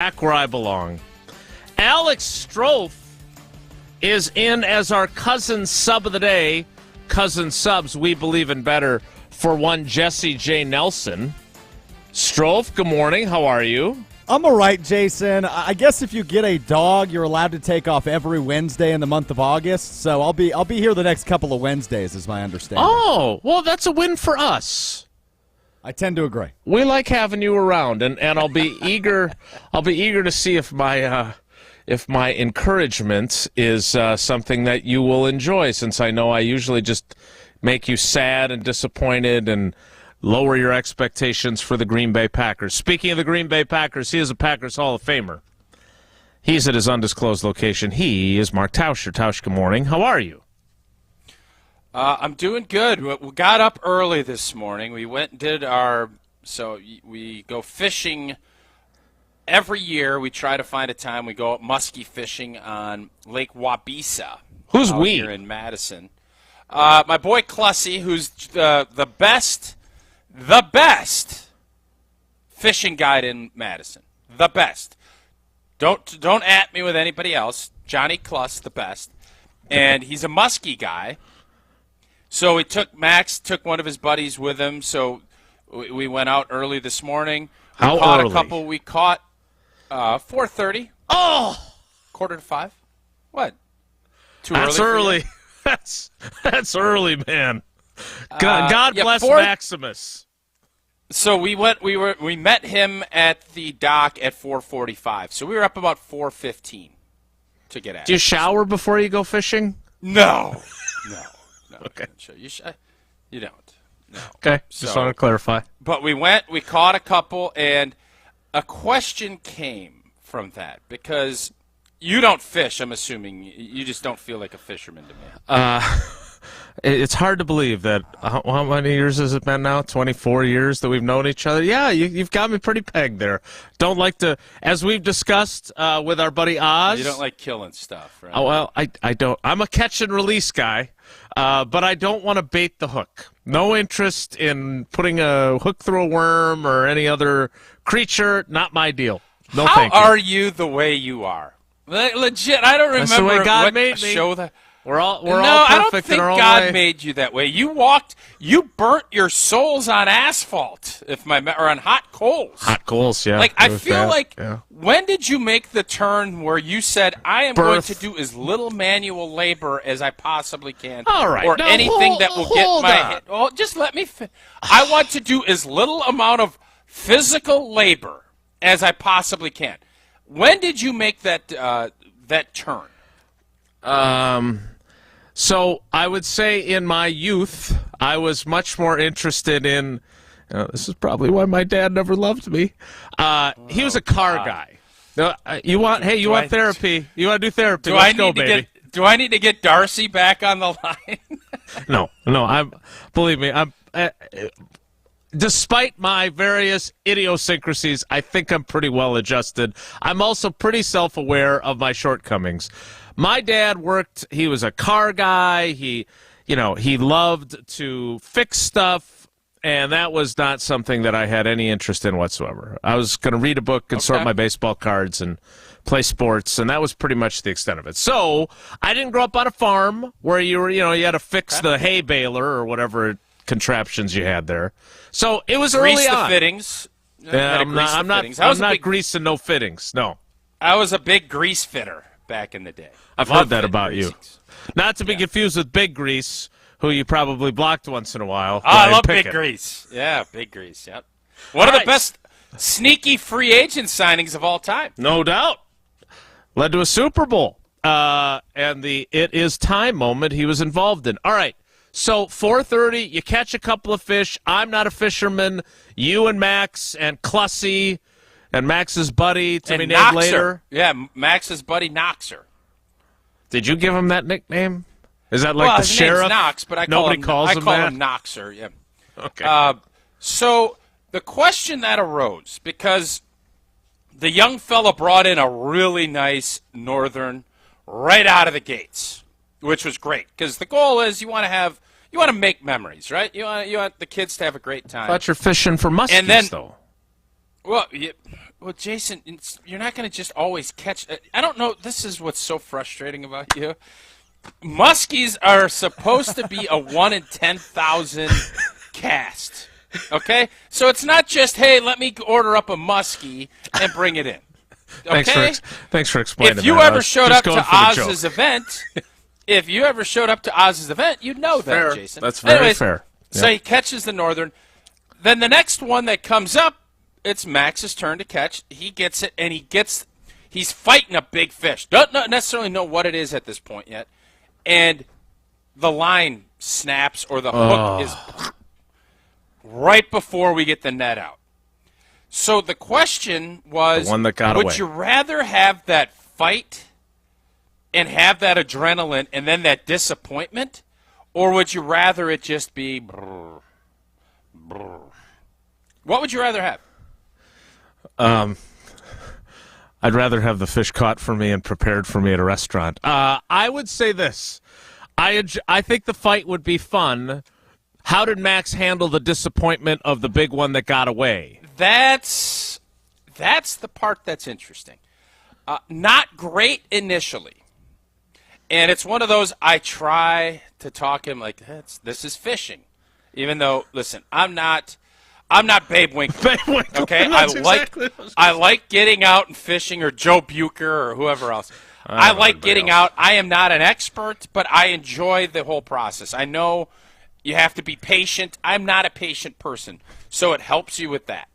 back where I belong. Alex Strofe is in as our cousin sub of the day. Cousin subs, we believe in better, for one Jesse J. Nelson. Strofe, good morning. How are you? I'm all right, Jason. I guess if you get a dog, you're allowed to take off every Wednesday in the month of August. So I'll be here the next couple of Wednesdays, is my understanding. Oh, well, that's a win for us. I tend to agree. We like having you around, and I'll be eager. I'll be eager to see if my encouragement is something that you will enjoy, since I know I usually just make you sad and disappointed and lower your expectations for the Green Bay Packers. Speaking of the Green Bay Packers, he is a Packers Hall of Famer. He's at his undisclosed location. He is Mark Tauscher. Tausch, good morning. How are you? I'm doing good. We got up early this morning. We went and did we go fishing every year. We try to find a time. We go up muskie fishing on Lake Wabisa. Who's we? Here in Madison. My boy Clussy, who's the best fishing guide in Madison. The best. Don't at me with anybody else. Johnny Cluss, the best. And he's a muskie guy. So Max took one of his buddies with him. So we went out early this morning. How caught early? A couple. We caught 4:30. Oh! 4:45. What? Too That's early. That's early, man. God bless Maximus. So we met him at the dock at 4:45. So we were up about 4:15 to get at. Do you shower before you go fishing? No. Okay. You don't. No. Okay. Just want to clarify. But we caught a couple, and a question came from that because you don't fish. I'm assuming you just don't feel like a fisherman to me. It's hard to believe that. How many years has it been now? 24 years that we've known each other? Yeah, you've got me pretty pegged there. Don't like to, as we've discussed with our buddy Oz. You don't like killing stuff, right? Oh, well, I don't. I'm a catch and release guy, but I don't want to bait the hook. No interest in putting a hook through a worm or any other creature. Not my deal. No, How thank you. are you the way you are? Legit, I don't remember That's the way God made me. show that. We're all No, perfect I don't think in our own God way. made you that way. You burnt your soles on asphalt, or on hot coals. Hot coals, yeah. Like, I feel like, yeah. when did you make the turn where you said, I am going to do as little manual labor as I possibly can, All right. or Now, anything that will get my head? Oh, just let me. I want to do as little amount of physical labor as I possibly can. When did you make that turn? So I would say in my youth, I was much more interested in. This is probably why my dad never loved me. He was a car guy. You want therapy? You want to do therapy? Let's go, baby. Do I need to get Darcy back on the line? No. Believe me. Despite my various idiosyncrasies, I think I'm pretty well adjusted. I'm also pretty self-aware of my shortcomings. My dad he was a car guy. He loved to fix stuff, and that was not something that I had any interest in whatsoever. I was going to read a book and sort my baseball cards and play sports, and that was pretty much the extent of it. So I didn't grow up on a farm where you had to fix the hay baler or whatever contraptions you had there. So it was early on. Grease the fittings. Yeah, I'm not greasing no fittings. No. I was a big grease fitter back in the day. I've heard that about you. Not to be confused with Big Grease, who you probably blocked once in a while. I love Big Grease. Yeah, Big Grease. Yep. One of the best sneaky free agent signings of all time. No doubt. Led to a Super Bowl. And the "it is time" moment he was involved in. All right. So 4:30, you catch a couple of fish. I'm not a fisherman. You and Max and Clussy and Max's buddy to be named later. Yeah, Max's buddy Knoxer. Did you give him that nickname? Is that like the his sheriff? Name's Knox, but I call him Knoxer. Yeah. Okay. So the question that arose, because the young fella brought in a really nice Northern right out of the gates, which was great, because the goal is you want to make memories, right? You want the kids to have a great time. I thought you're fishing for muskies, though. Well, Well, Jason, you're not going to just always catch. I don't know. This is what's so frustrating about you. Muskies are supposed to be a 1 in 10,000 cast. Okay? So it's not just, hey, let me order up a muskie and bring it in. Okay? Thanks for explaining that. If you ever showed up to Oz's event, you'd know that, fair. Jason. That's very fair. Yep. So he catches the northern. Then the next one that comes up, it's Max's turn to catch. He gets it, and he's fighting a big fish. Don't necessarily know what it is at this point yet. And the line snaps or the hook is right before we get the net out. So the question was, the one that got would away. you rather have that fight and have that adrenaline and then that disappointment, or would you rather it just be brr, brr? What would you rather have? I'd rather have the fish caught for me and prepared for me at a restaurant. I would say this. I think the fight would be fun. How did Max handle the disappointment of the big one that got away? That's the part that's interesting. Not great initially. And it's one of those, I try to talk him like, this is fishing. Even though, listen, I'm not Babe Winkler. Babe Winkler. Okay, I like getting out and fishing, or Joe Bucher or whoever else. I like getting out. I am not an expert, but I enjoy the whole process. I know you have to be patient. I'm not a patient person, so it helps you with that.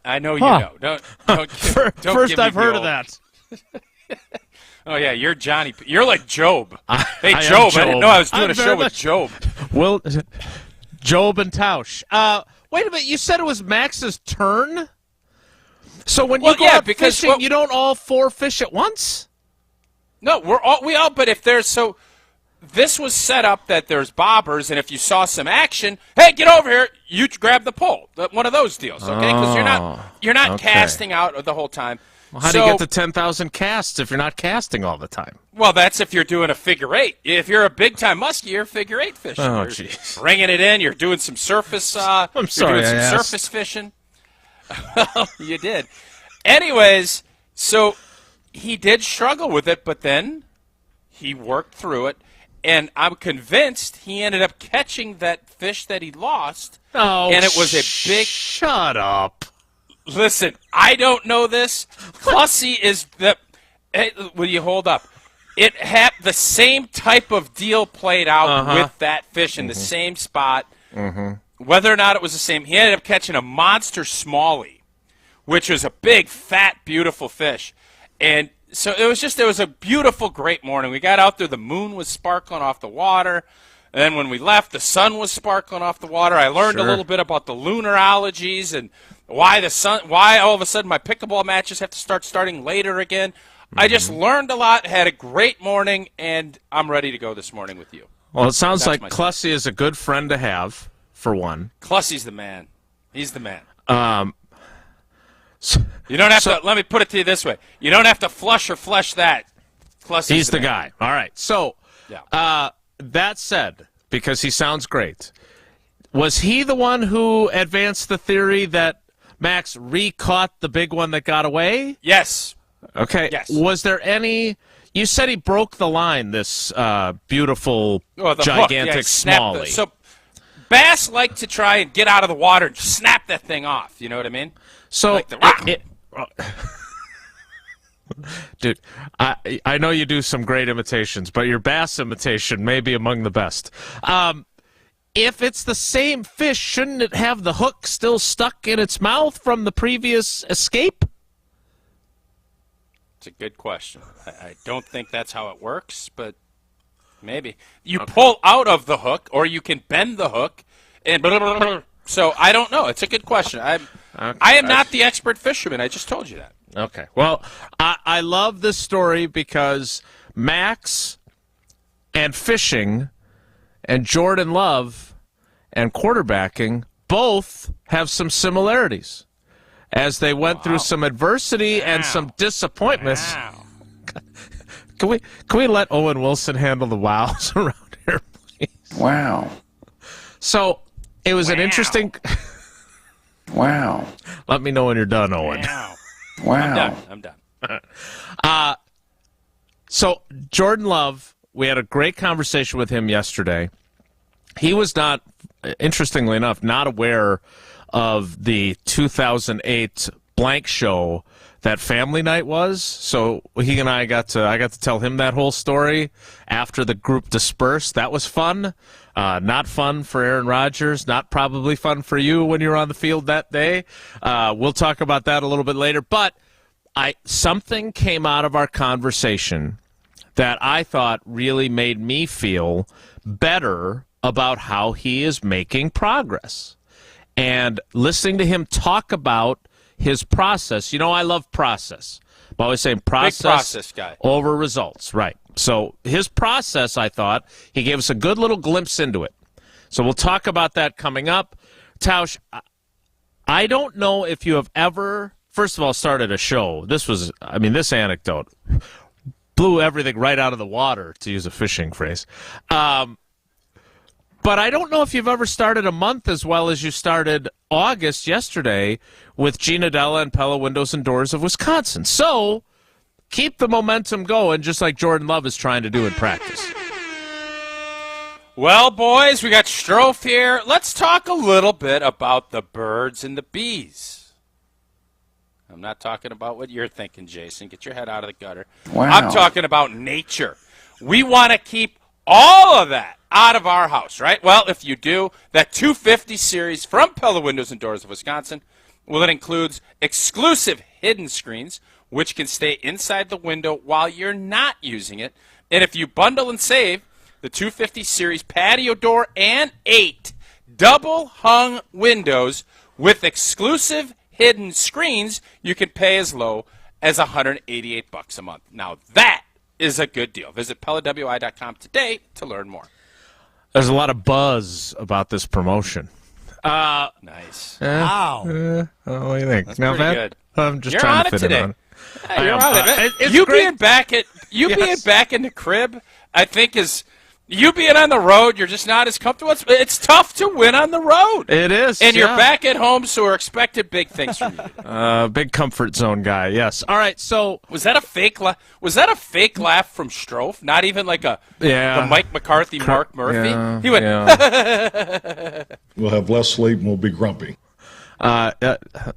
I know you know. Don't First I've heard of that. Oh yeah, you're Johnny. You're like Job. Hey I Job, Job. I didn't know I was doing a show with Job. Well, Job and Tausch. Wait a minute. You said it was Max's turn. So when you go out fishing, you don't all four fish at once? No, we all. But if there's this was set up that there's bobbers, and if you saw some action, hey, get over here. You grab the pole. One of those deals, okay? Because you're not casting out the whole time. Well, how do you get to 10,000 casts if you're not casting all the time? Well, that's if you're doing a figure eight. If you're a big-time muskie, you're a figure eight fishing. Oh, you're jeez. bringing it in. You're doing some surface. I'm sorry, you're doing some surface fishing. You did. Anyways, so he did struggle with it, but then he worked through it, and I'm convinced he ended up catching that fish that he lost. Oh, and it was a big. Shut up. Listen, I don't know this. Clussy is the. Hey, will you hold up? It had the same type of deal played out with that fish in the same spot. Whether or not it was the same, he ended up catching a monster smallie, which was a big, fat, beautiful fish. And so it was a beautiful, great morning. We got out there, the moon was sparkling off the water. And then when we left, the sun was sparkling off the water. I learned a little bit about the lunarologies and why all of a sudden my pickleball matches have to starting later again. I just learned a lot, had a great morning, and I'm ready to go this morning with you. Well, it sounds like Clussy is a good friend to have, for one. Clussy's the man. He's the man. You don't have to. Let me put it to you this way: you don't have to flush or flesh that. He's the guy. All right. So, that said, because he sounds great, was he the one who advanced the theory that Max re-caught the big one that got away? Yes. Okay. Yes. Was there any? You said he broke the line. This beautiful, gigantic smallie. So bass like to try and get out of the water and snap that thing off. You know what I mean? So, dude, I know you do some great imitations, but your bass imitation may be among the best. If it's the same fish, shouldn't it have the hook still stuck in its mouth from the previous escape? It's a good question. I don't think that's how it works, but maybe. You pull out of the hook, or you can bend the hook, and so I don't know. It's a good question. I am not the expert fisherman. I just told you that. Okay. Well, I love this story because Max and fishing and Jordan Love and quarterbacking both have some similarities as they went through some adversity and some disappointments. Wow. Can we let Owen Wilson handle the wows around here, please? Wow. So it was an interesting. Wow. Let me know when you're done, Owen. Wow. Wow. I'm done. So Jordan Love, we had a great conversation with him yesterday. He was not, interestingly enough, not aware of the 2008 blank show that Family Night was. So he and I got to tell him that whole story after the group dispersed. That was fun. Not fun for Aaron Rodgers. Not probably fun for you when you were on the field that day. We'll talk about that a little bit later. But something came out of our conversation that I thought really made me feel better about how he is making progress. And listening to him talk about his process. You know, I love process. I'm always saying process guy. Over results. Right. So his process, I thought, he gave us a good little glimpse into it. So we'll talk about that coming up. Tausch, I don't know if you have ever, first of all, started a show. This anecdote blew everything right out of the water, to use a fishing phrase. But I don't know if you've ever started a month as well as you started August yesterday with Gina Della and Pella Windows and Doors of Wisconsin. So keep the momentum going, just like Jordan Love is trying to do in practice. Well, boys, we got Strofe here. Let's talk a little bit about the birds and the bees. I'm not talking about what you're thinking, Jason. Get your head out of the gutter. Wow. I'm talking about nature. We want to keep all of that out of our house, right? Well, if you do, that 250 series from Pella Windows and Doors of Wisconsin, well, it includes exclusive hidden screens, which can stay inside the window while you're not using it. And if you bundle and save the 250 series patio door and 8 double-hung windows with exclusive hidden screens, you can pay as low as $188 a month. Now, that is a good deal. Visit PellaWI.com today to learn more. There's a lot of buzz about this promotion. Nice. Wow. What do you think? That's Not pretty bad? good. I'm just You're trying on to it fit today. in on it. Yeah, you're on it, man. It's You great. being back in the crib, I think is you being on the road. You're just not as comfortable. It's tough to win on the road. It is, and you're yeah. back at home, so we're expected big things from you today. Big comfort zone guy, yes. All right, so Was that a fake laugh? Was that a fake laugh from Strofe? Not even like the Mike McCarthy, Mark Murphy. Yeah, He went. yeah. We'll have less sleep and we'll be grumpy. I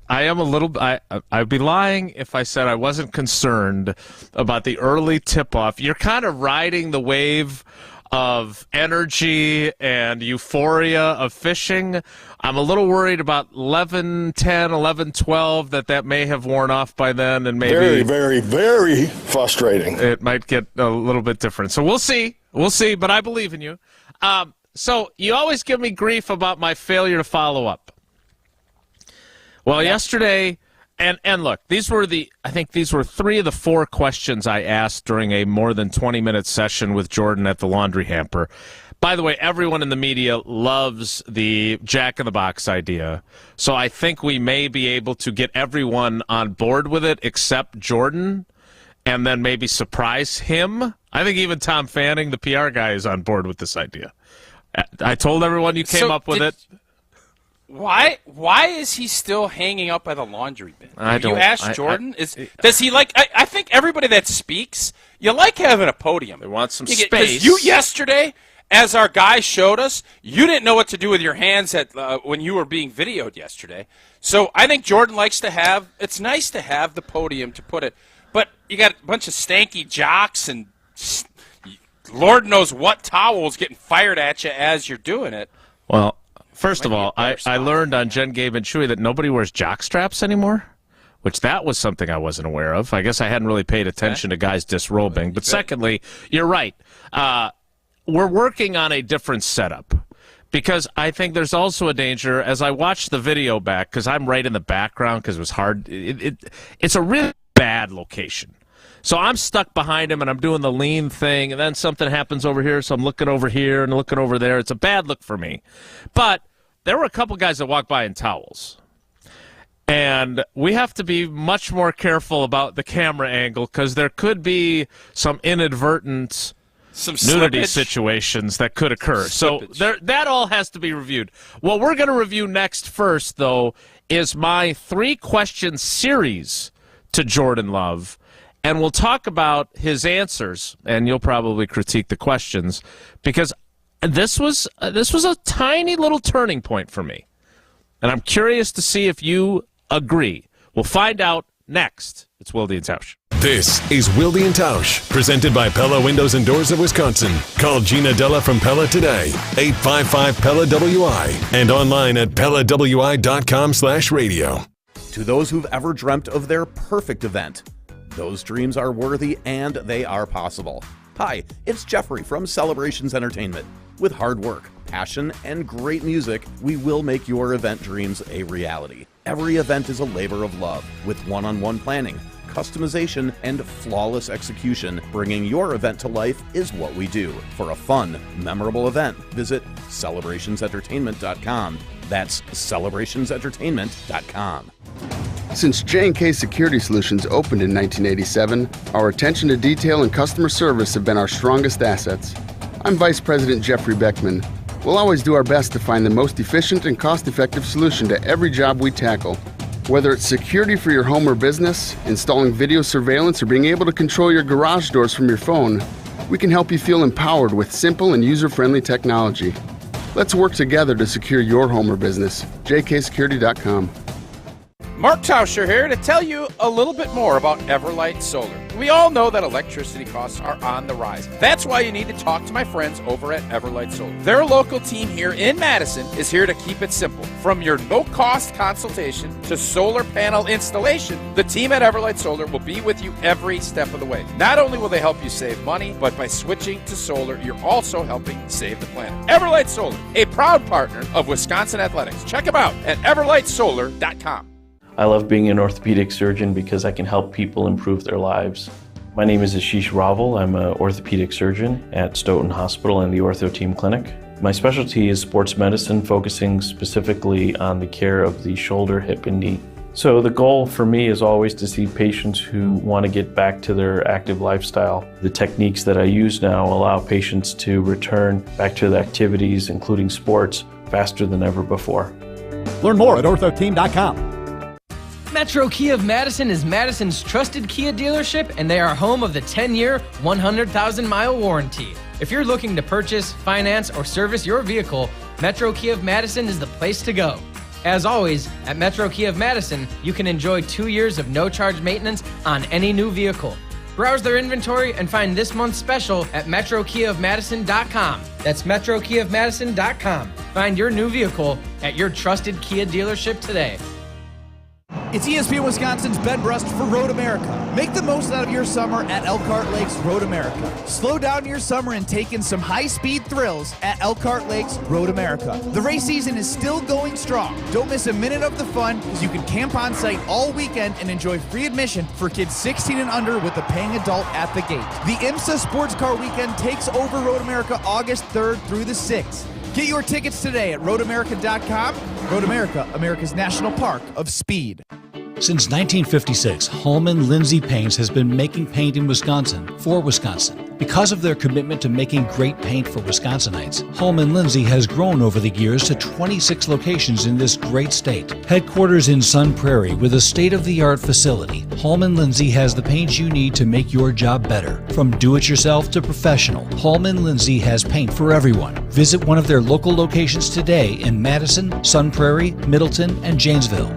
am a little. I'd be lying if I said I wasn't concerned about the early tip-off. You're kind of riding the wave of energy and euphoria of fishing. I'm a little worried about 11:10, 11:12 that may have worn off by then, and maybe Very, very, very frustrating. it might get a little bit different. So we'll see. We'll see, but I believe in you. So you always give me grief about my failure to follow up. Well, yesterday, and look, I think these were 3 of the 4 questions I asked during a more than 20-minute session with Jordan at the laundry hamper. By the way, everyone in the media loves the Jack in the Box idea, so I think we may be able to get everyone on board with it except Jordan, and then maybe surprise him. I think even Tom Fanning, the PR guy, is on board with this idea. I told everyone you came up with it. Why is he still hanging out by the laundry bin? You asked Jordan? Does he like? I think everybody that speaks, you like having a podium. They want some space. space. You yesterday, as our guy showed us, you didn't know what to do with your hands when you were being videoed yesterday. So I think Jordan likes to have. It's nice to have the podium to put it, but you got a bunch of stanky jocks and Lord knows what towels getting fired at you as you're doing it. Well. First of all, I learned on Jen, Gabe, and Chewy that nobody wears jock straps anymore, which that was something I wasn't aware of. I guess I hadn't really paid attention to guys disrobing. But secondly, you're right. We're working on a different setup because I think there's also a danger, as I watched the video back, because I'm right in the background because it was hard. It's a really bad location. So I'm stuck behind him, and I'm doing the lean thing, and then something happens over here, so I'm looking over here and looking over there. It's a bad look for me. But there were a couple guys that walked by in towels. And we have to be much more careful about the camera angle because there could be some inadvertent nudity situations that could occur. So that all has to be reviewed. What we're going to review next first, though, is my 3-question series to Jordan Love, and we'll talk about his answers, and you'll probably critique the questions, because this was a tiny little turning point for me, and I'm curious to see if you agree. We'll find out next. It's Wilde Tausch. This is Wilde Tausch, presented by Pella Windows and Doors of Wisconsin. Call Gina Della from Pella today, 855-PELLA-WI, and online at PellaWI.com/radio. To those who've ever dreamt of their perfect event, those dreams are worthy and they are possible. Hi, it's Jeffrey from Celebrations Entertainment. With hard work, passion, and great music, we will make your event dreams a reality. Every event is a labor of love, with one-on-one planning, customization, and flawless execution. Bringing your event to life is what we do. For a fun, memorable event, visit celebrationsentertainment.com. That's celebrationsentertainment.com. Since J&K Security Solutions opened in 1987, our attention to detail and customer service have been our strongest assets. I'm Vice President Jeffrey Beckman. We'll always do our best to find the most efficient and cost-effective solution to every job we tackle. Whether it's security for your home or business, installing video surveillance, or being able to control your garage doors from your phone, we can help you feel empowered with simple and user-friendly technology. Let's work together to secure your home or business. jksecurity.com. Mark Tauscher here to tell you a little bit more about Everlight Solar. We all know that electricity costs are on the rise. That's why you need to talk to my friends over at Everlight Solar. Their local team here in Madison is here to keep it simple. From your no-cost consultation to solar panel installation, the team at Everlight Solar will be with you every step of the way. Not only will they help you save money, but by switching to solar, you're also helping save the planet. Everlight Solar, a proud partner of Wisconsin Athletics. Check them out at everlightsolar.com. I love being an orthopedic surgeon because I can help people improve their lives. My name is Ashish Raval. I'm an orthopedic surgeon at Stoughton Hospital and the Ortho Team Clinic. My specialty is sports medicine, focusing specifically on the care of the shoulder, hip, and knee. So the goal for me is always to see patients who want to get back to their active lifestyle. The techniques that I use now allow patients to return back to the activities, including sports, faster than ever before. Learn more at orthoteam.com. Metro Kia of Madison is Madison's trusted Kia dealership, and they are home of the 10-year, 100,000-mile warranty. If you're looking to purchase, finance, or service your vehicle, Metro Kia of Madison is the place to go. As always, at Metro Kia of Madison, you can enjoy 2 years of no-charge maintenance on any new vehicle. Browse their inventory and find this month's special at metrokiaofmadison.com. That's metrokiaofmadison.com. Find your new vehicle at your trusted Kia dealership today. It's ESPN Wisconsin's Ben Brust for Road America. Make the most out of your summer at Elkhart Lakes Road America. Slow down your summer and take in some high-speed thrills at Elkhart Lakes Road America. The race season is still going strong. Don't miss a minute of the fun, as you can camp on site all weekend and enjoy free admission for kids 16 and under with a paying adult at the gate. The IMSA Sports Car Weekend takes over Road America August 3rd through the 6th. Get your tickets today at roadamerica.com. Road America, America's National Park of Speed. Since 1956, Holman Lindsay Paints has been making paint in Wisconsin for Wisconsin. Because of their commitment to making great paint for Wisconsinites, Holman Lindsay has grown over the years to 26 locations in this great state. Headquarters in Sun Prairie with a state-of-the-art facility, Holman Lindsay has the paint you need to make your job better. From do-it-yourself to professional, Holman Lindsay has paint for everyone. Visit one of their local locations today in Madison, Sun Prairie, Middleton, and Janesville.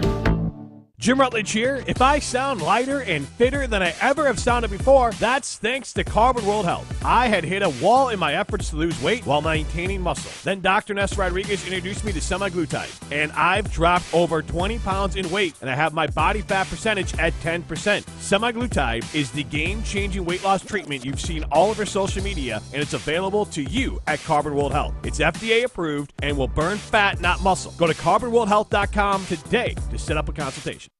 Jim Rutledge here. If I sound lighter and fitter than I ever have sounded before, that's thanks to Carbon World Health. I had hit a wall in my efforts to lose weight while maintaining muscle. Then Dr. Ness Rodriguez introduced me to semaglutide, and I've dropped over 20 pounds in weight, and I have my body fat percentage at 10%. Semaglutide is the game-changing weight loss treatment you've seen all over social media, and it's available to you at Carbon World Health. It's FDA approved and will burn fat, not muscle. Go to carbonworldhealth.com today to set up a consultation.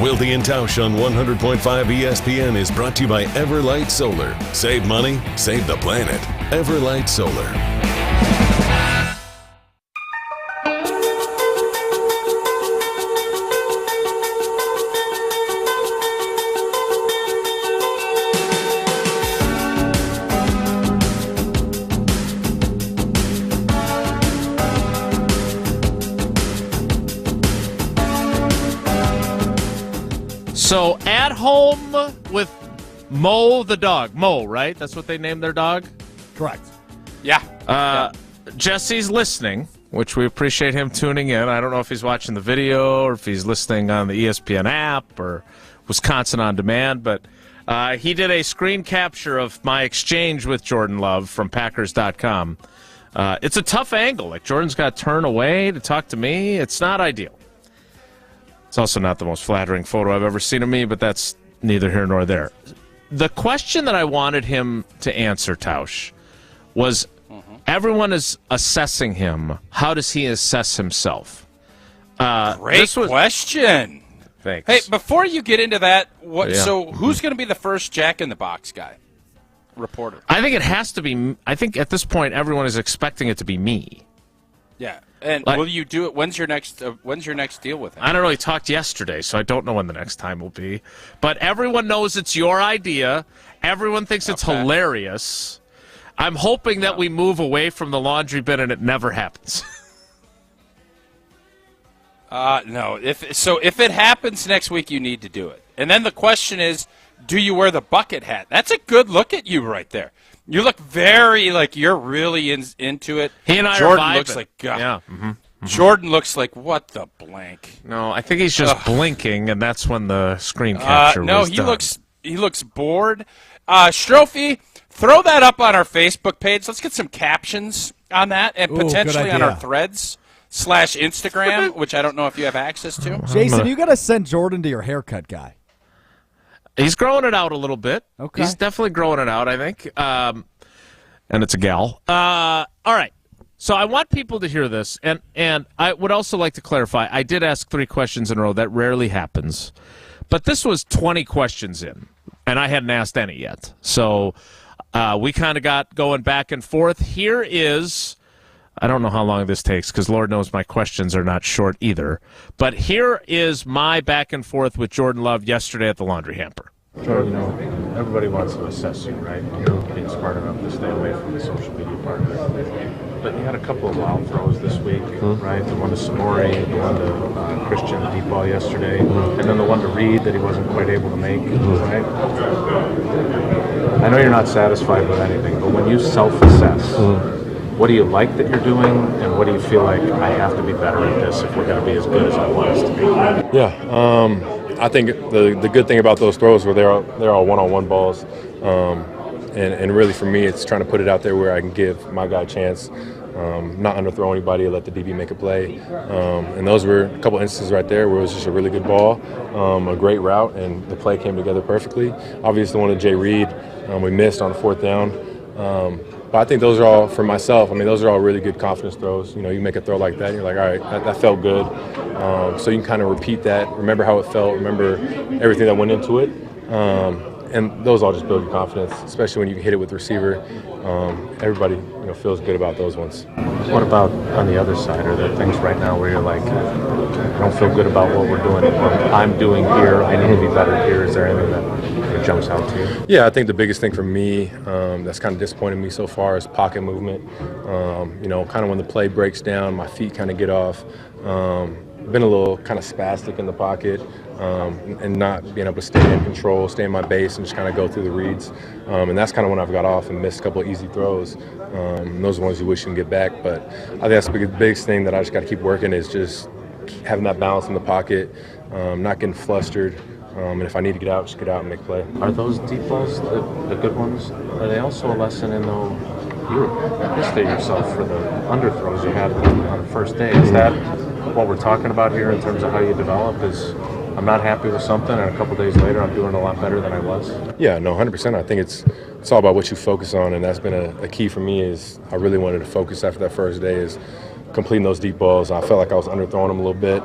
Wilde Tausch on 100.5 ESPN is brought to you by Everlight Solar. Save money, save the planet. Everlight Solar. So at home with Mo the dog. Mo, right? That's what they named their dog? Correct. Yeah. Jesse's listening, which we appreciate him tuning in. I don't know if he's watching the video or if he's listening on the ESPN app or Wisconsin On Demand, but he did a screen capture of my exchange with Jordan Love from Packers.com. It's a tough angle. Like, Jordan's got to turn away to talk to me. It's not ideal. It's also not the most flattering photo I've ever seen of me, but that's neither here nor there. The question that I wanted him to answer, Tausch, was everyone is assessing him. How does he assess himself? Great question. Thanks. Hey, before you get into that, so who's going to be the first Jack-in-the-Box guy? Reporter. I think it has to be. I think at this point everyone is expecting it to be me. Yeah, and will you do it? When's your next deal with him? I don't know. He talked yesterday, so I don't know when the next time will be. But everyone knows it's your idea. Everyone thinks it's hilarious. I'm hoping that we move away from the laundry bin and it never happens. No. If it happens next week, you need to do it. And then the question is, do you wear the bucket hat? That's a good look at you right there. You look very like you're really into it. He and I Jordan are looks vibing. like God. Yeah. Jordan looks like what the blank. No, I think he's just blinking, and that's when the screen capture was done. He looks bored. Strophy, throw that up on our Facebook page. Let's get some captions on that, and potentially on our Threads / Instagram, which I don't know if you have access to. Jason, you got to send Jordan to your haircut guy. He's growing it out a little bit. Okay. He's definitely growing it out, I think. And it's a gal. All right. So I want people to hear this, and I would also like to clarify, I did ask 3 questions in a row. That rarely happens. But this was 20 questions in, and I hadn't asked any yet. So we kind of got going back and forth. Here is, I don't know how long this takes because Lord knows my questions are not short either. But here is my back and forth with Jordan Love yesterday at the laundry hamper. Jordan, everybody wants to assess you, right? You're being smart enough to stay away from the social media part of it. But you had a couple of wild throws this week, right? The one to Samori, the one to Christian, the deep ball yesterday, and then the one to Reed that he wasn't quite able to make, right? I know you're not satisfied with anything, but when you self-assess, what do you like that you're doing, and what do you feel like I have to be better at this if we're going to be as good as I was to be? Yeah, I think the good thing about those throws were they're all one-on-one balls, and really for me it's trying to put it out there where I can give my guy a chance, not underthrow anybody or let the DB make a play. And those were a couple instances right there where it was just a really good ball, a great route, and the play came together perfectly. Obviously the one to Jay Reed we missed on the 4th down. But I think those are all, for myself, I mean, those are all really good confidence throws. You know, you make a throw like that, and you're like, all right, that felt good. So you can kind of repeat that, remember how it felt, remember everything that went into it. And those all just build your confidence, especially when you hit it with the receiver. Everybody, feels good about those ones. What about on the other side? Are there things right now where you're like, I don't feel good about what we're doing, or I'm doing here, I need to be better here? Is there anything that jumps out to you? Yeah, I think the biggest thing for me that's kind of disappointed me so far is pocket movement. Kind of when the play breaks down, my feet kind of get off. Been a little kind of spastic in the pocket, and not being able to stay in control, stay in my base, and just kind of go through the reads. And that's kind of when I've got off and missed a couple of easy throws. Those are the ones you wish you can get back. But I think that's the biggest thing that I just got to keep working is just having that balance in the pocket, not getting flustered. And if I need to get out, just get out and make a play. Are those deep balls the good ones? Are they also a lesson in though you were pissed at yourself for the underthrows you had on the first day? Is that what we're talking about here in terms of how you develop? Is I'm not happy with something, and a couple days later I'm doing a lot better than I was? Yeah, no, 100%. I think it's all about what you focus on, and that's been a key for me. Is I really wanted to focus after that first day is completing those deep balls. I felt like I was underthrowing them a little bit.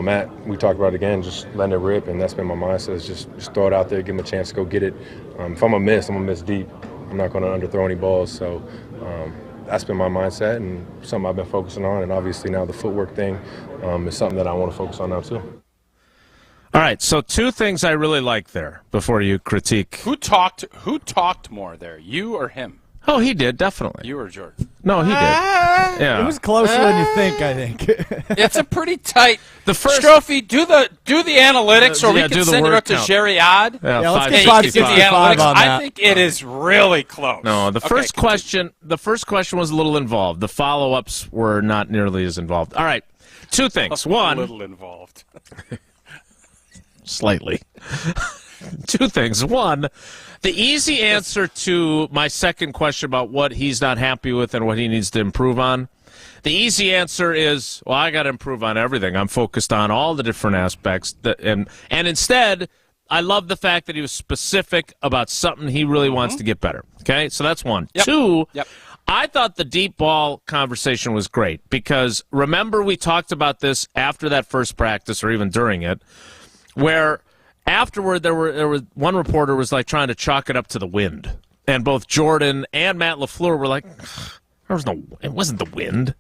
Matt, we talked about it again, just letting it rip, and that's been my mindset is just throw it out there, give him a chance to go get it. If I'm going to miss deep. I'm not going to underthrow any balls. So that's been my mindset and something I've been focusing on. And obviously now the footwork thing is something that I want to focus on now too. All right, so 2 things I really like there before you critique. Who talked more there, you or him? Oh, he did, definitely. You or Jordan? No, he did. Yeah. It was closer than you think, I think. It's a pretty tight. The first Strophy, do the analytics, or we do can the send it word up to count. Jerry Odd. Yeah, let's Hey, get 565 on I that. think it is really close. No, the Okay, first question was a little involved. The follow-ups were not nearly as involved. All right, two things. One, a little involved. slightly. Two things. One, the easy answer to my second question about what he's not happy with and what he needs to improve on, the easy answer is, well, I got to improve on everything. I'm focused on all the different aspects. And instead, I love the fact that he was specific about something he really wants to get better. Okay, so that's one. Yep. Two, Yep. I thought the deep ball conversation was great because remember we talked about this after that first practice or even during it, where afterward there was one reporter was like trying to chalk it up to the wind, and both Jordan and Matt LaFleur were like, it wasn't the wind,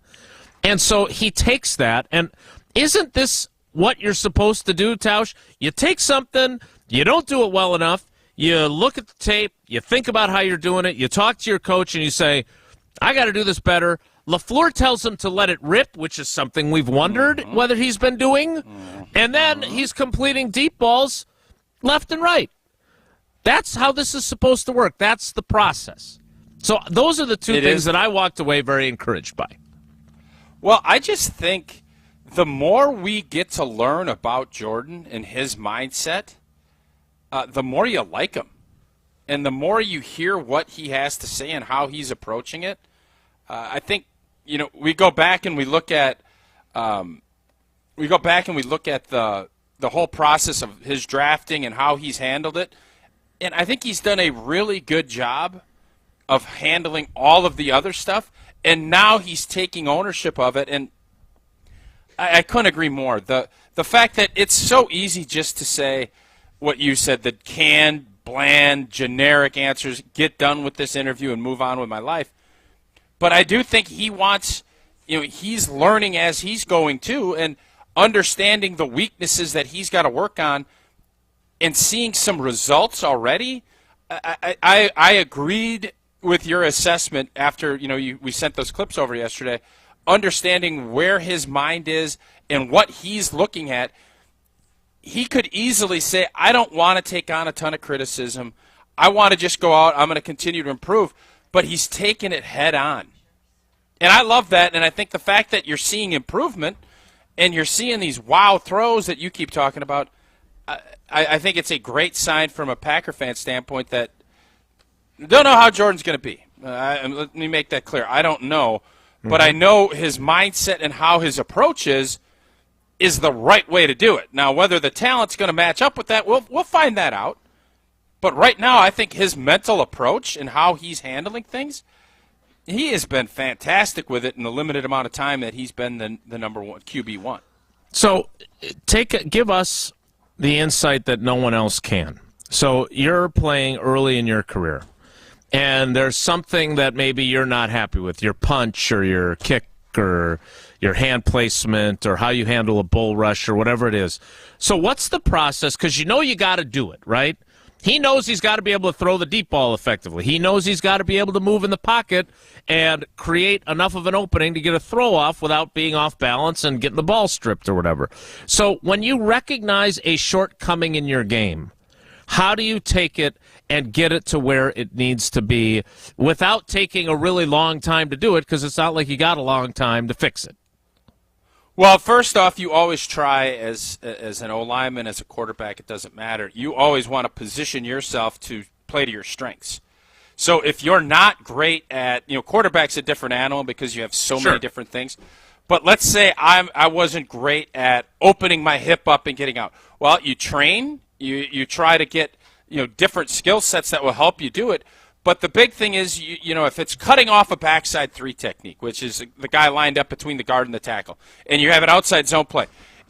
and so he takes that, and isn't this what you're supposed to do, Tausch? You take something, you don't do it well enough, you look at the tape, you think about how you're doing it, you talk to your coach, and you say, I got to do this better. LaFleur tells him to let it rip, which is something we've wondered whether he's been doing. And then he's completing deep balls left and right. That's how this is supposed to work. That's the process. So those are the two things that I walked away very encouraged by. Well, I just think the more we get to learn about Jordan and his mindset, the more you like him. And the more you hear what he has to say and how he's approaching it, I think, we go back and we look at the whole process of his drafting and how he's handled it. And I think he's done a really good job of handling all of the other stuff. And now he's taking ownership of it. And I couldn't agree more. The fact that it's so easy just to say what you said, the canned, bland, generic answers, get done with this interview and move on with my life. But I do think he wants, he's learning as he's going too and understanding the weaknesses that he's got to work on and seeing some results already. I agreed with your assessment after, we sent those clips over yesterday, understanding where his mind is and what he's looking at. He could easily say, I don't want to take on a ton of criticism. I want to just go out. I'm going to continue to improve. But he's taking it head on. And I love that. And I think the fact that you're seeing improvement and you're seeing these wow throws that you keep talking about, I think it's a great sign from a Packer fan standpoint that don't know how Jordan's going to be. Let me make that clear. I don't know. But I know his mindset and how his approach is the right way to do it. Now, whether the talent's going to match up with that, we'll find that out. But right now, I think his mental approach and how he's handling things, he has been fantastic with it in the limited amount of time that he's been the number one QB1. So give us the insight that no one else can. So you're playing early in your career, and there's something that maybe you're not happy with, your punch or your kick or your hand placement or how you handle a bull rush or whatever it is. So what's the process? Because you got to do it, right? He knows he's got to be able to throw the deep ball effectively. He knows he's got to be able to move in the pocket and create enough of an opening to get a throw off without being off balance and getting the ball stripped or whatever. So when you recognize a shortcoming in your game, how do you take it and get it to where it needs to be without taking a really long time to do it, because it's not like you got a long time to fix it? Well, first off, you always try as an O-lineman, as a quarterback, it doesn't matter. You always want to position yourself to play to your strengths. So if you're not great at, quarterback's a different animal because you have so many different things. But let's say I wasn't great at opening my hip up and getting out. Well, you train, you try to get different skill sets that will help you do it. But the big thing is, if it's cutting off a backside three technique, which is the guy lined up between the guard and the tackle, and you have an outside zone play,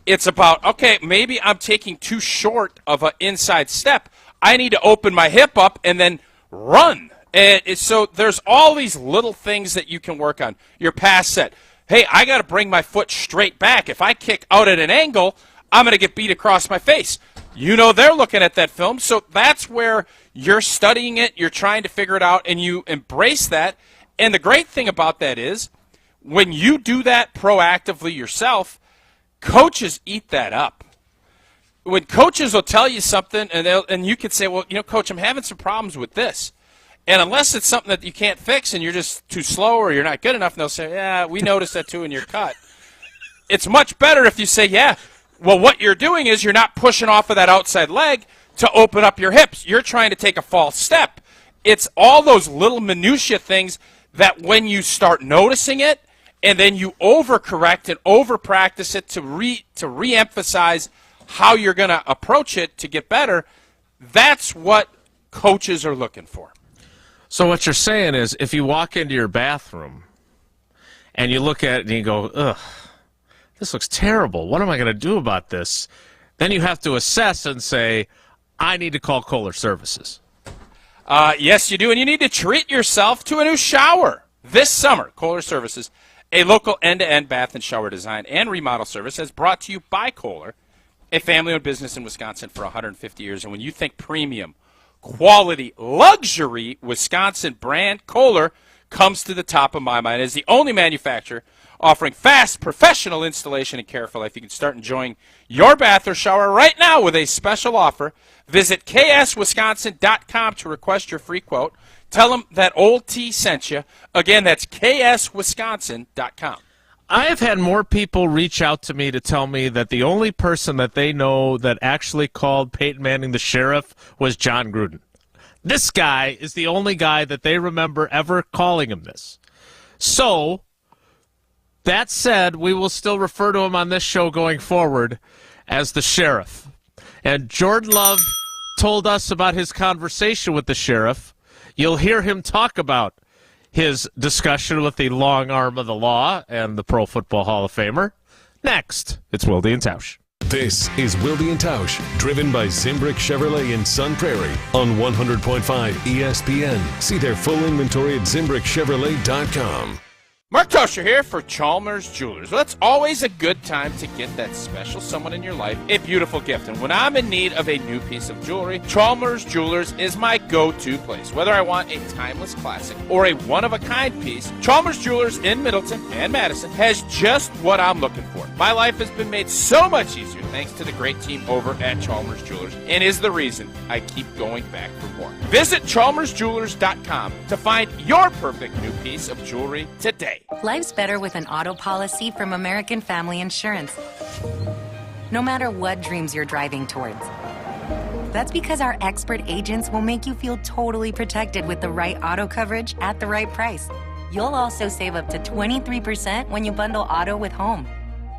it's about, okay, maybe I'm taking too short of an inside step. I need to open my hip up and then run. And so there's all these little things that you can work on. Your pass set. Hey, I got to bring my foot straight back. If I kick out at an angle, I'm going to get beat across my face. They're looking at that film, so that's where you're studying it, you're trying to figure it out, and you embrace that, And the great thing about that is when you do that proactively yourself, coaches eat that up. When coaches will tell you something and you can say, well, Coach, I'm having some problems with this. And unless it's something that you can't fix and you're just too slow or you're not good enough, and they'll say, yeah, we noticed that too in your cut. It's much better if you say, yeah, well, what you're doing is you're not pushing off of that outside leg to open up your hips. You're trying to take a false step. It's all those little minutia things that when you start noticing it and then you overcorrect and overpractice it to reemphasize how you're going to approach it to get better, that's what coaches are looking for. So what you're saying is if you walk into your bathroom and you look at it and you go, ugh, this looks terrible. What am I going to do about this? Then you have to assess and say, I need to call Kohler Services. Yes, you do, and you need to treat yourself to a new shower. This summer, Kohler Services, a local end-to-end bath and shower design and remodel service, has brought to you by Kohler, a family-owned business in Wisconsin for 150 years. And when you think premium, quality, luxury, Wisconsin brand, Kohler comes to the top of my mind as the only manufacturer offering fast, professional installation and care for life. You can start enjoying your bath or shower right now with a special offer. Visit kswisconsin.com to request your free quote. Tell them that Old T sent you. Again, that's kswisconsin.com. I have had more people reach out to me to tell me that the only person that they know that actually called Peyton Manning the sheriff was John Gruden. This guy is the only guy that they remember ever calling him this. So, that said, we will still refer to him on this show going forward as the sheriff. And Jordan Love told us about his conversation with the sheriff. You'll hear him talk about his discussion with the long arm of the law and the Pro Football Hall of Famer. Next, it's Wilde Tausch. This is Wilde Tausch, driven by Zimbrick Chevrolet in Sun Prairie on 100.5 ESPN. See their full inventory at ZimbrickChevrolet.com. Mark Toscher here for Chalmers Jewelers. Well, it's always a good time to get that special someone in your life a beautiful gift. And when I'm in need of a new piece of jewelry, Chalmers Jewelers is my go-to place. Whether I want a timeless classic or a one-of-a-kind piece, Chalmers Jewelers in Middleton and Madison has just what I'm looking for. My life has been made so much easier thanks to the great team over at Chalmers Jewelers and is the reason I keep going back for more. Visit chalmersjewelers.com to find your perfect new piece of jewelry today. Life's better with an auto policy from American Family Insurance. No matter what dreams you're driving towards. That's because our expert agents will make you feel totally protected with the right auto coverage at the right price. You'll also save up to 23% when you bundle auto with home.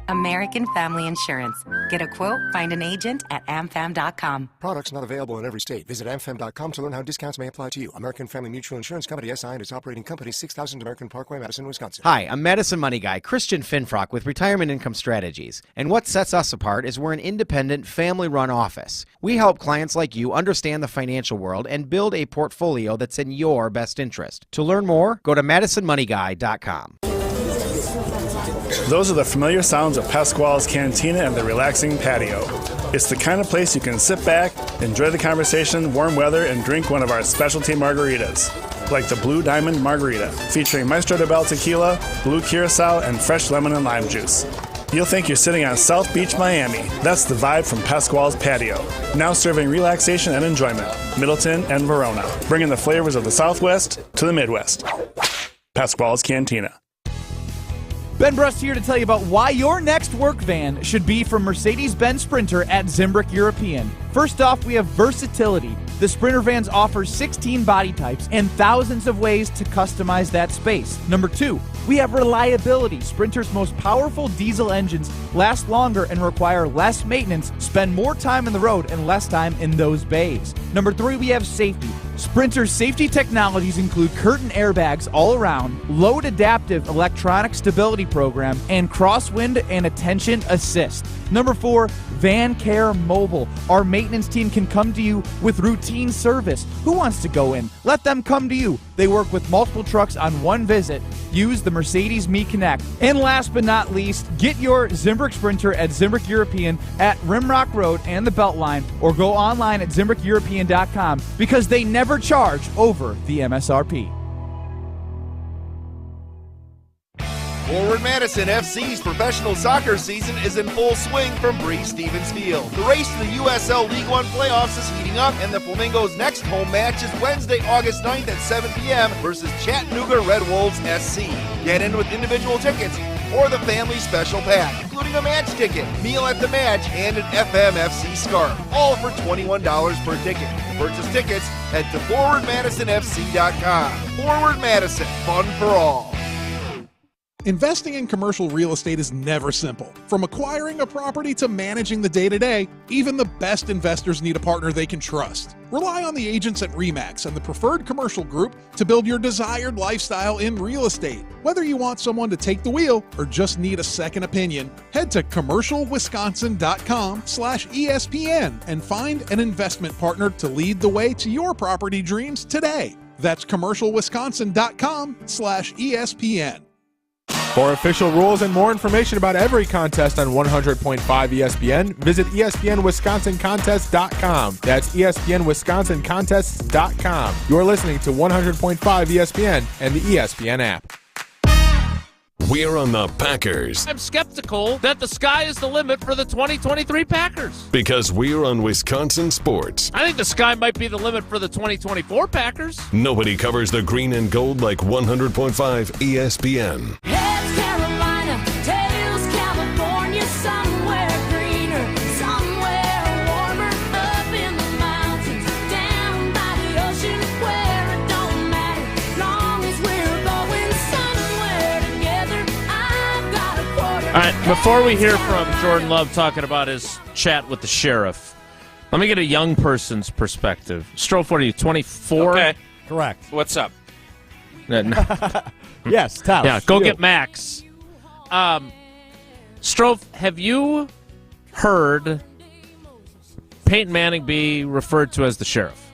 American Family Insurance. Get a quote, find an agent at amfam.com. Products not available in every state. Visit amfam.com to learn how discounts may apply to you. American Family Mutual Insurance Company, SI, and its operating company, 6000 American Parkway, Madison, Wisconsin. Hi, I'm Madison Money Guy, Christian Finfrock with Retirement Income Strategies. And what sets us apart is we're an independent, family-run office. We help clients like you understand the financial world and build a portfolio that's in your best interest. To learn more, go to MadisonMoneyGuy.com. Those are the familiar sounds of Pasquale's Cantina and the relaxing patio. It's the kind of place you can sit back, enjoy the conversation, warm weather, and drink one of our specialty margaritas, like the Blue Diamond Margarita, featuring Maestro de Bell Tequila, Blue Curacao, and fresh lemon and lime juice. You'll think you're sitting on South Beach, Miami. That's the vibe from Pasquale's Patio. Now serving relaxation and enjoyment, Middleton and Verona, bringing the flavors of the Southwest to the Midwest. Pasquale's Cantina. Ben Brust here to tell you about why your next work van should be from Mercedes-Benz Sprinter at Zimbrick European. First off, we have versatility. The Sprinter vans offer 16 body types and thousands of ways to customize that space. Number 2, we have reliability. Sprinter's most powerful diesel engines last longer and require less maintenance, spend more time on the road and less time in those bays. Number 3, we have safety. Sprinter's safety technologies include curtain airbags all around, load adaptive electronic stability program, and crosswind and attention assist. Number 4, Van Care Mobile. Our maintenance team can come to you with routine service. Who wants to go in? Let them come to you. They work with multiple trucks on one visit. Use the Mercedes Me Connect. And last but not least, get your Zimbrick Sprinter at Zimbrick European at Rimrock Road and the Beltline, or go online at ZimbrickEuropean.com because they never charge over the MSRP. Forward Madison FC's professional soccer season is in full swing from Breeze Stevens Field. The race to the USL League One playoffs is heating up, and the Flamingos' next home match is Wednesday, August 9th at 7 p.m. versus Chattanooga Red Wolves SC. Get in with individual tickets or the family special pack, including a match ticket, meal at the match, and an FMFC scarf, all for $21 per ticket. To purchase tickets, head to forwardmadisonfc.com. Forward Madison, fun for all. Investing in commercial real estate is never simple. From acquiring a property to managing the day-to-day, even the best investors need a partner they can trust. Rely on the agents at RE/MAX and the Preferred Commercial Group to build your desired lifestyle in real estate. Whether you want someone to take the wheel or just need a second opinion, head to commercialwisconsin.com/ESPN and find an investment partner to lead the way to your property dreams today. That's commercialwisconsin.com/ESPN. For official rules and more information about every contest on 100.5 ESPN, visit ESPNWisconsinContest.com. That's ESPNWisconsinContests.com. You're listening to 100.5 ESPN and the ESPN app. We're on the Packers. I'm skeptical that the sky is the limit for the 2023 Packers. Because we're on Wisconsin sports. I think the sky might be the limit for the 2024 Packers. Nobody covers the green and gold like 100.5 ESPN. Heads Carolina, tails California, somewhere greener, somewhere warmer, up in the mountains, down by the ocean, where it don't matter, long as we're going somewhere together. I've got a quarter. All right, before we hear from Jordan Love talking about his chat with the sheriff, let me get a young person's perspective. Strofe, what are you, 24? Okay. Correct. What's up? Yes, Tausch. Yeah, go get Max. Strofe, have you heard Peyton Manning be referred to as the sheriff?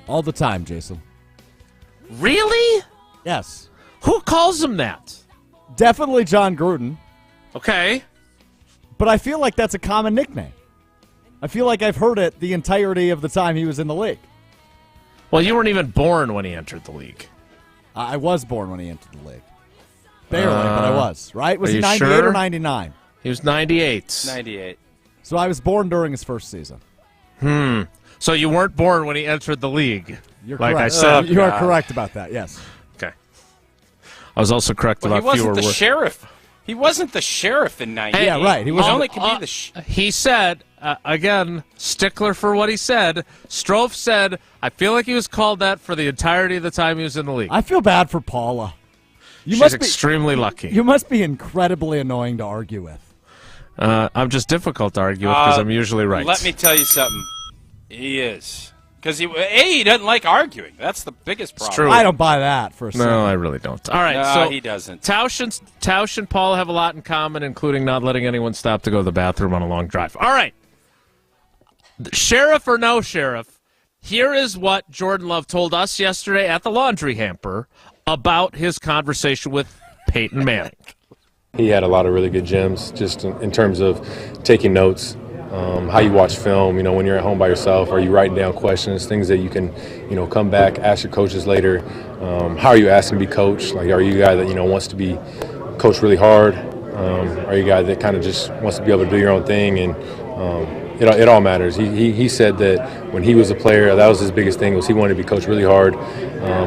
All the time, Jason. Really? Yes. Who calls him that? Definitely John Gruden. Okay. But I feel like that's a common nickname. I feel like I've heard it the entirety of the time he was in the league. Well, you weren't even born when he entered the league. I was born when he entered the league. Barely, but I was, right? Was he 98 sure? or 99? He was 98. 98. So I was born during his first season. So you weren't born when he entered the league. You're like correct. I said. You are correct about that, yes. Okay. I was also correct about he wasn't fewer the words. sheriff. He wasn't the sheriff in 98. Yeah, right. He only could be the He said, again, stickler for what he said. Strofe said, I feel like he was called that for the entirety of the time he was in the league. I feel bad for Paula. She's extremely lucky. You must be incredibly annoying to argue with. I'm just difficult to argue with because I'm usually right. Let me tell you something. He is. Because he doesn't like arguing. That's the biggest problem. It's true. I don't buy that for a second. No, I really don't. All right, No, so he doesn't. Tausch and Paul have a lot in common, including not letting anyone stop to go to the bathroom on a long drive. All right. Sheriff or no sheriff, here is what Jordan Love told us yesterday at the laundry hamper about his conversation with Peyton Manning. He had a lot of really good gems just in terms of taking notes, how you watch film, when you're at home by yourself, are you writing down questions, things that you can, come back, ask your coaches later. How are you asking to be coached? Like, are you a guy that, wants to be coached really hard? Are you a guy that kind of just wants to be able to do your own thing? And it all matters. He said that when he was a player, that was his biggest thing, was he wanted to be coached really hard.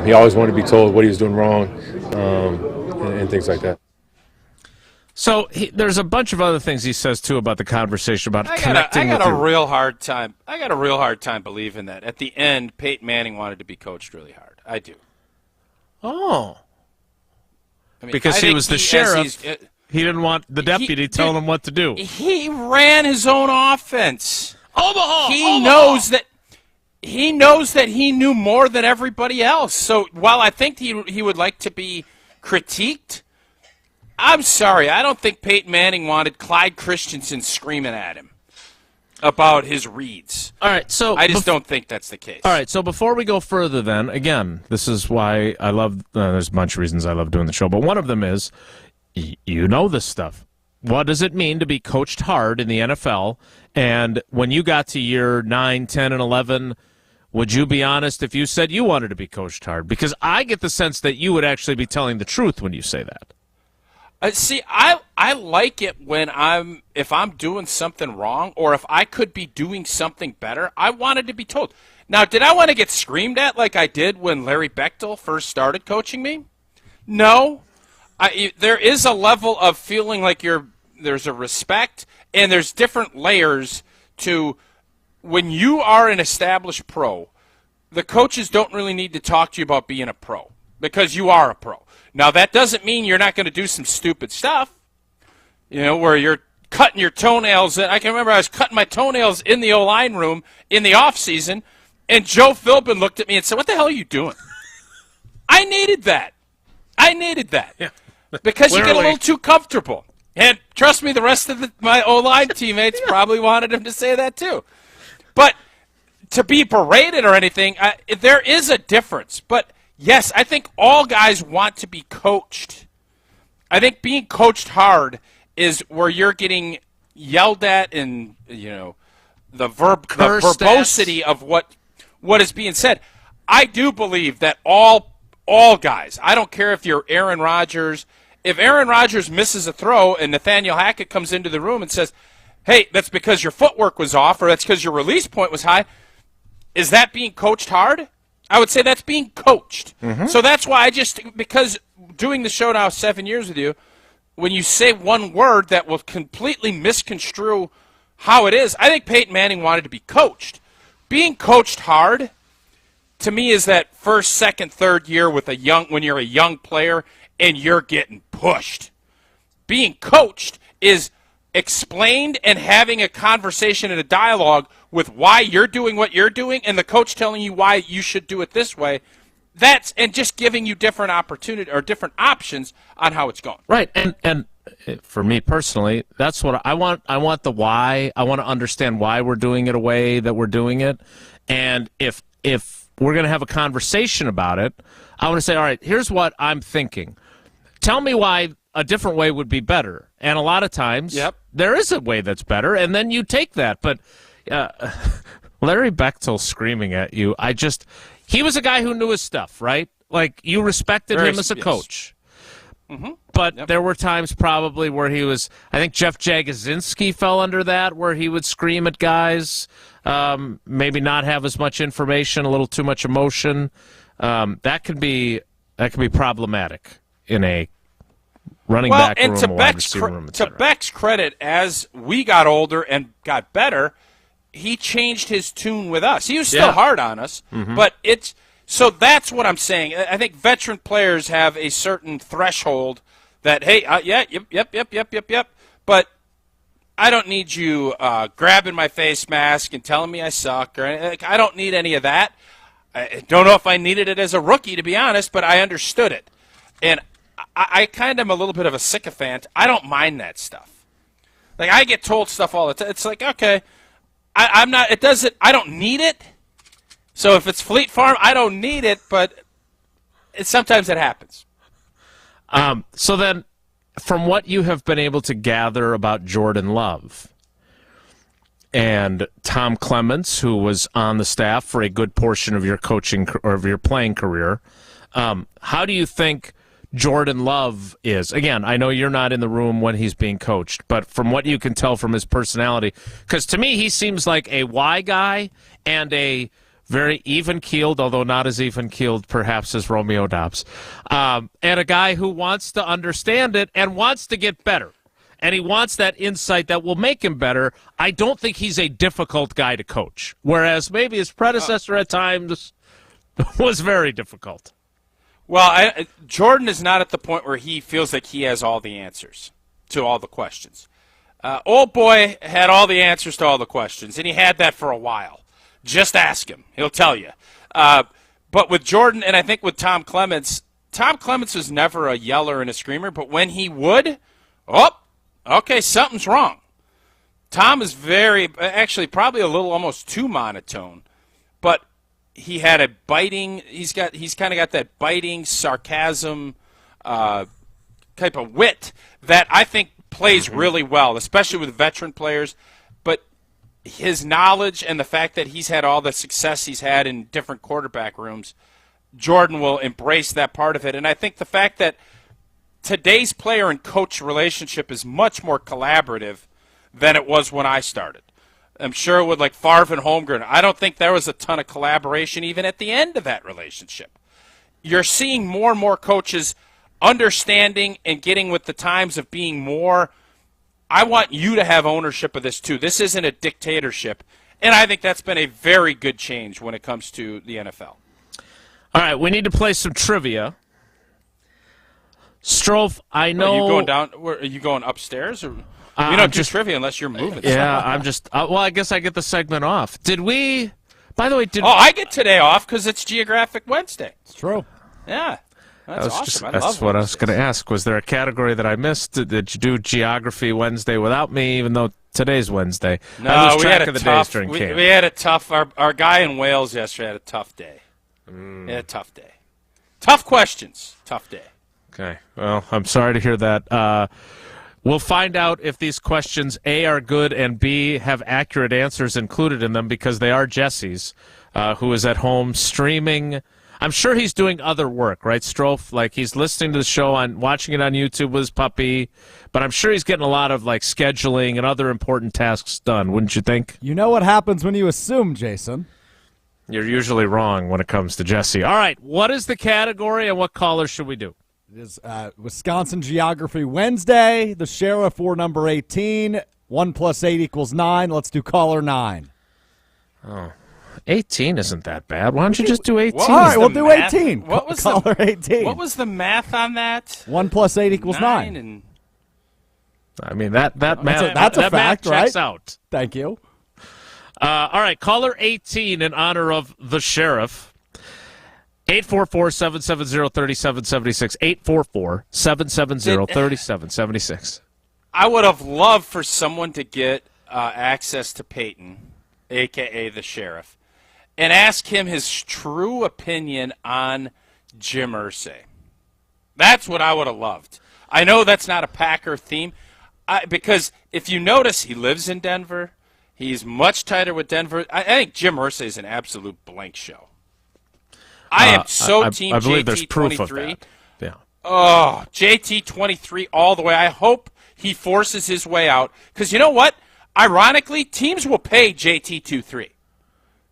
He always wanted to be told what he was doing wrong and things like that. So there's a bunch of other things he says too about the conversation about connecting. I got a real hard time believing that. At the end, Peyton Manning wanted to be coached really hard. I do. Oh. I mean, because he was the sheriff. He didn't want the deputy telling him what to do. He ran his own offense. Omaha. He knows that he knew more than everybody else. So while I think he would like to be critiqued, I'm sorry, I don't think Peyton Manning wanted Clyde Christensen screaming at him about his reads. All right, so I just don't think that's the case. All right, so before we go further then, again, this is why I love there's a bunch of reasons I love doing the show, but one of them is you know this stuff. What does it mean to be coached hard in the NFL? And when you got to year 9, 10, and 11, would you be honest if you said you wanted to be coached hard? Because I get the sense that you would actually be telling the truth when you say that. See, I like it when if I'm doing something wrong or if I could be doing something better, I wanted to be told. Now, did I want to get screamed at like I did when Larry Bechtel first started coaching me? No. There is a level of feeling like there's a respect, and there's different layers to when you are an established pro. The coaches don't really need to talk to you about being a pro because you are a pro. Now, that doesn't mean you're not going to do some stupid stuff, where you're cutting your toenails. I can remember I was cutting my toenails in the O-line room in the off season, and Joe Philbin looked at me and said, "What the hell are you doing?" I needed that. Yeah. Because you get a little too comfortable. And trust me, the rest of my O-line teammates probably wanted him to say that too. But to be berated or anything, there is a difference. But, yes, I think all guys want to be coached. I think being coached hard is where you're getting yelled at and, the verbosity of what is being said. I do believe that all guys, I don't care if you're Aaron Rodgers. If Aaron Rodgers misses a throw and Nathaniel Hackett comes into the room and says, "Hey, that's because your footwork was off or that's because your release point was high," is that being coached hard? I would say that's being coached. Mm-hmm. So that's why because doing the show now 7 years with you, when you say one word that will completely misconstrue how it is, I think Peyton Manning wanted to be coached. Being coached hard, to me, is that first, second, third year when you're a young player and you're getting pushed. Being coached is explained and having a conversation and a dialogue with why you're doing what you're doing and the coach telling you why you should do it this way. And just giving you different opportunity or different options on how it's going. Right. And for me personally, that's what I want. I want the why. I want to understand why we're doing it a way that we're doing it. And if we're going to have a conversation about it, I want to say, all right, here's what I'm thinking. Tell me why a different way would be better. And a lot of times there is a way that's better, and then you take that. But Larry Bechtel screaming at you, he was a guy who knew his stuff, right? Like, you respected him as a coach. Mm-hmm. But there were times probably where he was, I think Jeff Jagosinski fell under that, where he would scream at guys, maybe not have as much information, a little too much emotion. That could be problematic in a running back room or wide receiver room, to Beck's credit, as we got older and got better, he changed his tune with us. He was still hard on us, but so that's what I'm saying. I think veteran players have a certain threshold that, hey, yep. But I don't need you grabbing my face mask and telling me I suck. I don't need any of that. I don't know if I needed it as a rookie, to be honest, but I understood it. And I kind of am a little bit of a sycophant. I don't mind that stuff. Like, I get told stuff all the time. It's like, okay, I'm not. It doesn't. I don't need it. So if it's Fleet Farm, I don't need it. But sometimes it happens. So then, from what you have been able to gather about Jordan Love and Tom Clements, who was on the staff for a good portion of your coaching or of your playing career, how do you think Jordan Love is? Again, I know you're not in the room when he's being coached, but from what you can tell from his personality, because to me he seems like a why guy and a very even-keeled, although not as even-keeled perhaps as Romeo Dobbs, and a guy who wants to understand it and wants to get better. And he wants that insight that will make him better. I don't think he's a difficult guy to coach, whereas maybe his predecessor at times was very difficult. Well, Jordan is not at the point where he feels like he has all the answers to all the questions. Old boy had all the answers to all the questions, and he had that for a while. Just ask him. He'll tell you. But with Jordan, and I think with Tom Clements was never a yeller and a screamer, but when he would, okay, something's wrong. Tom is probably a little almost too monotone, but he had a biting. He's kind of got that biting sarcasm type of wit that I think plays really well, especially with veteran players. But his knowledge and the fact that he's had all the success he's had in different quarterback rooms, Jordan will embrace that part of it. And I think the fact that today's player and coach relationship is much more collaborative than it was when I started. I'm sure with like Favre and Holmgren, I don't think there was a ton of collaboration even at the end of that relationship. You're seeing more and more coaches understanding and getting with the times of being more, I want you to have ownership of this too. This isn't a dictatorship. And I think that's been a very good change when it comes to the NFL. All right, we need to play some trivia. Strofe, I know. Are you going down? Are you going upstairs? Or we don't do trivia unless you're moving. Yeah, I'm just. Well, I guess I get the segment off. Did we? By the way, I get today off because it's Geographic Wednesday. It's true. Yeah, that's awesome. That's what I was going to ask. Was there a category that I missed? Did you do Geography Wednesday without me, even though today's Wednesday? No, I lose we had track a of the tough. days during We camp. had a tough. Our guy in Wales yesterday had a tough day. He had a tough day. Tough questions. Tough day. Okay. Well, I'm sorry to hear that. We'll find out if these questions, A, are good, and B, have accurate answers included in them, because they are Jesse's, who is at home streaming. I'm sure he's doing other work, right, Strofe? Like, he's listening to the show, watching it on YouTube with his puppy, but I'm sure he's getting a lot of, like, scheduling and other important tasks done, wouldn't you think? You know what happens when you assume, Jason. You're usually wrong when it comes to Jesse. All right, what is the category, and what caller should we do? It is Wisconsin Geography Wednesday. The sheriff for number 18. 1 + 8 = 9. Let's do caller 9. Oh, 18 isn't that bad. Why don't you just do 18? All right, we'll do 18. What was caller 18? What was the math on that? 1 + 8 = 9. And I mean, that math, that's a that fact, math right? checks out. Thank you. All right, caller 18 in honor of the sheriff. 844-770-3776. 844-770-3776. I would have loved for someone to get access to Peyton, a.k.a. the sheriff, and ask him his true opinion on Jim Irsay. That's what I would have loved. I know that's not a Packer theme, because if you notice, he lives in Denver. He's much tighter with Denver. I think Jim Irsay is an absolute blank show. I am so team I believe JT there's proof of 23. that. Yeah. Oh, JT 23 all the way. I hope he forces his way out, because you know what? Ironically, teams will pay JT 23.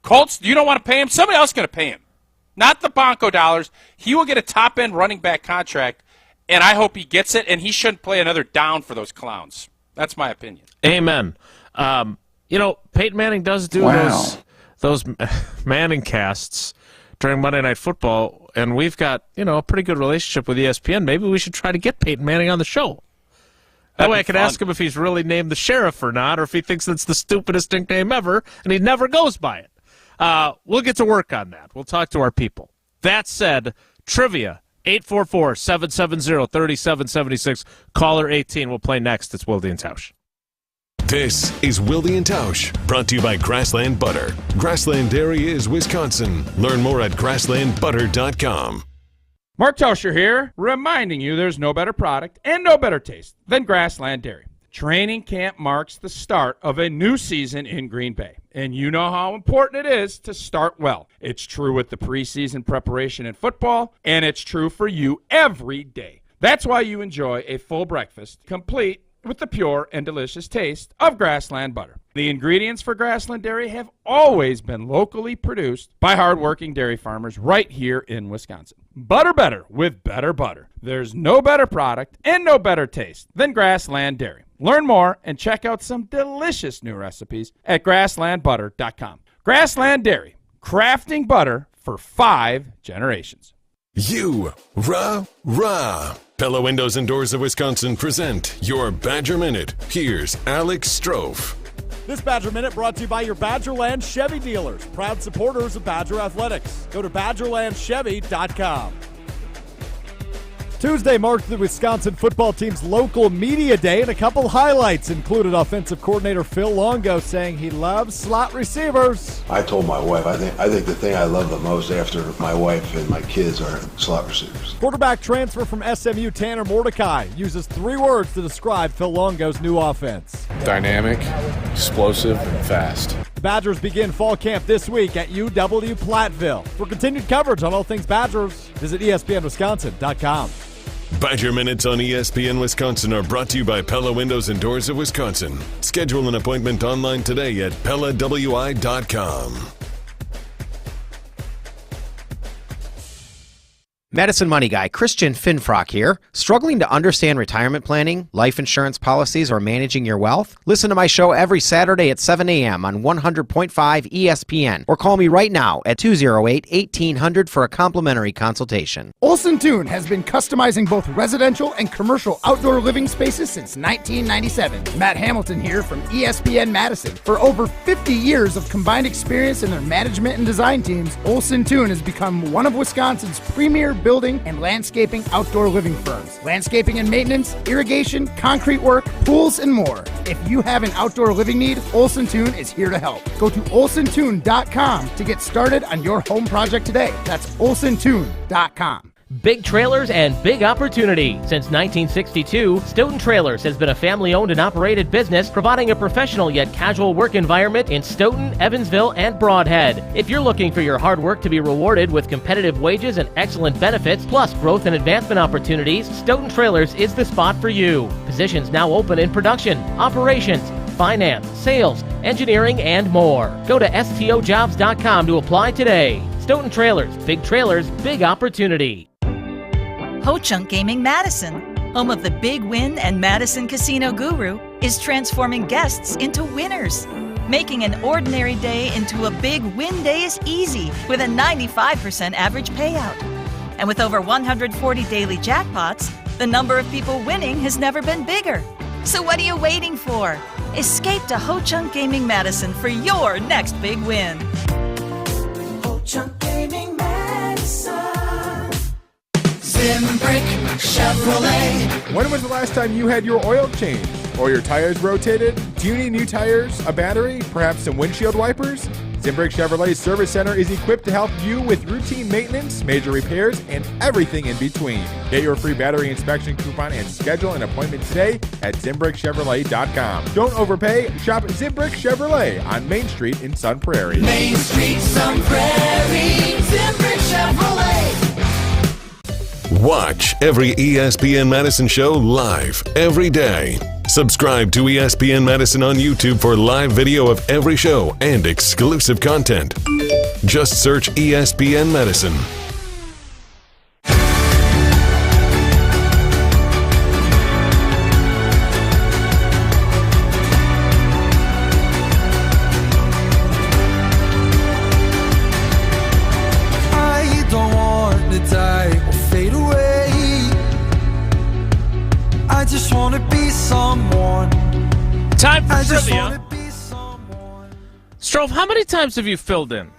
Colts, you don't want to pay him? Somebody else is going to pay him. Not the Bonco dollars. He will get a top-end running back contract, and I hope he gets it, and he shouldn't play another down for those clowns. That's my opinion. Amen. You know, Peyton Manning does do those Manning casts during Monday Night Football, and we've got, a pretty good relationship with ESPN. Maybe we should try to get Peyton Manning on the show. That way I can ask him if he's really named the sheriff or not, or if he thinks that's the stupidest nickname ever, and he never goes by it. We'll get to work on that. We'll talk to our people. That said, trivia, 844-770-3776. Caller 18 will play next. It's Wilde Tausch. This is Wilde Tausch, brought to you by Grassland Butter. Grassland Dairy is Wisconsin. Learn more at grasslandbutter.com. Mark Tauscher here, reminding you there's no better product and no better taste than Grassland Dairy. Training camp marks the start of a new season in Green Bay, and you know how important it is to start well. It's true with the preseason preparation in football, and it's true for you every day. That's why you enjoy a full breakfast, complete with the pure and delicious taste of Grassland Butter. The ingredients for Grassland Dairy have always been locally produced by hardworking dairy farmers right here in Wisconsin. Butter better with better butter. There's no better product and no better taste than Grassland Dairy. Learn more and check out some delicious new recipes at grasslandbutter.com. Grassland Dairy, crafting butter for 5 generations. Rah. Pella Windows and Doors of Wisconsin present your Badger Minute. Here's Alex Strofe. This Badger Minute brought to you by your Badgerland Chevy dealers, proud supporters of Badger Athletics. Go to BadgerlandChevy.com. Tuesday marked the Wisconsin football team's local media day, and a couple highlights included offensive coordinator Phil Longo saying he loves slot receivers. I told my wife, I think the thing I love the most after my wife and my kids are slot receivers. Quarterback transfer from SMU Tanner Mordecai uses 3 words to describe Phil Longo's new offense. Dynamic, explosive, and fast. The Badgers begin fall camp this week at UW Platteville. For continued coverage on all things Badgers, visit ESPNWisconsin.com. Badger Minutes on ESPN Wisconsin are brought to you by Pella Windows and Doors of Wisconsin. Schedule an appointment online today at PellaWI.com. Madison Money Guy, Christian Finfrock here. Struggling to understand retirement planning, life insurance policies, or managing your wealth? Listen to my show every Saturday at 7 a.m. on 100.5 ESPN, or call me right now at 208-1800 for a complimentary consultation. Olson Toon has been customizing both residential and commercial outdoor living spaces since 1997. Matt Hamilton here from ESPN Madison. For over 50 years of combined experience in their management and design teams, Olson Toon has become one of Wisconsin's premier building and landscaping outdoor living firms. Landscaping and maintenance, irrigation, concrete work, pools, and more. If you have an outdoor living need, Olson Toon is here to help. Go to olsontoon.com to get started on your home project today. That's olsontoon.com. Big trailers and big opportunity. Since 1962, Stoughton Trailers has been a family-owned and operated business providing a professional yet casual work environment in Stoughton, Evansville, and Broadhead. If you're looking for your hard work to be rewarded with competitive wages and excellent benefits, plus growth and advancement opportunities, Stoughton Trailers is the spot for you. Positions now open in production, operations, finance, sales, engineering, and more. Go to stojobs.com to apply today. Stoughton Trailers, big opportunity. Ho-Chunk Gaming Madison, home of the Big Win and Madison Casino Guru, is transforming guests into winners. Making an ordinary day into a big win day is easy with a 95% average payout. And with over 140 daily jackpots, the number of people winning has never been bigger. So what are you waiting for? Escape to Ho-Chunk Gaming Madison for your next big win. Ho-Chunk Gaming Madison. Zimbrick Chevrolet. When was the last time you had your oil changed or your tires rotated? Do you need new tires, a battery, perhaps some windshield wipers? Zimbrick Chevrolet Service Center is equipped to help you with routine maintenance, major repairs, and everything in between. Get your free battery inspection coupon and schedule an appointment today at ZimbrickChevrolet.com. Don't overpay. Shop Zimbrick Chevrolet on Main Street in Sun Prairie. Main Street, Sun Prairie. Zimbrick Chevrolet. Watch every ESPN Madison show live every day. Subscribe to ESPN Madison on YouTube for live video of every show and exclusive content. Just search ESPN Madison. I don't want to die or fade away. I just want to be someone. Time for trivia. Strove, how many times have you filled in?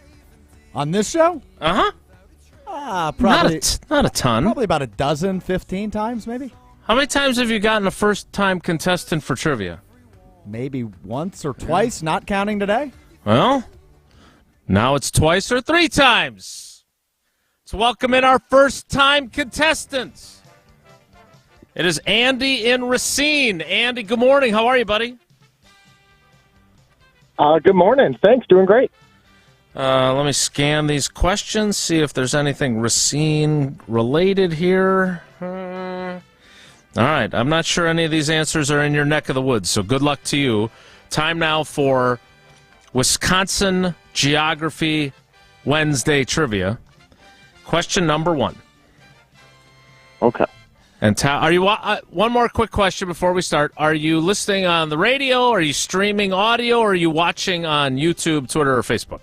On this show? Uh-huh. Probably not a ton. Probably about a dozen, 15 times maybe. How many times have you gotten a first-time contestant for trivia? Maybe once or twice, not counting today. Well, now it's twice or three times. Let's welcome in our first-time contestants. It is Andy in Racine. Andy, good morning. How are you, buddy? Good morning. Thanks. Doing great. Let me scan these questions, see if there's anything Racine-related here. All right. I'm not sure any of these answers are in your neck of the woods, so good luck to you. Time now for Wisconsin Geography Wednesday Trivia. Question number 1. Okay. And are you? One more quick question before we start. Are you listening on the radio? Are you streaming audio? Or are you watching on YouTube, Twitter, or Facebook?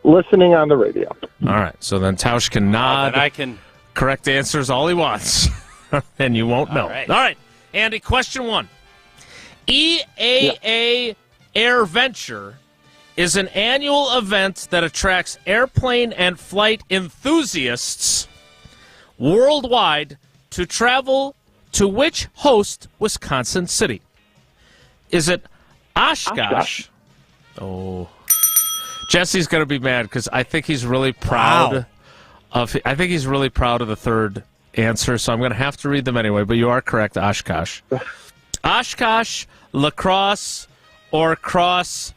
Listening on the radio. All right. So then Tausch can nod. I can correct answers all he wants, and you won't know. All right. All right, Andy. Question 1. EAA Air Venture is an annual event that attracts airplane and flight enthusiasts worldwide to travel to which host Wisconsin city? Is it Oshkosh? Oh, Jesse's going to be mad because I think he's really proud of. I think he's really proud of the third answer, so I'm going to have to read them anyway. But you are correct, Oshkosh. Oshkosh, La Crosse, or Cross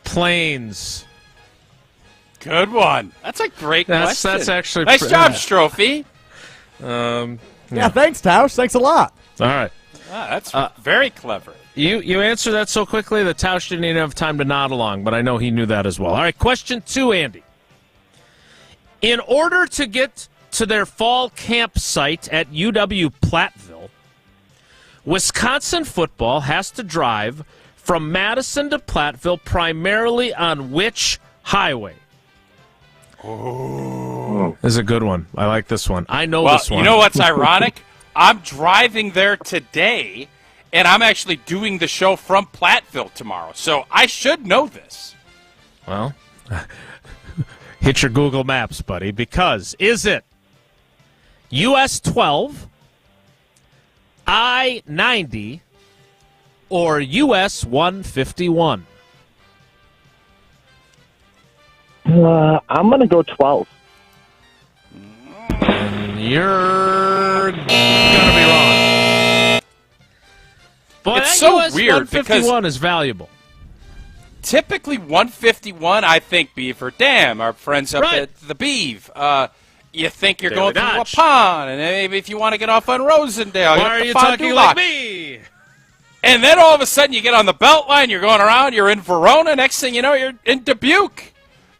Plains. Good one. That's a great question. That's actually nice job, Strophy. Yeah, thanks, Tausch. Thanks a lot. All right. That's very clever. You answered that so quickly that Tausch didn't even have time to nod along, but I know he knew that as well. All right, question 2, Andy. In order to get to their fall campsite at UW-Platteville, Wisconsin football has to drive from Madison to Platteville primarily on which highway? Oh. This is a good one. I like this one. I know this one. You know what's ironic? I'm driving there today, and I'm actually doing the show from Platteville tomorrow, so I should know this. Well, hit your Google Maps, buddy, because is it US 12, I-90, or US 151? I'm going to go 12. You're going to be wrong. But It's that so US weird 151 is valuable. Typically 151, I think, Beaver. Damn, our friends up Right. at the Beeve. You think you're Daily going through Dodge. Waupun, and maybe if you want to get off on Rosendale. Why are you talking like me? And then all of a sudden you get on the Beltline, you're going around, you're in Verona. Next thing you know, you're in Dubuque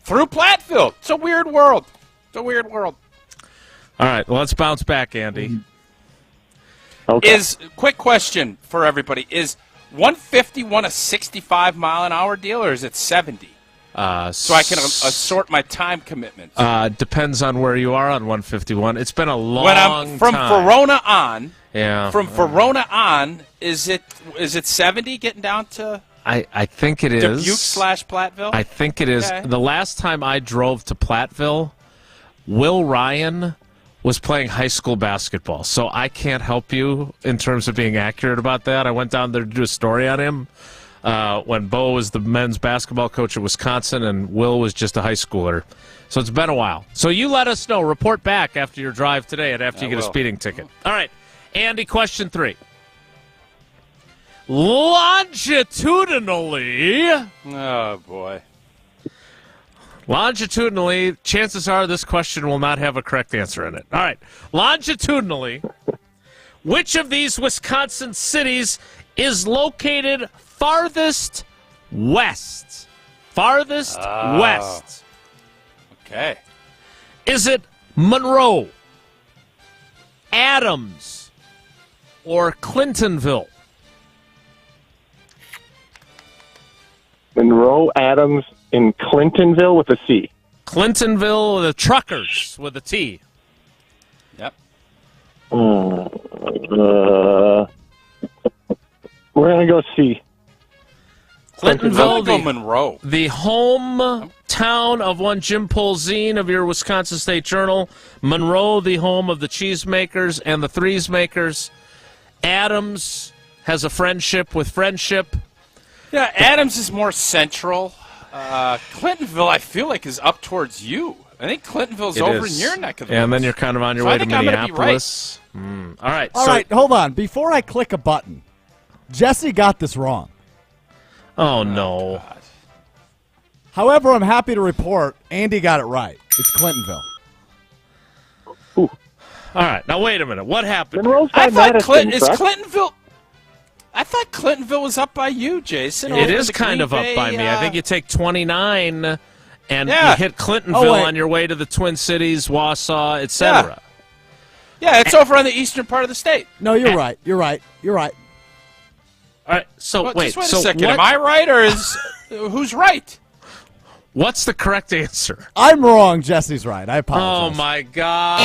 through Platteville. It's a weird world. It's a weird world. All right, well, let's bounce back, Andy. Okay. Quick question for everybody. Is 151 a 65-mile-an-hour deal, or is it 70? So I can assort my time commitments. Depends on where you are on 151. It's been a long When I'm from time. Verona on, Yeah. from Verona on, is it 70 getting down to I think it is. Dubuque/Platteville? I think it is. Okay. The last time I drove to Platteville, Will Ryan was playing high school basketball, so I can't help you in terms of being accurate about that. I went down there to do a story on him when Bo was the men's basketball coach at Wisconsin and Will was just a high schooler. So it's been a while. So you let us know. Report back after your drive today and after you get a speeding ticket. All right, Andy, question 3. Longitudinally. Oh, boy. Longitudinally, chances are this question will not have a correct answer in it. All right. Longitudinally, which of these Wisconsin cities is located farthest west? Farthest west. Okay. Is it Monroe, Adams, or Clintonville? Monroe, Adams, in Clintonville with a C. Clintonville, the Truckers with a T. Yep. We're going to go C. Clintonville, go Monroe. The hometown of one Jim Polzine of your Wisconsin State Journal. Monroe, the home of the Cheesemakers and the Threes Makers. Adams has a friendship with Friendship. Yeah, Adams is more central. Clintonville, I feel like, is up towards you. I think Clintonville's over in your neck of the woods. And then you're kind of on your So I way to think I'm gonna be Minneapolis. All right. All right, hold on. Before I click a button, Jesse got this wrong. Oh, no. God. However, I'm happy to report Andy got it right. It's Clintonville. All right. Now, wait a minute. What happened? I thought Clintonville. I thought Clintonville was up by you, Jason. It over is the kind Green of up Bay, by me. I think you take 29 and Yeah. you hit Clintonville on your way to the Twin Cities, Wausau, etc. Yeah, it's over on the eastern part of the state. No, you're right. You're right. You're right. All right. So Well, wait. just So a second. what- Am I right, or is who's right? What's the correct answer? I'm wrong. Jesse's right. I Oh apologize. my God!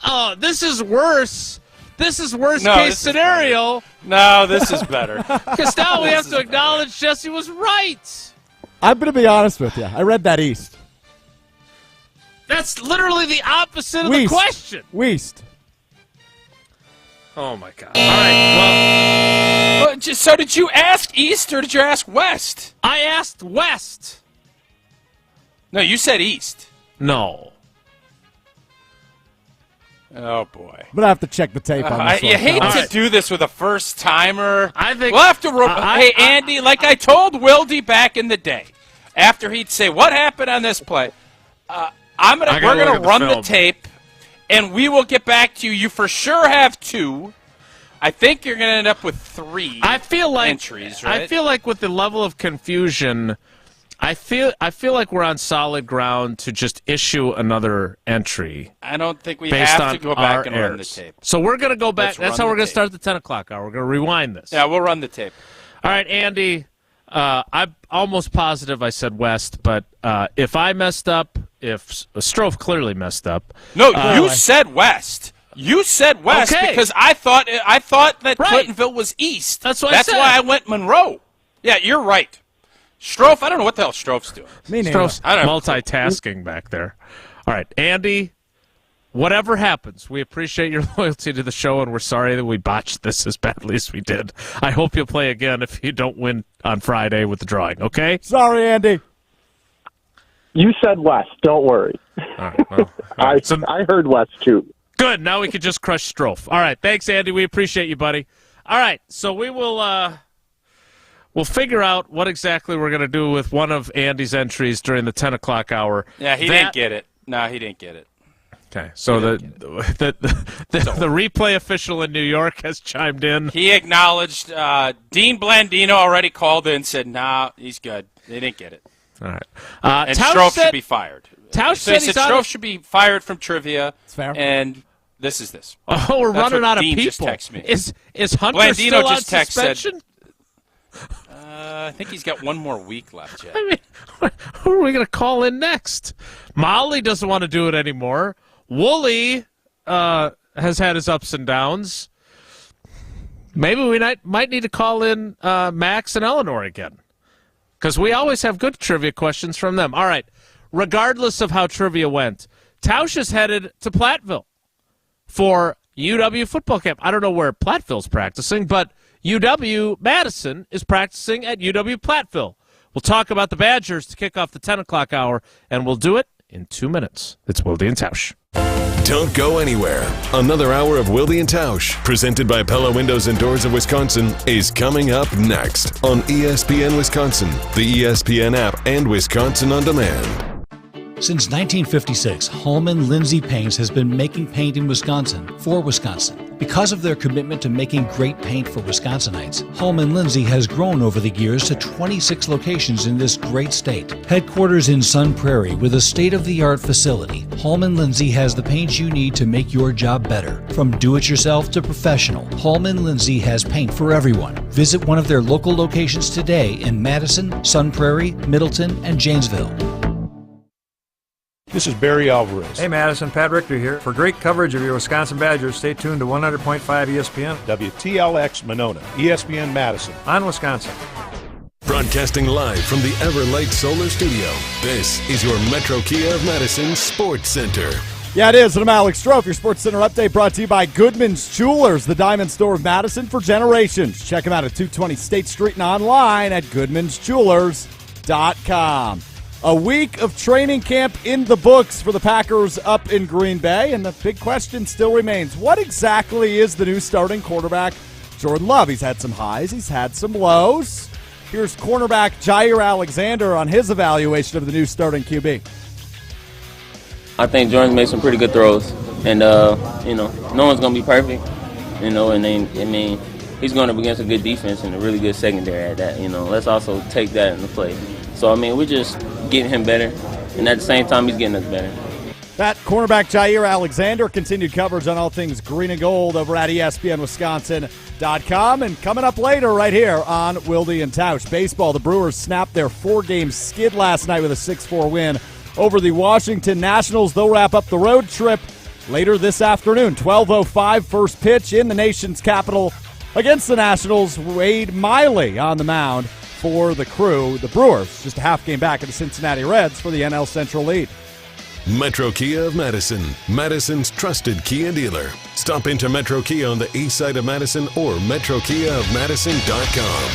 Oh, this is worse. This is worst No, case this is scenario. No, this is better. Because now we have to acknowledge Jesse was right. I'm going to be honest with you. I read that east. That's literally the opposite of the question. West. Oh my God! All right. Well, so did you ask east or did you ask west? I asked west. No, you said east. No. Oh boy. I'm going to have to check the tape on this one. You hate fellas. to do this with a first timer. I think we'll have to. Hey, Andy, like I told Wilde back in the day, after he'd say, "What happened on this play?" We're gotta gonna look at the run the film. tape, and we will get back to you. You for sure have 2. I think you're going to end up with 3 entries, right? I feel like with the level of confusion, I feel like we're on solid ground to just issue another entry. I don't think we based have to on go back our and run the errors. tape. So we're going to go back. Let's That's run how we're the going to tape. start the 10 o'clock hour. We're going to rewind this. Yeah, we'll run the tape. All right, Andy, I'm almost positive I said West, but if I messed up, if Strofe clearly messed up. No, you said West. You said West because I thought that Clintonville was East. That's what I said. That's why I went Monroe. Yeah, you're right. Strofe, I don't know what the hell Strofe's doing. Strove's multitasking back there. All right, Andy, whatever happens, we appreciate your loyalty to the show, and we're sorry that we botched this as badly as we did. I hope you'll play again if you don't win on Friday with the drawing, okay? Sorry, Andy. You said West. Don't worry. All right, well, I heard West, too. Good. Now we can just crush Strofe. All right. Thanks, Andy. We appreciate you, buddy. All right. So we will we'll figure out what exactly we're going to do with one of Andy's entries during the 10 o'clock hour. Yeah, he didn't get it. No, he didn't get it. Okay. So the replay official in New York has chimed in. He acknowledged Dean Blandino already called in and said, nah, he's good. They didn't get it. All right. And Strofe should be fired. Tausch so he said Strofe should be fired from trivia. It's fair. And this is this. Oh, we're That's running what out of Dean people. Just texted me. Is Hunter Blandino still on just suspension? I think he's got one more week left yet. I mean, who are we going to call in next? Molly doesn't want to do it anymore. Wooly has had his ups and downs. Maybe we might need to call in Max and Eleanor again, because we always have good trivia questions from them. All right. Regardless of how trivia went, Tausch is headed to Platteville for UW football camp. I don't know where Platteville's practicing, but UW-Madison is practicing at UW-Platteville. We'll talk about the Badgers to kick off the 10 o'clock hour, and we'll do it in 2 minutes. It's Wilde Tausch. Don't go anywhere. Another hour of Wilde Tausch, presented by Pella Windows and Doors of Wisconsin, is coming up next on ESPN Wisconsin, the ESPN app, and Wisconsin On Demand. Since 1956, Holman Lindsay Paints has been making paint in Wisconsin for Wisconsin. Because of their commitment to making great paint for Wisconsinites, Holman Lindsay has grown over the years to 26 locations in this great state. Headquarters in Sun Prairie with a state-of-the-art facility, Holman Lindsay has the paint you need to make your job better. From do-it-yourself to professional, Holman Lindsay has paint for everyone. Visit one of their local locations today in Madison, Sun Prairie, Middleton, and Janesville. This is Barry Alvarez. Hey Madison, Pat Richter here. For great coverage of your Wisconsin Badgers, stay tuned to 100.5 ESPN. WTLX Monona, ESPN Madison. On Wisconsin. Broadcasting live from the Everlight Solar Studio, this is your Metro Kia of Madison Sports Center. Yeah, it is. And I'm Alex Strofe. Your Sports Center update brought to you by Goodman's Jewelers, the diamond store of Madison for generations. Check them out at 220 State Street and online at goodmansjewelers.com. A week of training camp in the books for the Packers up in Green Bay, and the big question still remains, what exactly is the new starting quarterback, Jordan Love? He's had some highs, he's had some lows. Here's cornerback Jair Alexander on his evaluation of the new starting QB. I think Jordan's made some pretty good throws, and, no one's going to be perfect, and he's going up against a good defense and a really good secondary at that, Let's also take that into play. So, we're just getting him better, and at the same time, he's getting us better. That cornerback Jair Alexander. Continued coverage on all things green and gold over at ESPNWisconsin.com. And coming up later right here on Wilde and Tausch. Baseball, the Brewers snapped their 4-game skid last night with a 6-4 win over the Washington Nationals. They'll wrap up the road trip later this afternoon. 12:05 first pitch in the nation's capital against the Nationals. Wade Miley on the mound for the Crew. The Brewers just a half game back of the Cincinnati Reds for the NL Central lead. Metro Kia of Madison, Madison's trusted Kia dealer. Stop into Metro Kia on the east side of Madison or metrokiaofmadison.com.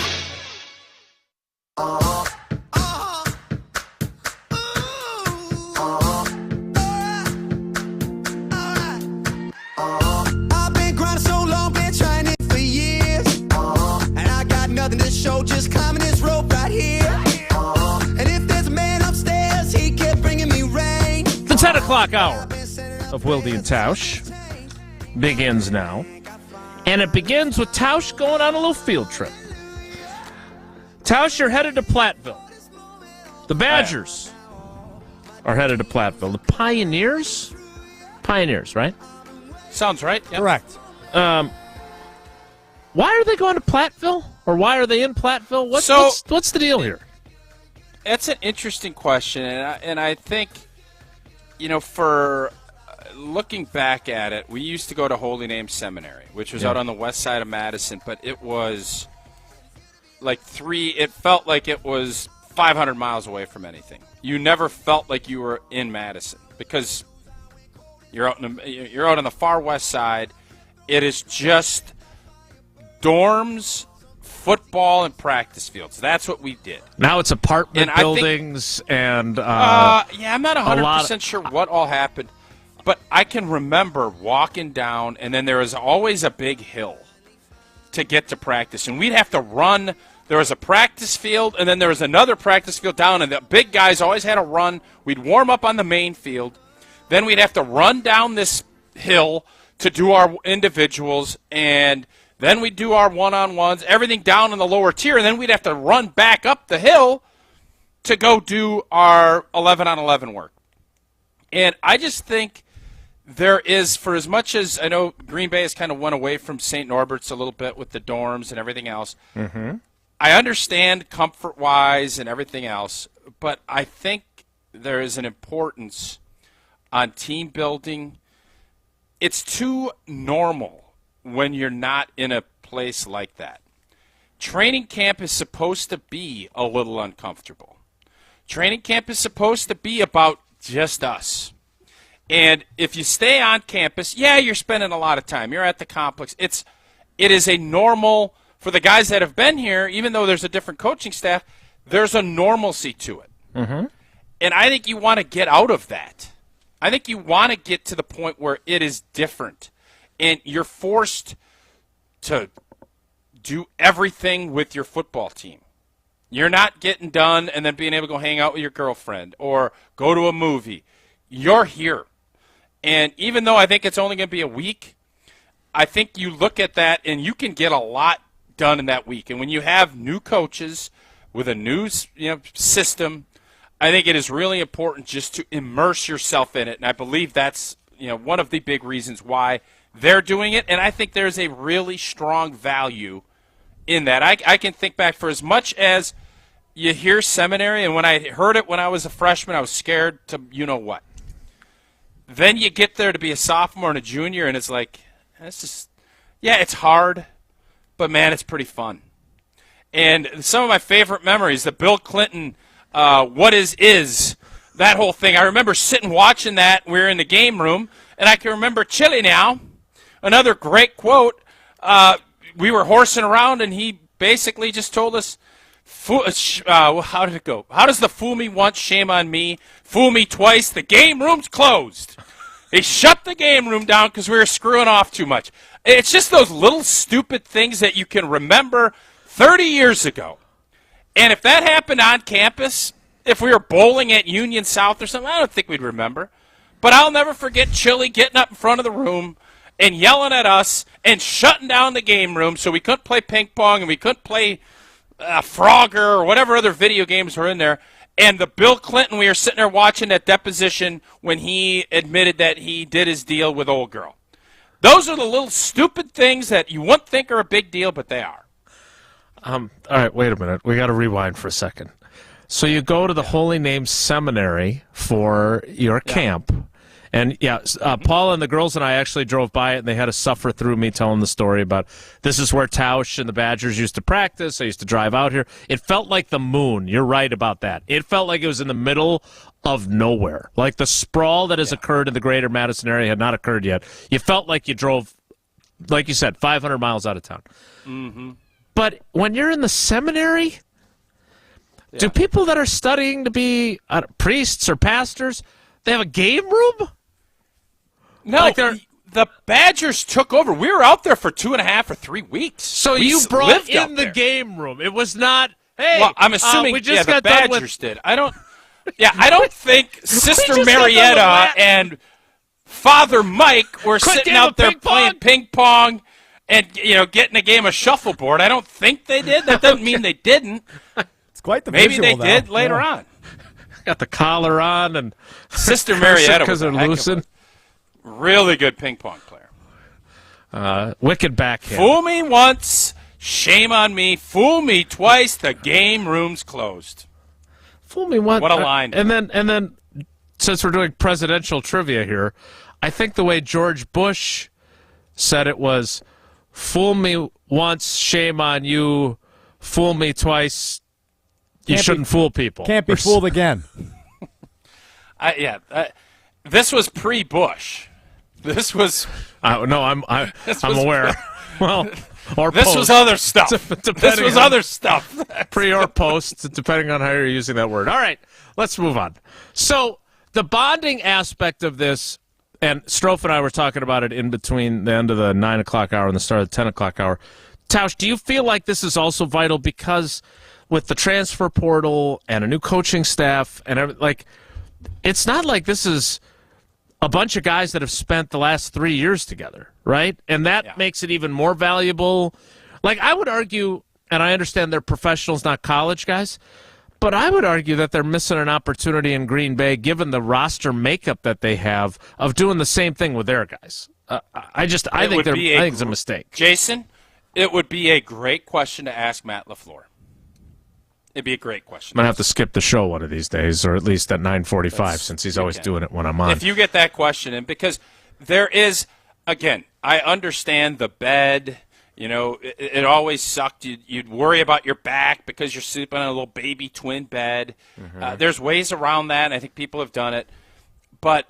I've been grinding so long, been trying it for years, and I got nothing to show, just climbing this rope right here. And if there's a man upstairs, he kept bringing me rain. The 10 o'clock hour of Wilde Tausch begins now. And it begins with Tausch going on a little field trip. Tausch, you're headed to Platteville. The Badgers are headed to Platteville. The Pioneers? Pioneers, right? Sounds right. Yep. Correct. Why are they going to Platteville? Or why are they in Platteville? What's the deal here? That's an interesting question, and I think, for looking back at it, we used to go to Holy Name Seminary, which was out on the west side of Madison, but it was it felt like it was 500 miles away from anything. You never felt like you were in Madison because you're out on the far west side. It is just dorms, football, and practice fields. That's what we did. Now it's apartment buildings I'm not 100% sure what all happened, but I can remember walking down, and then there was always a big hill to get to practice, and we'd have to run. There was a practice field, and then there was another practice field down, and the big guys always had to run. We'd warm up on the main field. Then we'd have to run down this hill to do our individuals, and then we'd do our one-on-ones, everything down in the lower tier, and then we'd have to run back up the hill to go do our 11-on-11 work. And I just think there is, for as much as I know Green Bay has kind of went away from St. Norbert's a little bit with the dorms and everything else, I understand comfort-wise and everything else, but I think there is an importance on team building. It's too normal when you're not in a place like that. Training camp is supposed to be a little uncomfortable. Training camp is supposed to be about just us. And if you stay on campus, you're spending a lot of time. You're at the complex. It is a normal, for the guys that have been here, even though there's a different coaching staff, there's a normalcy to it. And I think you want to get out of that. I think you want to get to the point where it is different. And you're forced to do everything with your football team. You're not getting done and then being able to go hang out with your girlfriend or go to a movie. You're here. And even though I think it's only going to be a week, I think you look at that and you can get a lot done in that week. And when you have new coaches with a new system, I think it is really important just to immerse yourself in it. And I believe that's one of the big reasons why they're doing it. And I think there's a really strong value in that. I can think back for as much as you hear seminary, and when I heard it when I was a freshman, I was scared to what. Then you get there to be a sophomore and a junior, and it's like, it's hard, but man, it's pretty fun. And some of my favorite memories, the Bill Clinton, what is, that whole thing. I remember sitting watching that. We were in the game room, and I can remember Chili now, another great quote. We were horsing around, and he basically just told us, how did it go? How does the fool me once, shame on me, fool me twice, the game room's closed. He shut the game room down because we were screwing off too much. It's just those little stupid things that you can remember 30 years ago. And if that happened on campus, if we were bowling at Union South or something, I don't think we'd remember. But I'll never forget Chili getting up in front of the room and yelling at us and shutting down the game room so we couldn't play ping pong and we couldn't play Frogger or whatever other video games were in there. And the Bill Clinton, we were sitting there watching that deposition when he admitted that he did his deal with old girl. Those are the little stupid things that you wouldn't think are a big deal, but they are. All right, wait a minute. We got to rewind for a second. So you go to the Holy Name Seminary for your camp. And, Paul and the girls and I actually drove by it, and they had to suffer through me telling the story about this is where Tausch and the Badgers used to practice. I used to drive out here. It felt like the moon. You're right about that. It felt like it was in the middle of nowhere. Like the sprawl that has occurred in the greater Madison area had not occurred yet. You felt like you drove, like you said, 500 miles out of town. But when you're in the seminary, do people that are studying to be priests or pastors, they have a game room? No, the Badgers took over. We were out there for 2.5 or 3 weeks. So you brought in the game room. It was not, hey, well, I'm assuming we just the got done Badgers did. I don't think Sister Marietta and Father Mike were Quick sitting game out of there ping playing pong. ping pong and getting a game of shuffleboard. I don't think they did. That doesn't mean they didn't. It's quite the Maybe visual, they did though. later Yeah. on. Got the collar on and Sister Marietta because was a they're heck of loosened. a really good ping pong player. Wicked backhand. Fool me once, shame on me. Fool me twice, the game room's closed. Fool me once. What a line. And then, since we're doing presidential trivia here, I think the way George Bush said it was, "Fool me once, shame on you. Fool me twice, you shouldn't fool people." Can't be fooled again. This was pre-Bush. This was. No, I'm aware. Well, or this post. was other stuff. This was other stuff. Pre or post, depending on how you're using that word. All right, let's move on. So the bonding aspect of this, and Strofe and I were talking about it in between the end of the 9 o'clock hour and the start of the 10 o'clock hour. Tausch, do you feel like this is also vital because with the transfer portal and a new coaching staff and it's not like this is a bunch of guys that have spent the last 3 years together, right? And that makes it even more valuable. Like, I would argue, and I understand they're professionals, not college guys, but I would argue that they're missing an opportunity in Green Bay, given the roster makeup that they have, of doing the same thing with their guys. I think it's a mistake. Jason, it would be a great question to ask Matt LaFleur. It'd be a great question. I'm going to have to skip the show one of these days, or at least at 9:45, since he's always doing it when I'm on. If you get that question, and because there is, again, I understand the bed. It always sucked. You'd worry about your back because you're sleeping on a little baby twin bed. Mm-hmm. There's ways around that, and I think people have done it. But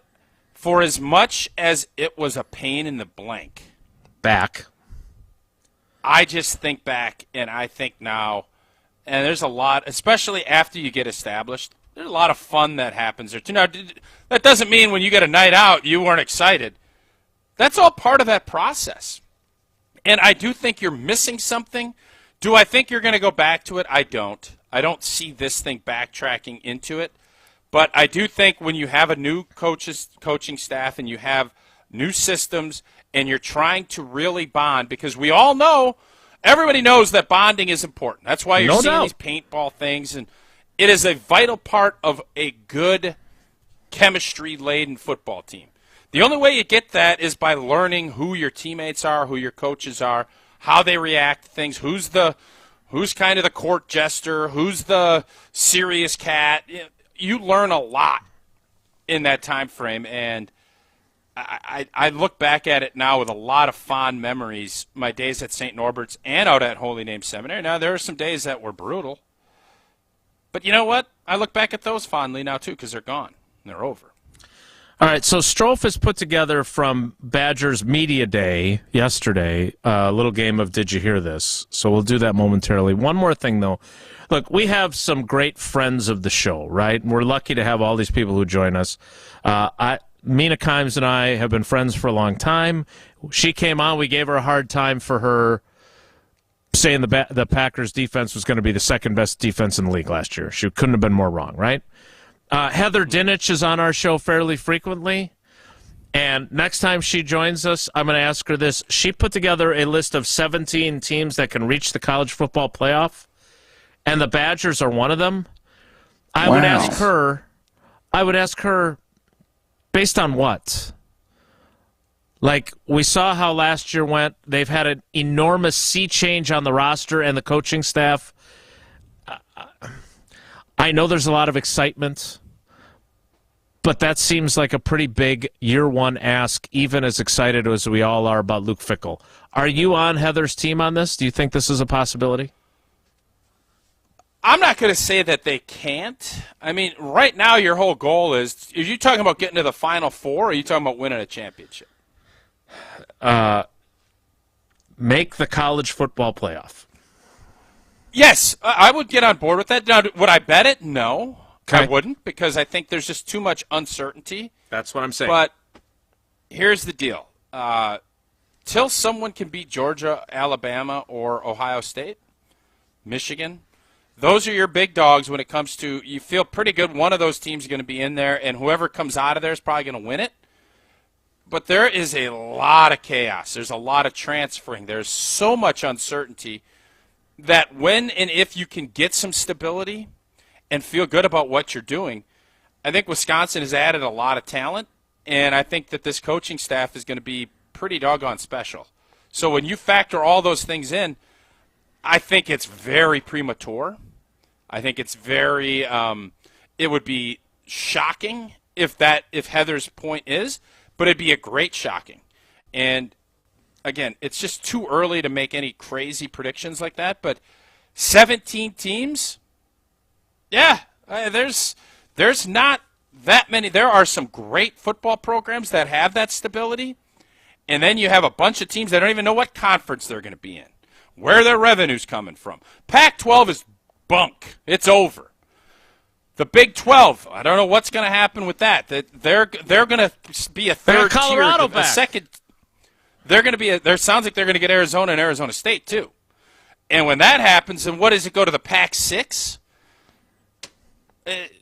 for as much as it was a pain in the blank, back, I just think back, and I think now. And there's a lot, especially after you get established, there's a lot of fun that happens there too. Now, that doesn't mean when you get a night out, you weren't excited. That's all part of that process. And I do think you're missing something. Do I think you're going to go back to it? I don't. I don't see this thing backtracking into it. But I do think when you have a new coaching staff and you have new systems and you're trying to really bond, because we all know, everybody knows that bonding is important. That's why you're seeing these paintball things, and it is a vital part of a good chemistry-laden football team. The only way you get that is by learning who your teammates are, who your coaches are, how they react to things, who's kind of the court jester, who's the serious cat. You learn a lot in that time frame, and I look back at it now with a lot of fond memories, my days at St. Norbert's and out at Holy Name Seminary. Now, there are some days that were brutal. But you know what? I look back at those fondly now, too, because they're gone. They're over. All right, so Strofe has put together from Badgers Media Day yesterday a little game of Did You Hear This? So we'll do that momentarily. One more thing, though. Look, we have some great friends of the show, right? And we're lucky to have all these people who join us. Mina Kimes and I have been friends for a long time. She came on. We gave her a hard time for her saying the Packers defense was going to be the second best defense in the league last year. She couldn't have been more wrong, right? Heather Dinich is on our show fairly frequently. And next time she joins us, I'm going to ask her this. She put together a list of 17 teams that can reach the college football playoff, and the Badgers are one of them. I would ask her, based on what? Like, we saw how last year went. They've had an enormous sea change on the roster and the coaching staff. I know there's a lot of excitement, but that seems like a pretty big year one ask, even as excited as we all are about Luke Fickell. Are you on Heather's team on this? Do you think this is a possibility? I'm not going to say that they can't. I mean, right now your whole goal is you talking about getting to the Final Four, or are you talking about winning a championship? Make the college football playoff. Yes, I would get on board with that. Now, would I bet it? No, okay. I wouldn't, because I think there's just too much uncertainty. That's what I'm saying. But here's the deal. Till someone can beat Georgia, Alabama, or Ohio State, Michigan, those are your big dogs when it comes to, you feel pretty good one of those teams is going to be in there, and whoever comes out of there is probably going to win it. But there is a lot of chaos. There's a lot of transferring. There's so much uncertainty that when and if you can get some stability and feel good about what you're doing, I think Wisconsin has added a lot of talent, and I think that this coaching staff is going to be pretty doggone special. So when you factor all those things in, I think it's very premature. I think it's very it would be shocking if Heather's point is, but it'd be a great shocking. And again, it's just too early to make any crazy predictions like that, but 17 teams, there's not that many. There are some great football programs that have that stability, and then you have a bunch of teams that don't even know what conference they're going to be in, where their revenue's coming from. Pac-12 is bunk. It's over. The Big 12, I don't know what's going to happen with that. They're going to be a third Colorado tier, a second. They're going to be. There sounds like they're going to get Arizona and Arizona State too. And when that happens, then what does it go to the Pac-6?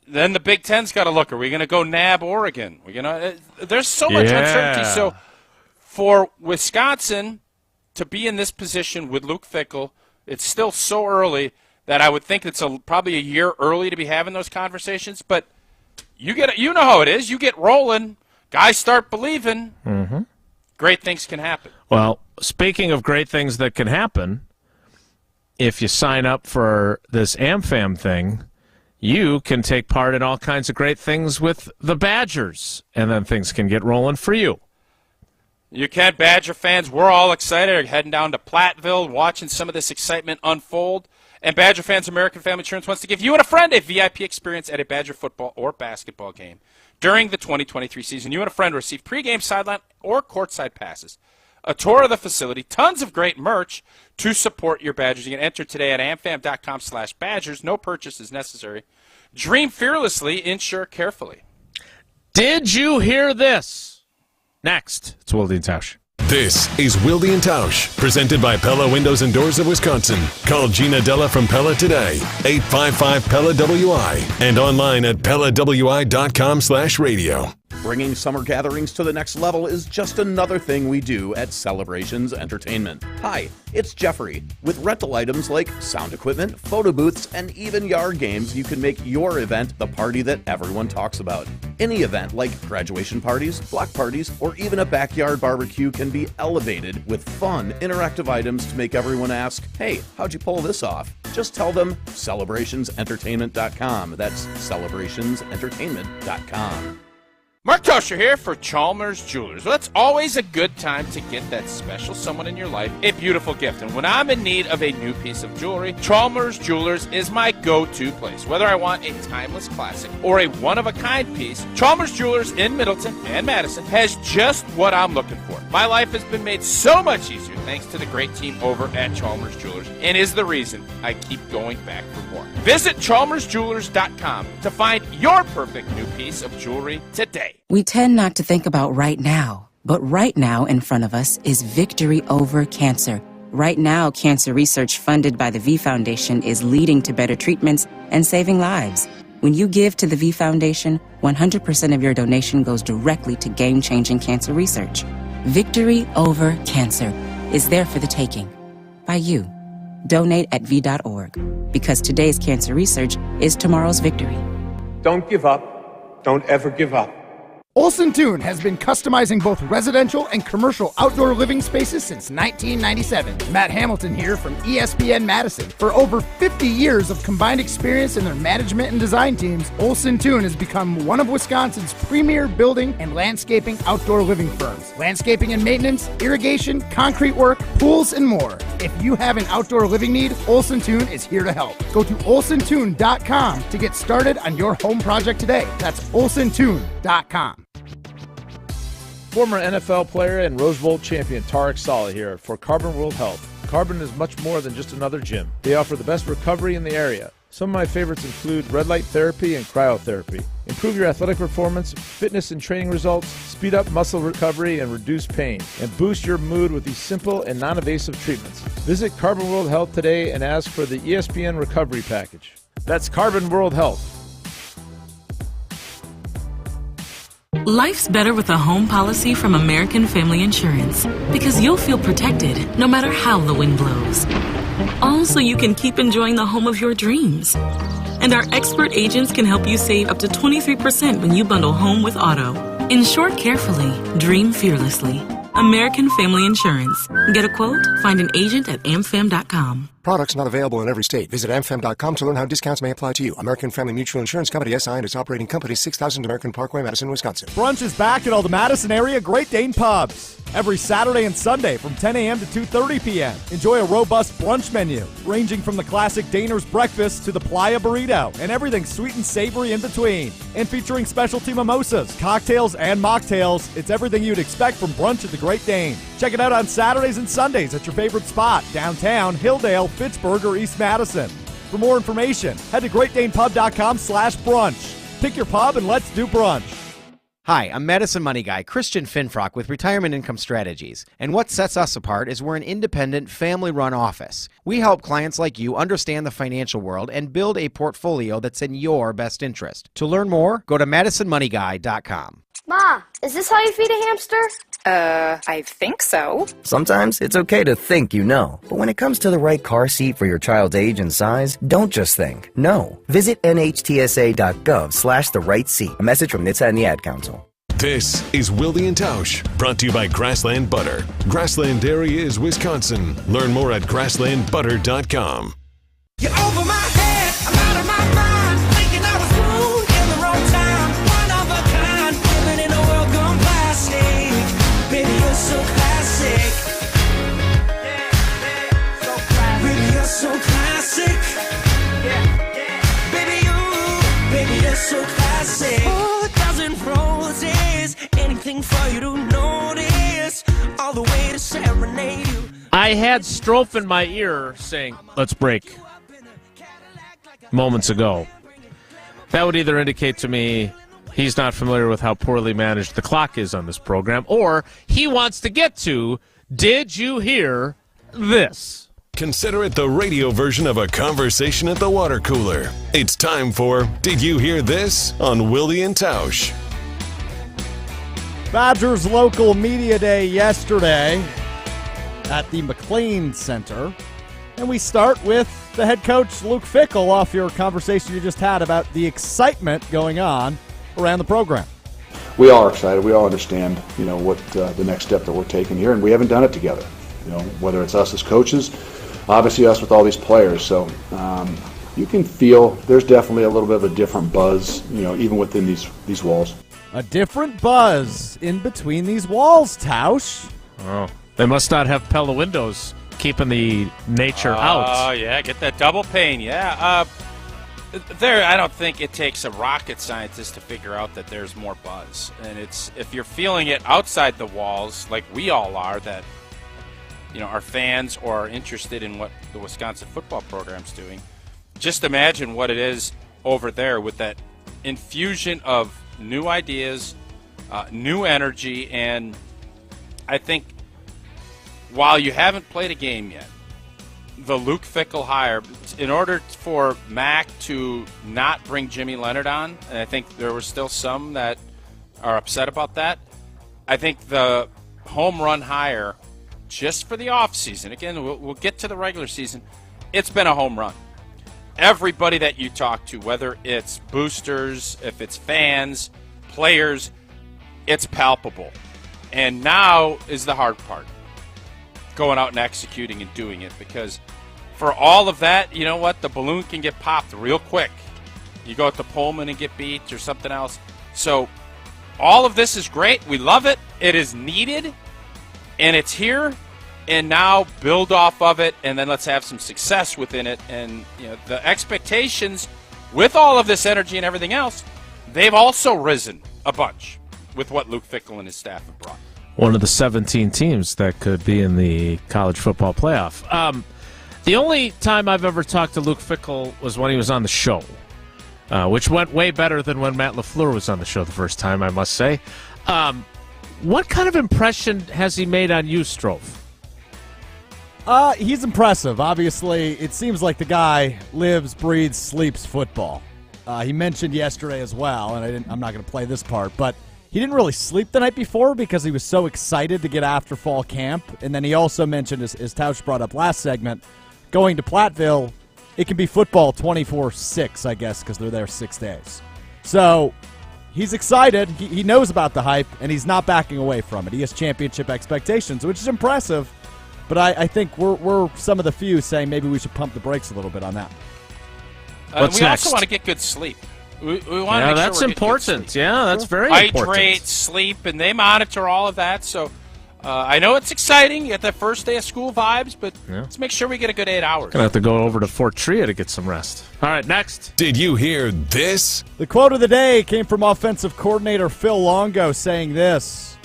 Then the Big Ten's got to look. Are we going to go nab Oregon? There's so much uncertainty. So for Wisconsin to be in this position with Luke Fickell, it's still so early that I would think it's probably a year early to be having those conversations. But you know how it is. You get rolling, guys start believing. Mm-hmm. Great things can happen. Well, speaking of great things that can happen, if you sign up for this AmFam thing, you can take part in all kinds of great things with the Badgers, and then things can get rolling for you. You can, Badger fans. We're all excited. We're heading down to Platteville, watching some of this excitement unfold. And Badger fans, American Family Insurance wants to give you and a friend a VIP experience at a Badger football or basketball game during the 2023 season. You and a friend receive pregame sideline or courtside passes, a tour of the facility, tons of great merch to support your Badgers. You can enter today at amfam.com/Badgers. No purchase is necessary. Dream fearlessly, insure carefully. Did you hear this? Next, it's Wilde Tausch. This is Wilde Tausch, presented by Pella Windows and Doors of Wisconsin. Call Gina Della from Pella today, 855-PELLA-WI, and online at PellaWI.com/radio. Bringing summer gatherings to the next level is just another thing we do at Celebrations Entertainment. Hi, it's Jeffrey. With rental items like sound equipment, photo booths, and even yard games, you can make your event the party that everyone talks about. Any event like graduation parties, block parties, or even a backyard barbecue can be elevated with fun, interactive items to make everyone ask, hey, how'd you pull this off? Just tell them celebrationsentertainment.com. That's celebrationsentertainment.com. Mark Toscher here for Chalmers Jewelers. Well, it's always a good time to get that special someone in your life a beautiful gift. And when I'm in need of a new piece of jewelry, Chalmers Jewelers is my go-to place. Whether I want a timeless classic or a one-of-a-kind piece, Chalmers Jewelers in Middleton and Madison has just what I'm looking for. My life has been made so much easier thanks to the great team over at Chalmers Jewelers, and is the reason I keep going back for more. Visit chalmersjewelers.com to find your perfect new piece of jewelry today. We tend not to think about right now, but right now in front of us is victory over cancer. Right now, cancer research funded by the V Foundation is leading to better treatments and saving lives. When you give to the V Foundation, 100% of your donation goes directly to game-changing cancer research. Victory over cancer is there for the taking by you. Donate at V.org, because today's cancer research is tomorrow's victory. Don't give up. Don't ever give up. Olson Toon has been customizing both residential and commercial outdoor living spaces since 1997. Matt Hamilton here from ESPN Madison. For over 50 years of combined experience in their management and design teams, Olson Toon has become one of Wisconsin's premier building and landscaping outdoor living firms. Landscaping and maintenance, irrigation, concrete work, pools, and more. If you have an outdoor living need, Olson Toon is here to help. Go to olsontoon.com to get started on your home project today. That's olsontoon.com. Former NFL player and Rose Bowl champion Tarek Saleh here for Carbon World Health. Carbon is much more than just another gym. They offer the best recovery in the area. Some of my favorites include red light therapy and cryotherapy. Improve your athletic performance, fitness and training results, speed up muscle recovery and reduce pain, and boost your mood with these simple and non-invasive treatments. Visit Carbon World Health today and ask for the ESPN Recovery Package. That's Carbon World Health. Life's better with a home policy from American Family Insurance because you'll feel protected no matter how the wind blows. All so you can keep enjoying the home of your dreams. And our expert agents can help you save up to 23% when you bundle home with auto. Insure carefully, dream fearlessly. American Family Insurance. Get a quote? Find an agent at amfam.com. Products not available in every state. Visit amfam.com to learn how discounts may apply to you. American Family Mutual Insurance Company, SI, and its operating company, 6000 American Parkway, Madison, Wisconsin. Brunch is back at all the Madison area Great Dane pubs. Every Saturday and Sunday from 10 a.m. to 2:30 p.m. Enjoy a robust brunch menu, ranging from the classic Daner's breakfast to the Playa burrito, and everything sweet and savory in between. And featuring specialty mimosas, cocktails, and mocktails, it's everything you'd expect from brunch at the Great Dane. Check it out on Saturdays and Sundays at your favorite spot, downtown, Hilldale, Fitchburg, or East Madison. For more information, head to greatdanepub.com/brunch. Pick your pub and let's do brunch. Hi, I'm Madison Money Guy Christian Finfrock with Retirement Income Strategies. And what sets us apart is we're an independent, family-run office. We help clients like you understand the financial world and build a portfolio that's in your best interest. To learn more, go to MadisonMoneyGuy.com. Ma, is this how you feed a hamster? I think so. Sometimes it's okay to think you know, but when it comes to the right car seat for your child's age and size, don't just think. No. Visit nhtsa.gov/the right seat. A message from NHTSA and the Ad Council. This is Wilde Tausch, brought to you by Grassland Butter. Grassland Dairy is Wisconsin. Learn more at grasslandbutter.com. You're over my head, I'm out of my mind, thinking I was born in the wrong time, one of a kind, living in a world gone plastic. Baby, you're so classic. Baby, you're so classic. Baby, you're so classic. Oh, a dozen roses, anything for you to notice, all the way to serenade you. I had Strofe in my ear saying, "Let's break," moments ago. That would either indicate to me he's not familiar with how poorly managed the clock is on this program, or he wants to get to, did you hear this? Consider it the radio version of a conversation at the water cooler. It's time for Did You Hear This? On Wilde Tausch. Badgers local media day yesterday at the McLean Center. And we start with the head coach, Luke Fickell, off your conversation you just had about the excitement going on around the program. We all are excited. We all understand, what the next step that we're taking here, and we haven't done it together. Whether it's us as coaches, obviously us with all these players. So you can feel there's definitely a little bit of a different buzz, even within these walls. A different buzz in between these walls, Tausch. Oh, they must not have Pella windows keeping the nature out. Oh, yeah, get that double pane, yeah. I don't think it takes a rocket scientist to figure out that there's more buzz. And it's if you're feeling it outside the walls, like we all are, that are fans or are interested in what the Wisconsin football program's doing, just imagine what it is over there with that infusion of new ideas, new energy, and I think while you haven't played a game yet, the Luke Fickell hire, in order for Mac to not bring Jimmy Leonard on, and I think there were still some that are upset about that, I think the home run hire just for the offseason, again, we'll get to the regular season, it's been a home run. Everybody that you talk to, whether it's boosters, if it's fans, players, it's palpable. And now is the hard part, going out and executing and doing it, because for all of that, you know what, the balloon can get popped real quick. You go to Pullman and get beat or something else. So all of this is great. We love it. It is needed, and it's here. And now build off of it, and then let's have some success within it. And the expectations with all of this energy and everything else, they've also risen a bunch with what Luke Fickell and his staff have brought. One of the 17 teams that could be in the college football playoff. The only time I've ever talked to Luke Fickell was when he was on the show, which went way better than when Matt LaFleur was on the show the first time, I must say. What kind of impression has he made on you, Strofe? He's impressive. Obviously, it seems like the guy lives, breathes, sleeps football. He mentioned yesterday as well, and I'm not going to play this part, but he didn't really sleep the night before because he was so excited to get after fall camp. And then he also mentioned, as Tausch brought up last segment, going to Platteville, it can be football 24/6, I guess, because they're there 6 days. So he's excited. He knows about the hype, and he's not backing away from it. He has championship expectations, which is impressive. But I think we're some of the few saying maybe we should pump the brakes a little bit on that. What's we next? also want to get good sleep. We want to make that's sure we're important. Yeah, that's very Hydrate, important. sleep, and they monitor all of that. So I know it's exciting. You get that first day of school vibes, but let's make sure we get a good 8 hours. Gonna have to go over to Fort Tria to get some rest. All right, next. Did you hear this? The quote of the day came from offensive coordinator Phil Longo saying this.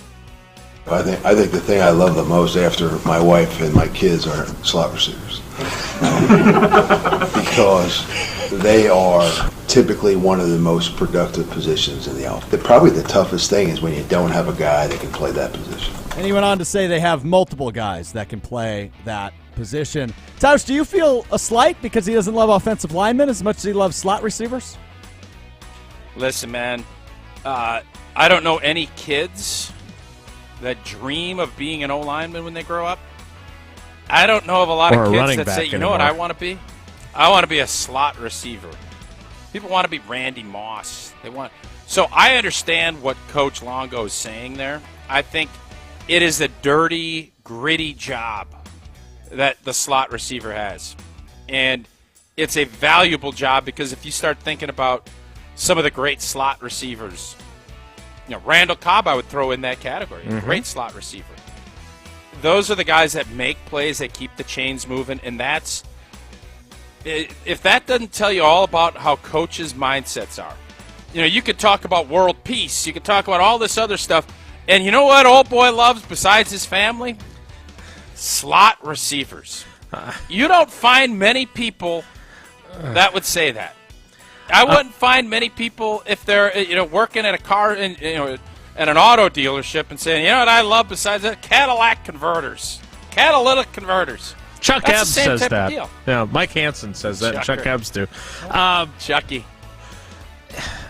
I think the thing I love the most after my wife and my kids are slot receivers. Because they are typically one of the most productive positions in the outfit. Probably the toughest thing is when you don't have a guy that can play that position. And he went on to say they have multiple guys that can play that position. Tausch, do you feel a slight because he doesn't love offensive linemen as much as he loves slot receivers? Listen, man, I don't know any kids that dream of being an O-lineman when they grow up. I don't know of a lot of kids that say, you know what I want to be? I want to be a slot receiver. People want to be Randy Moss. So I understand what Coach Longo is saying there. I think it is a dirty, gritty job that the slot receiver has. And it's a valuable job because if you start thinking about some of the great slot receivers, Randall Cobb I would throw in that category. Great slot receiver. Those are the guys that make plays, that keep the chains moving, and that's – if that doesn't tell you all about how coaches' mindsets are. You could talk about world peace. You could talk about all this other stuff. And you know what old boy loves besides his family? Slot receivers. You don't find many people that would say that. I wouldn't find many people if they're working at a car at an auto dealership and saying, you know what I love besides that? Cadillac converters, catalytic converters. Chuck That's Ebbs the same says type that. of deal. Yeah, Mike Hansen says that. Chuck Ebbs too. Chucky.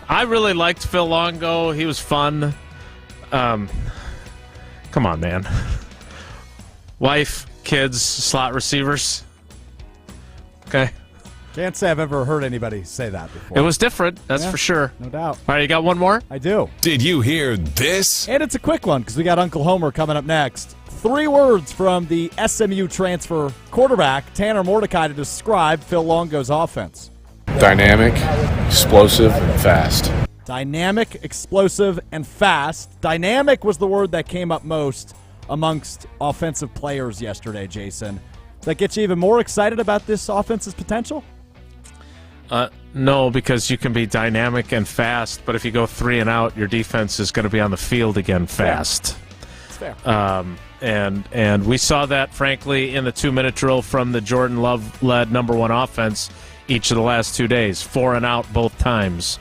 I really liked Phil Longo. He was fun. Come on, man. Wife, kids, slot receivers. Okay. Can't say I've ever heard anybody say that before. It was different, that's for sure. No doubt. All right, you got one more? I do. Did you hear this? And it's a quick one because we got Uncle Homer coming up next. 3 words from the SMU transfer quarterback, Tanner Mordecai, to describe Phil Longo's offense. Dynamic, explosive, and fast. Dynamic, explosive, and fast. Dynamic was the word that came up most amongst offensive players yesterday, Jason. Does that get you even more excited about this offense's potential? No, because you can be dynamic and fast, but if you go 3 and out, your defense is going to be on the field again fast. It's fair. And we saw that, frankly, in the 2-minute drill from the Jordan Love-led number 1 offense each of the last 2 days. 4 and out both times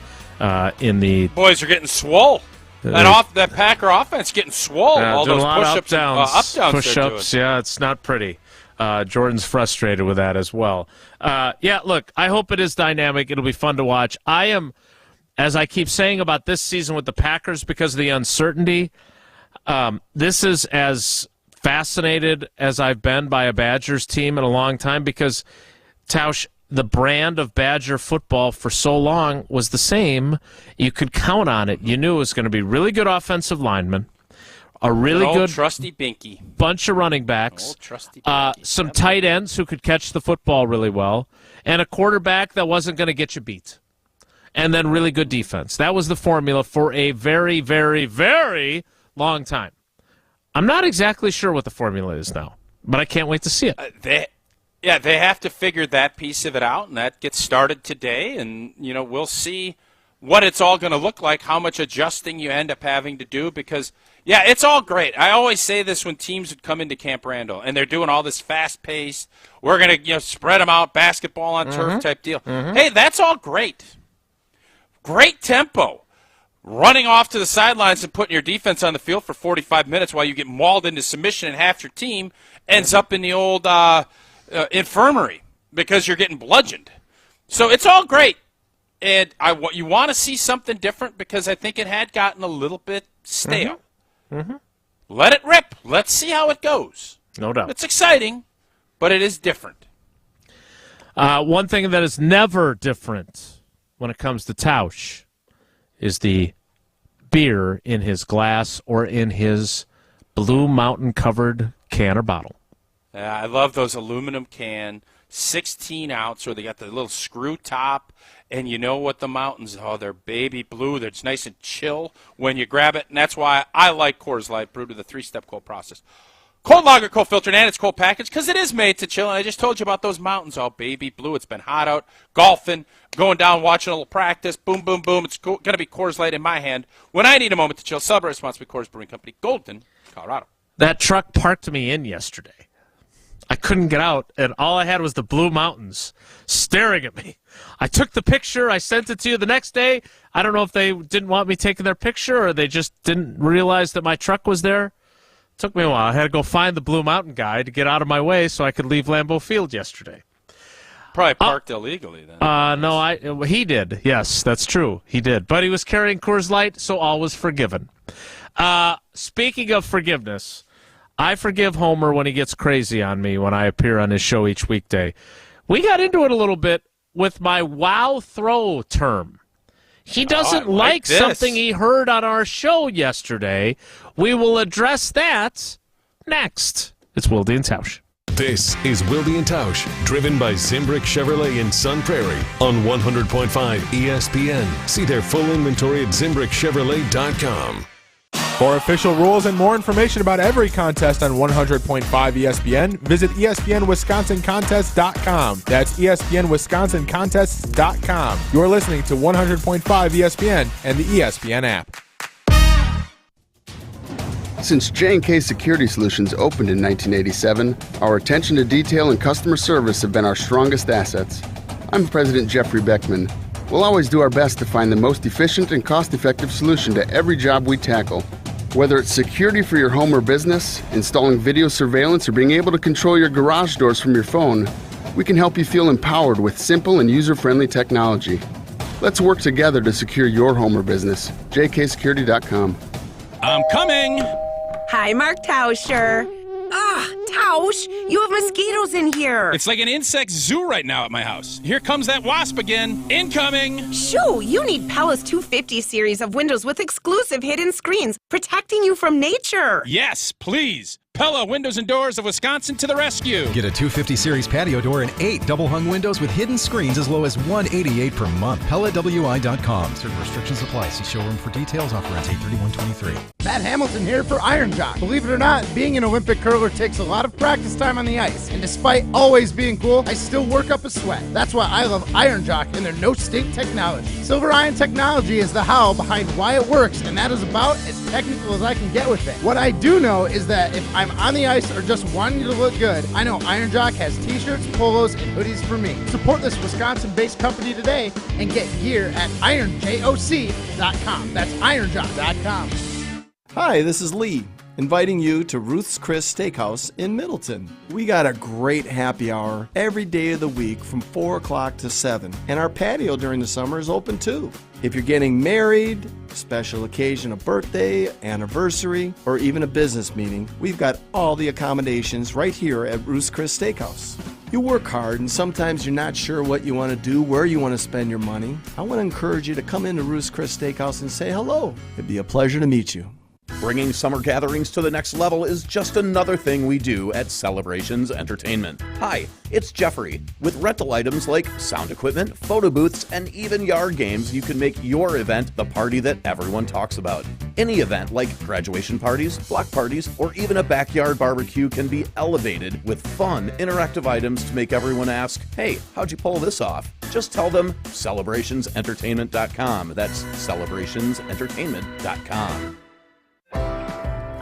in the... Boys are getting swole. That Packer offense getting swole. All those push-ups and up-downs. Push-ups, yeah, it's not pretty. Jordan's frustrated with that as well. Look, I hope it is dynamic. It'll be fun to watch. I am, as I keep saying about this season with the Packers because of the uncertainty, this is as fascinated as I've been by a Badgers team in a long time because, Tausch, the brand of Badger football for so long was the same. You could count on it. You knew it was going to be really good offensive linemen, a really good trusty Binky bunch of running backs, some tight ends who could catch the football really well, and a quarterback that wasn't going to get you beat, and then really good defense. That was the formula for a very, very, very long time. I'm not exactly sure what the formula is now, but I can't wait to see it. They have to figure that piece of it out, and that gets started today, and we'll see what it's all going to look like, how much adjusting you end up having to do because – yeah, it's all great. I always say this when teams would come into Camp Randall, and they're doing all this fast-paced, we're going to spread them out, basketball on turf type deal. Hey, that's all great. Great tempo. Running off to the sidelines and putting your defense on the field for 45 minutes while you get mauled into submission and half your team ends up in the old infirmary because you're getting bludgeoned. So it's all great. And you want to see something different because I think it had gotten a little bit stale. Let it rip. Let's see how it goes. No doubt. It's exciting, but it is different. One thing that is never different when it comes to Tausch is the beer in his glass or in his Blue Mountain-covered can or bottle. I love those aluminum can, 16-ounce, where they got the little screw top, and you know what the mountains, they're baby blue. They're nice and chill when you grab it, and that's why I like Coors Light, brewed with a 3-step cold process. Cold lager, cold filtered, and it's cold packaged because it is made to chill. And I just told you about those mountains, all baby blue. It's been hot out, golfing, going down, watching a little practice. Boom, boom, boom. It's going to be Coors Light in my hand. When I need a moment to chill, celebrate responsibly. Coors Brewing Company, Golden, Colorado. That truck parked me in yesterday. I couldn't get out, and all I had was the Blue Mountains staring at me. I took the picture. I sent it to you the next day. I don't know if they didn't want me taking their picture or they just didn't realize that my truck was there. Took me a while. I had to go find the Blue Mountain guy to get out of my way so I could leave Lambeau Field yesterday. Probably parked illegally then. No, he did. Yes, that's true. He did. But he was carrying Coors Light, so all was forgiven. Speaking of forgiveness, I forgive Homer when he gets crazy on me when I appear on his show each weekday. We got into it a little bit with my wow throw term. He doesn't like something he heard on our show yesterday. We will address that next. It's Wilde Tausch. This is Wilde Tausch, driven by Zimbrick Chevrolet in Sun Prairie on 100.5 ESPN. See their full inventory at ZimbrickChevrolet.com. For official rules and more information about every contest on 100.5 ESPN, visit ESPNWisconsinContests.com. That's ESPNWisconsinContests.com. You're listening to 100.5 ESPN and the ESPN app. Since J&K Security Solutions opened in 1987, our attention to detail and customer service have been our strongest assets. I'm President Jeffrey Beckman. We'll always do our best to find the most efficient and cost-effective solution to every job we tackle. Whether it's security for your home or business, installing video surveillance, or being able to control your garage doors from your phone, we can help you feel empowered with simple and user-friendly technology. Let's work together to secure your home or business. jksecurity.com. I'm coming! Hi, Mark Tauscher. Tausch, you have mosquitoes in here. It's like an insect zoo right now at my house. Here comes that wasp again. Incoming! Shoo, you need Pella's 250 series of windows with exclusive hidden screens, protecting you from nature. Yes, please. Pella Windows and Doors of Wisconsin to the rescue. Get a 250 series patio door and 8 double-hung windows with hidden screens as low as $188 per month. PellaWI.com. Certain restrictions apply. See showroom for details. Offer ends 8/31/23. Matt Hamilton here for Iron Jock. Believe it or not, being an Olympic curler takes a lot of practice time on the ice. And despite always being cool, I still work up a sweat. That's why I love Iron Jock and their no-stink technology. Silver Iron technology is the how behind why it works, and that is about as technical as I can get with it. What I do know is that if I'm on the ice or just wanting to look good, I know Iron Jock has t-shirts, polos, and hoodies for me. Support this Wisconsin-based company today and get gear at ironjoc.com. That's ironjoc.com. Hi, this is Lee, inviting you to Ruth's Chris Steakhouse in Middleton. We got a great happy hour every day of the week from 4 o'clock to 7, and our patio during the summer is open too. If you're getting married, special occasion, a birthday, anniversary, or even a business meeting, we've got all the accommodations right here at Ruth's Chris Steakhouse. You work hard and sometimes you're not sure what you want to do, where you want to spend your money. I want to encourage you to come into Ruth's Chris Steakhouse and say hello. It'd be a pleasure to meet you. Bringing summer gatherings to the next level is just another thing we do at Celebrations Entertainment. Hi, it's Jeffrey. With rental items like sound equipment, photo booths, and even yard games, you can make your event the party that everyone talks about. Any event like graduation parties, block parties, or even a backyard barbecue can be elevated with fun, interactive items to make everyone ask, hey, how'd you pull this off? Just tell them celebrationsentertainment.com. That's celebrationsentertainment.com.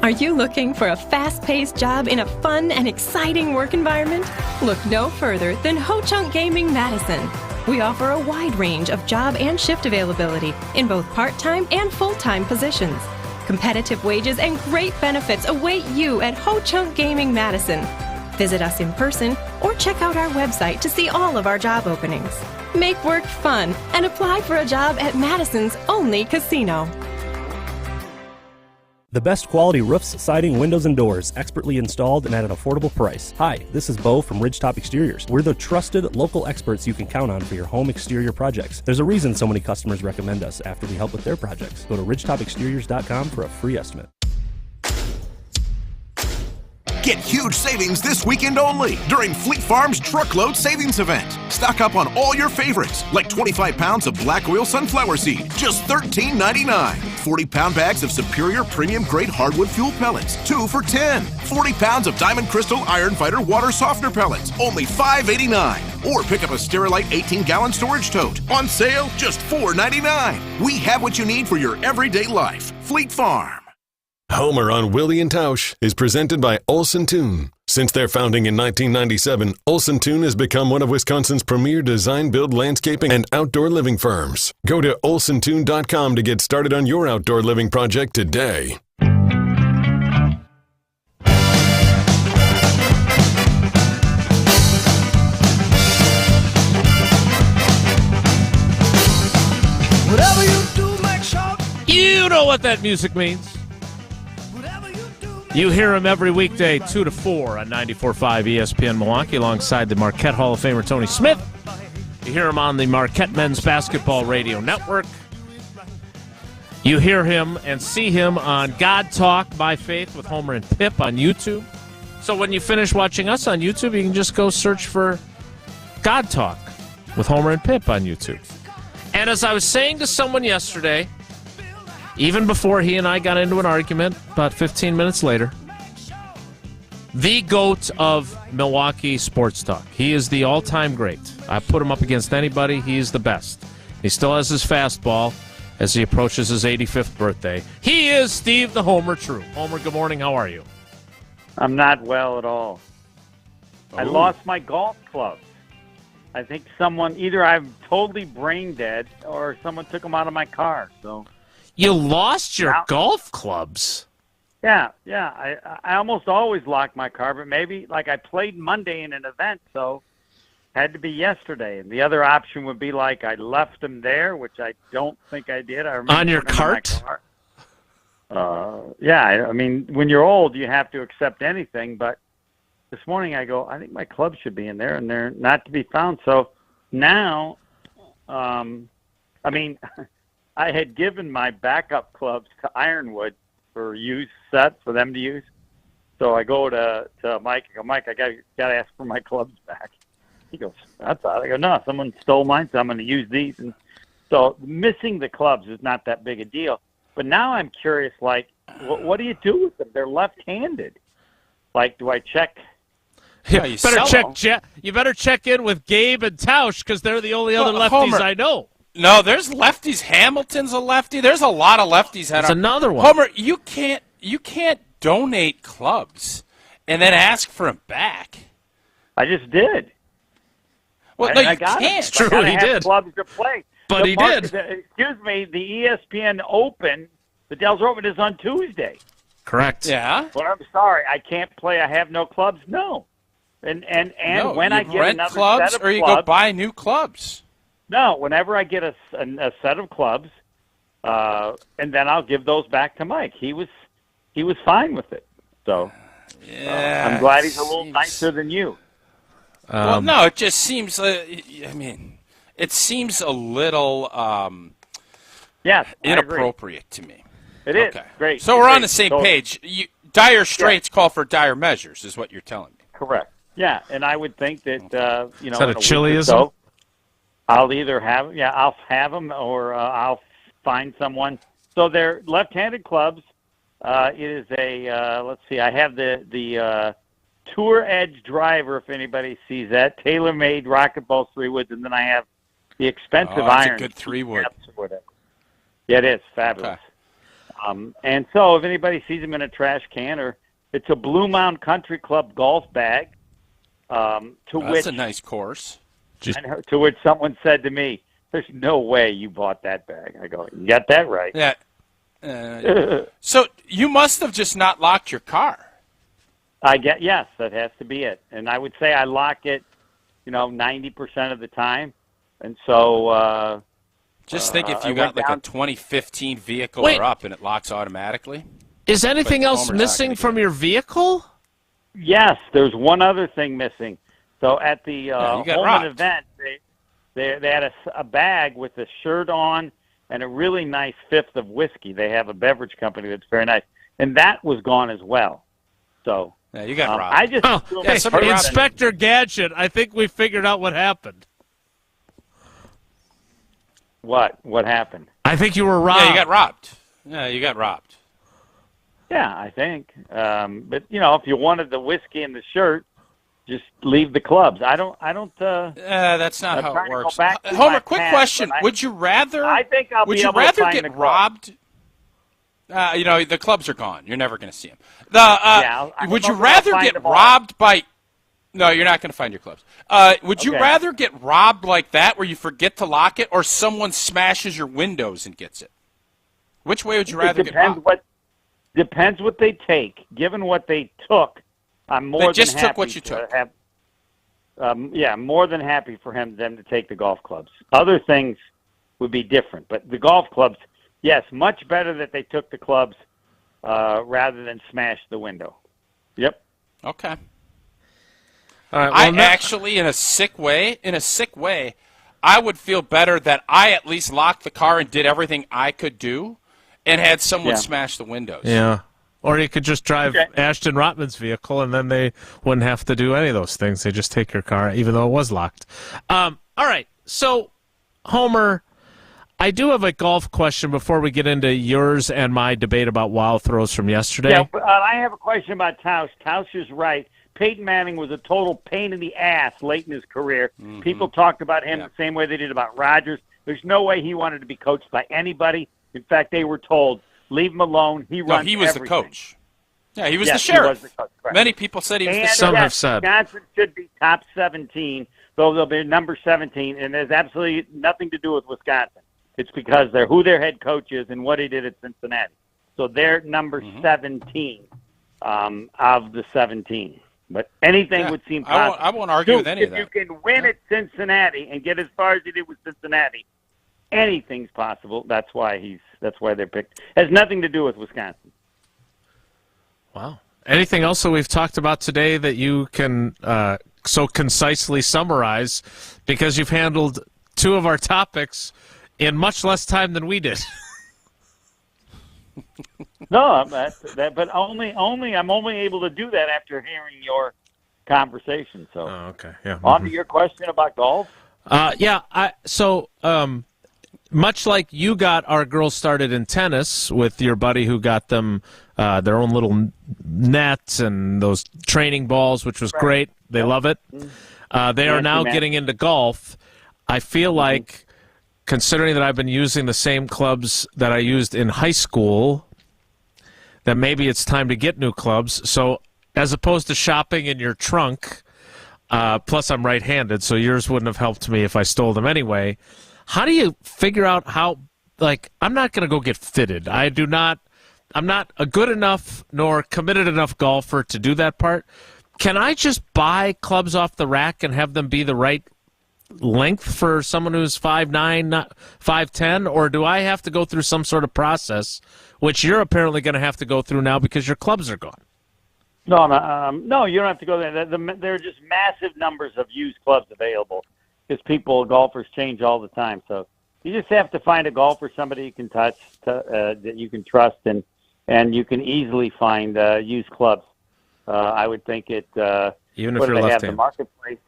Are you looking for a fast-paced job in a fun and exciting work environment? Look no further than Ho Chunk Gaming Madison. We offer a wide range of job and shift availability in both part-time and full-time positions. Competitive wages and great benefits await you at Ho Chunk Gaming Madison. Visit us in person or check out our website to see all of our job openings. Make work fun and apply for a job at Madison's only casino. The best quality roofs, siding, windows, and doors, expertly installed and at an affordable price. Hi, this is Bo from Ridgetop Exteriors. We're the trusted local experts you can count on for your home exterior projects. There's a reason so many customers recommend us after we help with their projects. Go to ridgetopexteriors.com for a free estimate. Get huge savings this weekend only during Fleet Farm's Truckload Savings Event. Stock up on all your favorites, like 25 pounds of black oil sunflower seed, just $13.99. 40-pound bags of Superior Premium Grade Hardwood Fuel Pellets, 2 for $10. 40 pounds of Diamond Crystal Iron Fighter Water Softener Pellets, only $5.89. Or pick up a Sterilite 18-gallon storage tote, on sale just $4.99. We have what you need for your everyday life. Fleet Farm. Homer on Wilde Tausch is presented by Olson Toon. Since their founding in 1997, Olson Toon has become one of Wisconsin's premier design, build, landscaping, and outdoor living firms. Go to olsontoon.com to get started on your outdoor living project today. Whatever you do, make sure. You know what that music means. You hear him every weekday, 2 to 4 on 94.5 ESPN Milwaukee, alongside the Marquette Hall of Famer Tony Smith. You hear him on the Marquette Men's Basketball Radio Network. You hear him and see him on God Talk, My Faith with Homer and Pip on YouTube. So when you finish watching us on YouTube, you can just go search for God Talk with Homer and Pip on YouTube. And as I was saying to someone yesterday, even before he and I got into an argument, about 15 minutes later, the GOAT of Milwaukee sports talk. He is the all-time great. I put him up against anybody. He is the best. He still has his fastball as he approaches his 85th birthday. He is Steve the Homer True. Homer, good morning. How are you? I'm not well at all. I lost my golf clubs. I think either I'm totally brain dead or someone took them out of my car, so... You lost your golf clubs? Yeah. I almost always lock my car, but maybe, I played Monday in an event, so had to be yesterday. And the other option would be, I left them there, which I don't think I did. I remember on your cart? Yeah, I mean, when you're old, you have to accept anything, but this morning I go, I think my clubs should be in there, and they're not to be found. So now, I had given my backup clubs to Ironwood for them to use. So I go to Mike. I go, Mike, I got to ask for my clubs back. He goes, that's odd. I go, no, someone stole mine, so I'm going to use these. And so missing the clubs is not that big a deal. But now I'm curious, what do you do with them? They're left-handed. Do I check? Yeah, you better check in with Gabe and Tausch because they're the only other lefties Homer. I know. No, there's lefties. Hamilton's a lefty. There's a lot of lefties. There's another one. Homer, you can't donate clubs and then ask for them back. I just did. Well, no, you got can't. It's true, he did. Clubs to play. But he did. Excuse me, the ESPN Open, the Dells Open is on Tuesday. Correct. Yeah. But I'm sorry, I can't play. I have no clubs. No. And no, when I get rent another clubs, set of or you clubs, go buy new clubs. No, whenever I get a set of clubs, and then I'll give those back to Mike. He was fine with it. So I'm glad he's a little nicer than you. Well, no, it just seems. It seems a little inappropriate to me. It is great. So we're on the same page. Dire straits call for dire measures, is what you're telling me. Correct. Yeah, and I would think that Is that in a a week or Chiliism? so, I'll either I'll have them or I'll find someone. So they're left-handed clubs. It is let's see, I have the Tour Edge driver, if anybody sees that, tailor-made Rocket Ball 3-woods, and then I have the expensive that's iron. a good 3-wood. Yeah, it is fabulous. Okay. And so if anybody sees them in a trash can, or it's a Blue Mound Country Club golf bag, that's a nice course. To which someone said to me, "There's no way you bought that bag." I go, "You got that right." Yeah. So you must have just not locked your car. Yes, that has to be it. And I would say I lock it, 90% of the time. And so just think if you got a 2015 vehicle or up and it locks automatically. Is anything But else Homer's not missing gonna from your vehicle? Yes, there's one other thing missing. So at the you got Holman robbed. event, they had a bag with a shirt on and a really nice fifth of whiskey. They have a beverage company that's very nice, and that was gone as well. So Yeah, you got robbed. I just Oh, assumed hey, that somebody robbed Inspector Gadget, I think we figured out what happened. What happened? I think you were robbed. Yeah, you got robbed. Yeah, you got robbed. Yeah, I think. But if you wanted the whiskey and the shirt, just leave the clubs. I don't. That's not I'm how trying it to go works. back to Homer, my quick past, question: but would you rather? I think I'll would be you able to rather find get the club. robbed? The clubs are gone. You're never going to see them. Would you I'll rather find get them all. robbed by? No, you're not going to find your clubs. Would you Okay. rather get robbed like that, where you forget to lock it, or someone smashes your windows and gets it? Which way would you rather get robbed? Depends what they take. Given what they took, I'm more They than just happy took what you to took. have. More than happy for them to take the golf clubs. Other things would be different, but the golf clubs, yes, much better that they took the clubs rather than smash the window. Yep. Okay. All right, I well, actually, in a sick way, I would feel better that I at least locked the car and did everything I could do, and had someone smash the windows. Yeah. Or you could just drive Ashton Rotman's vehicle, and then they wouldn't have to do any of those things. They just take your car, even though it was locked. All right. So, Homer, I do have a golf question before we get into yours and my debate about wild throws from yesterday. Yeah, but, I have a question about Tausch. Tausch is right. Peyton Manning was a total pain in the ass late in his career. Mm-hmm. People talked about him the same way they did about Rodgers. There's no way he wanted to be coached by anybody. In fact, they were told, leave him alone. He runs he was everything. the coach. Yeah, he was Yes, the sheriff. He was the coach, correct. Many people said he was the And sheriff. Some have said. Wisconsin should be top 17, though they'll be number 17, and there's absolutely nothing to do with Wisconsin. It's because they're who their head coach is and what he did at Cincinnati. So they're number 17 of the 17. But anything would seem possible. I won't argue with any of that. If you can win at Cincinnati and get as far as you did with Cincinnati, anything's possible. That's why they're picked. Has nothing to do with Wisconsin. Wow. Anything else that we've talked about today that you can so concisely summarize, because you've handled two of our topics in much less time than we did? No, but only I'm only able to do that after hearing your conversation. So, okay, yeah. On to your question about golf. Much like you got our girls started in tennis with your buddy who got them their own little nets and those training balls, which was great. They love it. They are now getting into golf. I feel like, considering that I've been using the same clubs that I used in high school, that maybe it's time to get new clubs. So as opposed to shopping in your trunk, plus I'm right-handed, so yours wouldn't have helped me if I stole them anyway. How do you figure out how, I'm not going to go get fitted. I'm not a good enough nor committed enough golfer to do that part. Can I just buy clubs off the rack and have them be the right length for someone who's 5'9", not 5'10", or do I have to go through some sort of process, which you're apparently going to have to go through now because your clubs are gone? No, you don't have to go there. There are just massive numbers of used clubs available because golfers change all the time. So you just have to find a golfer, somebody you can touch, that you can trust, and you can easily find used clubs. I would think even if you're they have left-handed. the marketplace,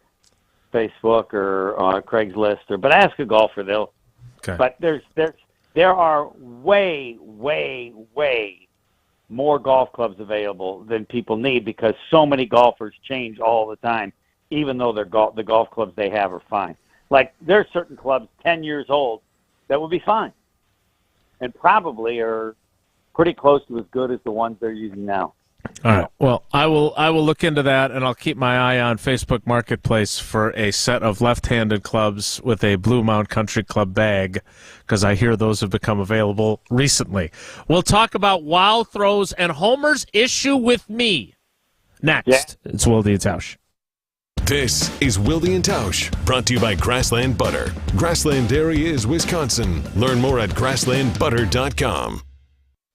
Facebook or Craigslist, but ask a golfer. Okay. But there are way more golf clubs available than people need because so many golfers change all the time, even though the golf clubs they have are fine. Like there are certain clubs 10 years old that will be fine and probably are pretty close to as good as the ones they're using now. All right. Well, I will look into that, and I'll keep my eye on Facebook Marketplace for a set of left-handed clubs with a Blue Mound Country Club bag, because I hear those have become available recently. We'll talk about wild throws and Homer's issue with me next. Yeah. It's Wilde Tausch. This is Wilde Tausch, brought to you by Grassland Butter. Grassland Dairy is Wisconsin. Learn more at grasslandbutter.com.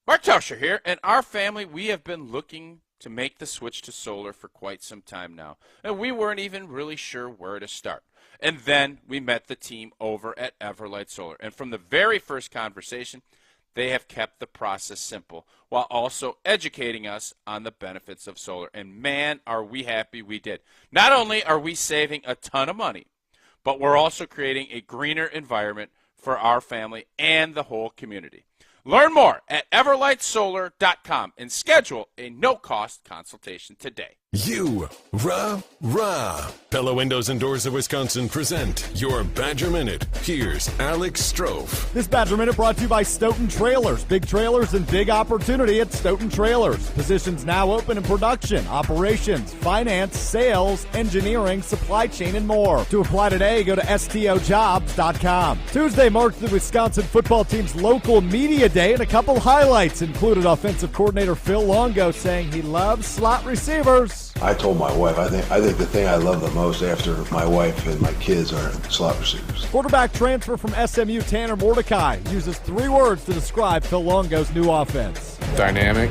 Mark Tauscher here, and our family, we have been looking to make the switch to solar for quite some time now, and we weren't even really sure where to start. And then we met the team over at Everlight Solar, and from the very first conversation, they have kept the process simple while also educating us on the benefits of solar. And man, are we happy we did. Not only are we saving a ton of money, but we're also creating a greener environment for our family and the whole community. Learn more at everlightsolar.com and schedule a no-cost consultation today. Rah. Pella Windows and Doors of Wisconsin present your Badger Minute. Here's Alex Strofe. This Badger Minute brought to you by Stoughton Trailers. Big trailers and big opportunity at Stoughton Trailers. Positions now open in production, operations, finance, sales, engineering, supply chain, and more. To apply today, go to stojobs.com. Tuesday marked the Wisconsin football team's local media day, and a couple highlights included offensive coordinator Phil Longo saying he loves slot receivers. I told my wife, I think the thing I love the most after my wife and my kids are slot receivers. Quarterback transfer from SMU Tanner Mordecai uses 3 words to describe Phil Longo's new offense. Dynamic,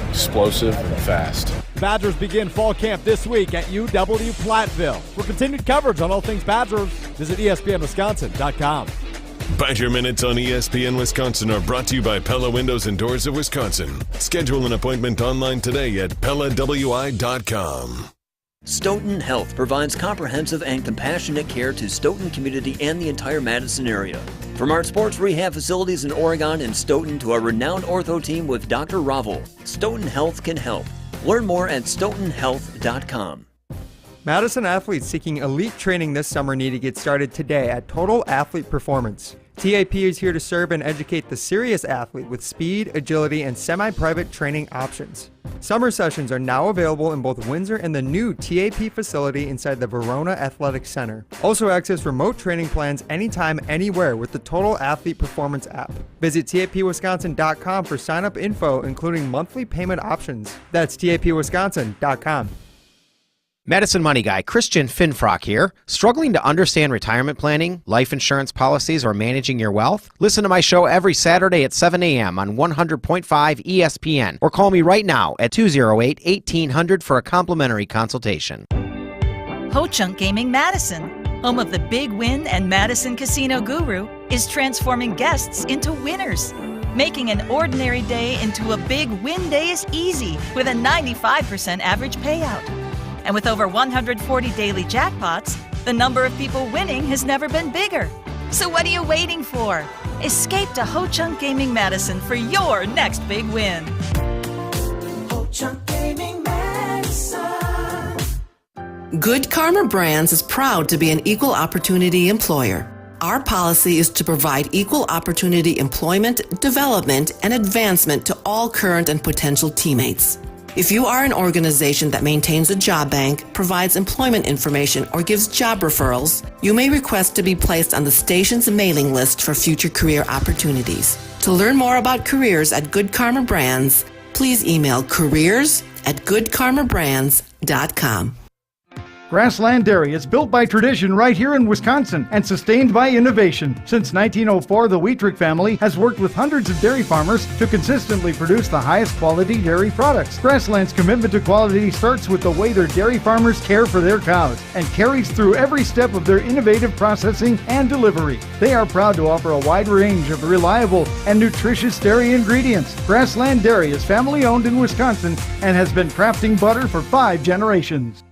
explosive, and fast. The Badgers begin fall camp this week at UW Platteville. For continued coverage on all things Badgers, visit ESPNWisconsin.com. Badger Minutes on ESPN Wisconsin are brought to you by Pella Windows and Doors of Wisconsin. Schedule an appointment online today at PellaWI.com. Stoughton Health provides comprehensive and compassionate care to Stoughton community and the entire Madison area. From our sports rehab facilities in Oregon and Stoughton to our renowned ortho team with Dr. Ravel, Stoughton Health can help. Learn more at StoughtonHealth.com. Madison athletes seeking elite training this summer need to get started today at Total Athlete Performance. TAP is here to serve and educate the serious athlete with speed, agility, and semi-private training options. Summer sessions are now available in both Windsor and the new TAP facility inside the Verona Athletic Center. Also access remote training plans anytime, anywhere with the Total Athlete Performance app. Visit tapwisconsin.com for sign-up info, including monthly payment options. That's tapwisconsin.com. Madison Money Guy Christian Finfrock here. Struggling to understand retirement planning, life insurance policies, or managing your wealth? Listen to my show every Saturday at 7 a.m. on 100.5 ESPN or call me right now at 208-1800 for a complimentary consultation. Ho-Chunk Gaming Madison, home of the Big Win and Madison Casino Guru, is transforming guests into winners. Making an ordinary day into a big win day is easy with a 95% average payout. And with over 140 daily jackpots, the number of people winning has never been bigger. So what are you waiting for? Escape to Ho-Chunk Gaming Madison for your next big win. Ho-Chunk Gaming Madison. Good Karma Brands is proud to be an equal opportunity employer. Our policy is to provide equal opportunity employment, development, and advancement to all current and potential teammates. If you are an organization that maintains a job bank, provides employment information, or gives job referrals, you may request to be placed on the station's mailing list for future career opportunities. To learn more about careers at Good Karma Brands, please email careers@goodkarmabrands.com. Grassland Dairy is built by tradition right here in Wisconsin and sustained by innovation. Since 1904, the Wheatrick family has worked with hundreds of dairy farmers to consistently produce the highest quality dairy products. Grassland's commitment to quality starts with the way their dairy farmers care for their cows and carries through every step of their innovative processing and delivery. They are proud to offer a wide range of reliable and nutritious dairy ingredients. Grassland Dairy is family owned in Wisconsin and has been crafting butter for 5 generations.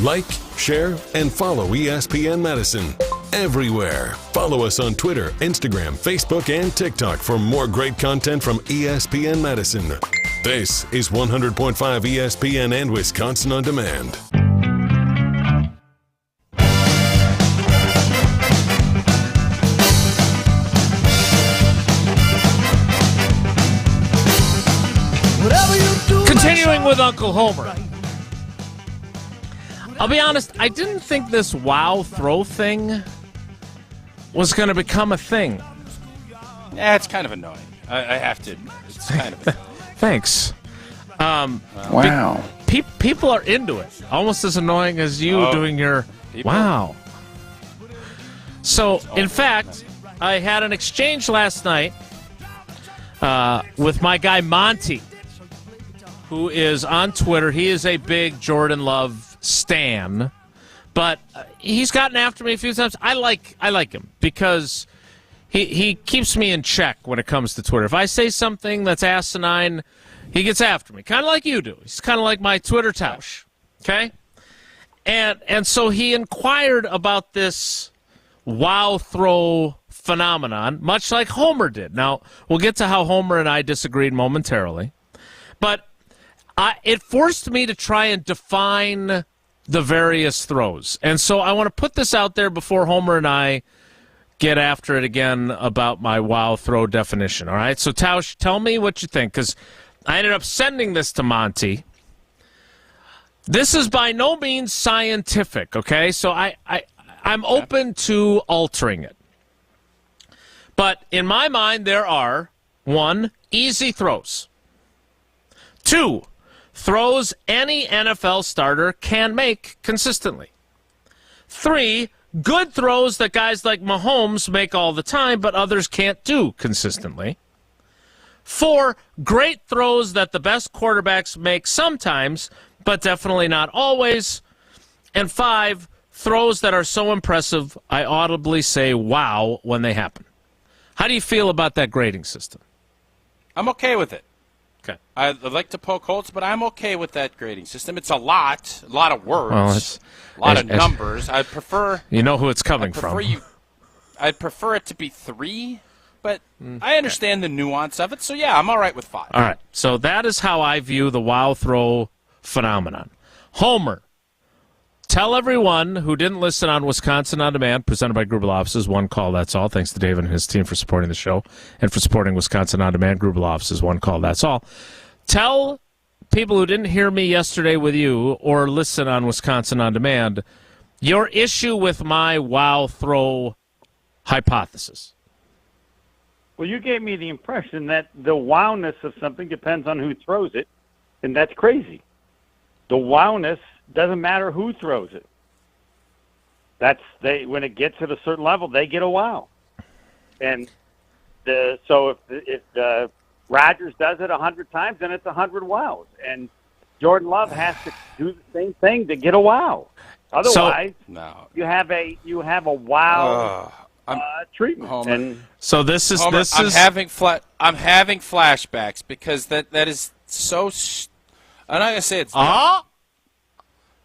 Like, share, and follow ESPN Madison everywhere. Follow us on Twitter, Instagram, Facebook, and TikTok for more great content from ESPN Madison. This is 100.5 ESPN and Wisconsin On Demand. Continuing with Uncle Homer. I'll be honest, I didn't think this wow throw thing was going to become a thing. Yeah, it's kind of annoying. I have to admit. It's kind of annoying. Thanks. Wow. People are into it. Almost as annoying as you doing your wow. So, in fact, I had an exchange last night with my guy Monty, who is on Twitter. He is a big Jordan Love stan, but he's gotten after me a few times. I like him because he keeps me in check when it comes to Twitter. If I say something that's asinine, he gets after me, kind of like you do. He's kind of like my Twitter Tausch, okay? And so he inquired about this wow throw phenomenon, much like Homer did. Now, we'll get to how Homer and I disagreed momentarily, but it forced me to try and define the various throws. And so I want to put this out there before Homer and I get after it again about my wow throw definition, all right? So, Tausch, tell me what you think, because I ended up sending this to Monty. This is by no means scientific, okay? So I'm open to altering it. But in my mind, there are 1, easy throws. 2, throws any NFL starter can make consistently. 3, good throws that guys like Mahomes make all the time, but others can't do consistently. 4, great throws that the best quarterbacks make sometimes, but definitely not always. And 5, throws that are so impressive, I audibly say wow when they happen. How do you feel about that grading system? I'm okay with it. Okay. I'd like to poke holes, but I'm okay with that grading system. It's a lot of words, a lot of numbers. I prefer. You know who it's coming from. I'd prefer it to be 3, but I understand the nuance of it. So yeah, I'm all right with 5. All right. So that is how I view the wow throw phenomenon. Homer, tell everyone who didn't listen on Wisconsin On Demand, presented by Grubel Offices, one call, that's all. Thanks to Dave and his team for supporting the show and for supporting Wisconsin On Demand. Grubel Offices, one call, that's all. Tell people who didn't hear me yesterday with you or listen on Wisconsin On Demand your issue with my wow throw hypothesis. Well, you gave me the impression that the wowness of something depends on who throws it, and that's crazy. The wowness doesn't matter who throws it. When it gets at a certain level, they get a wow. And so if Rodgers does it 100 times, then it's 100 wows. And Jordan Love has to do the same thing to get a wow. Otherwise, you have a wow treatment. Homer. And so this is Homer, I'm having flashbacks because that is so. I'm not gonna say it's dumb.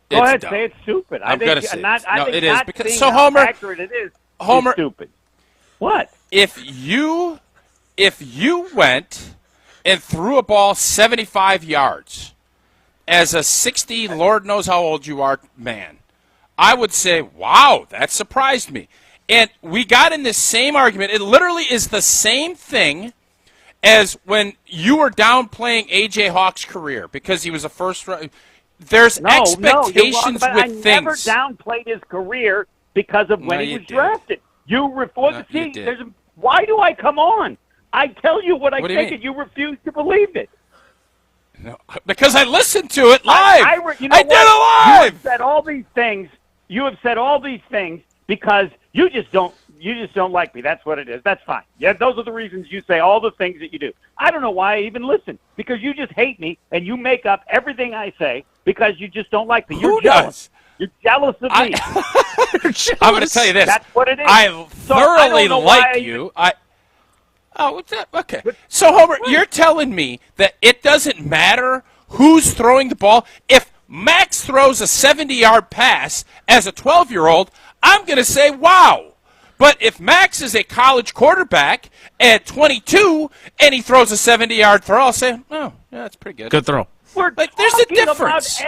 Go ahead, dumb. say it's stupid. I'm going to say it is because so Homer. Accurate it is. Homer, it's stupid. What? If you went and threw a ball 75 yards as a 60, Lord knows how old you are, man, I would say, wow, that surprised me. And we got in this same argument. It literally is the same thing as when you were downplaying A.J. Hawk's career because he was a first round. There's expectations with I things. I never downplayed his career because of when he was drafted. You refuse to see. Why do I come on? I tell you what I think, and you refuse to believe it. No, because I listened to it live. I did it live. You have said all these things. You have said all these things because you just don't like me. That's what it is. That's fine. Yeah, those are the reasons you say all the things that you do. I don't know why I even listen, because you just hate me and you make up everything I say because you just don't like me. You're jealous. You're jealous of me. I'm going to tell you this. That's what it is. I thoroughly like you. Okay. So, Homer, you're telling me that it doesn't matter who's throwing the ball. If Max throws a 70-yard pass as a 12-year-old, I'm going to say, wow. But if Max is a college quarterback at 22 and he throws a 70-yard throw, I'll say, oh, yeah, that's pretty good. Good throw. There's a difference.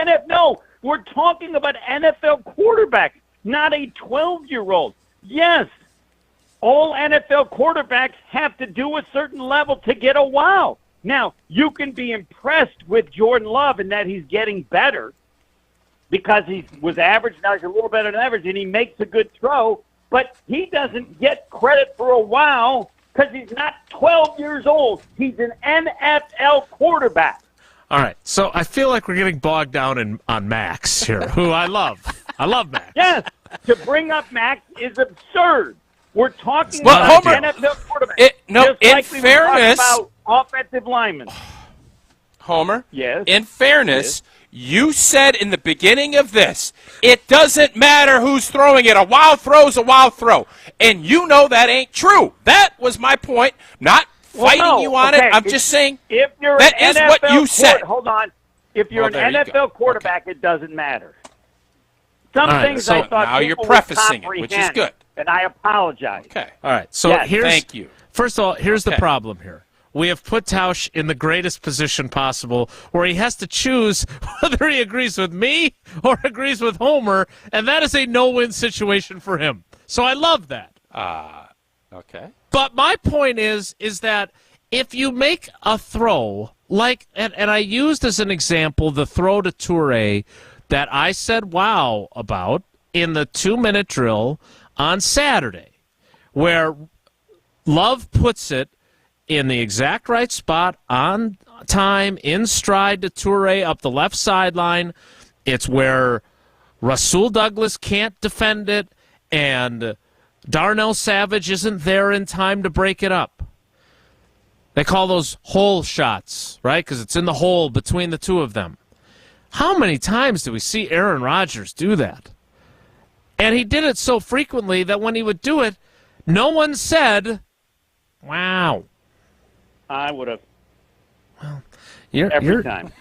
We're talking about NFL quarterbacks, not a 12-year-old. Yes, all NFL quarterbacks have to do a certain level to get a wow. Now, you can be impressed with Jordan Love in that he's getting better because he was average, now he's a little better than average, and he makes a good throw, but he doesn't get credit for a wow because he's not 12 years old. He's an NFL quarterback. All right, so I feel like we're getting bogged down on Max here, who I love. I love Max. Yes, to bring up Max is absurd. We're talking about Homer, NFL quarterback. in fairness, offensive linemen. Homer, Yes. in fairness, you said in the beginning of this, it doesn't matter who's throwing it. A wild throw's a wild throw. And you know that ain't true. That was my point. Not fighting you on it. I'm just saying if you're that an is NFL what you said. Hold on. If you're Well, an there you NFL quarterback, it doesn't matter. Some All right, things so I thought now you're people would prefacing it, which is comprehend, good. And I apologize. Okay. All right. So Yes, here's thank you. First of all, here's the Okay. problem here. We have put Tausch in the greatest position possible where he has to choose whether he agrees with me or agrees with Homer, and that is a no-win situation for him. So I love that. Okay. But my point is that if you make a throw, like, and I used as an example the throw to Toure that I said wow about in the 2-minute drill on Saturday, where Love puts it in the exact right spot, on time, in stride to Toure up the left sideline. It's where Rasul Douglas can't defend it, and Darnell Savage isn't there in time to break it up. They call those hole shots, right? Because it's in the hole between the two of them. How many times do we see Aaron Rodgers do that? And he did it so frequently that when he would do it, no one said, wow. I would have. Every time.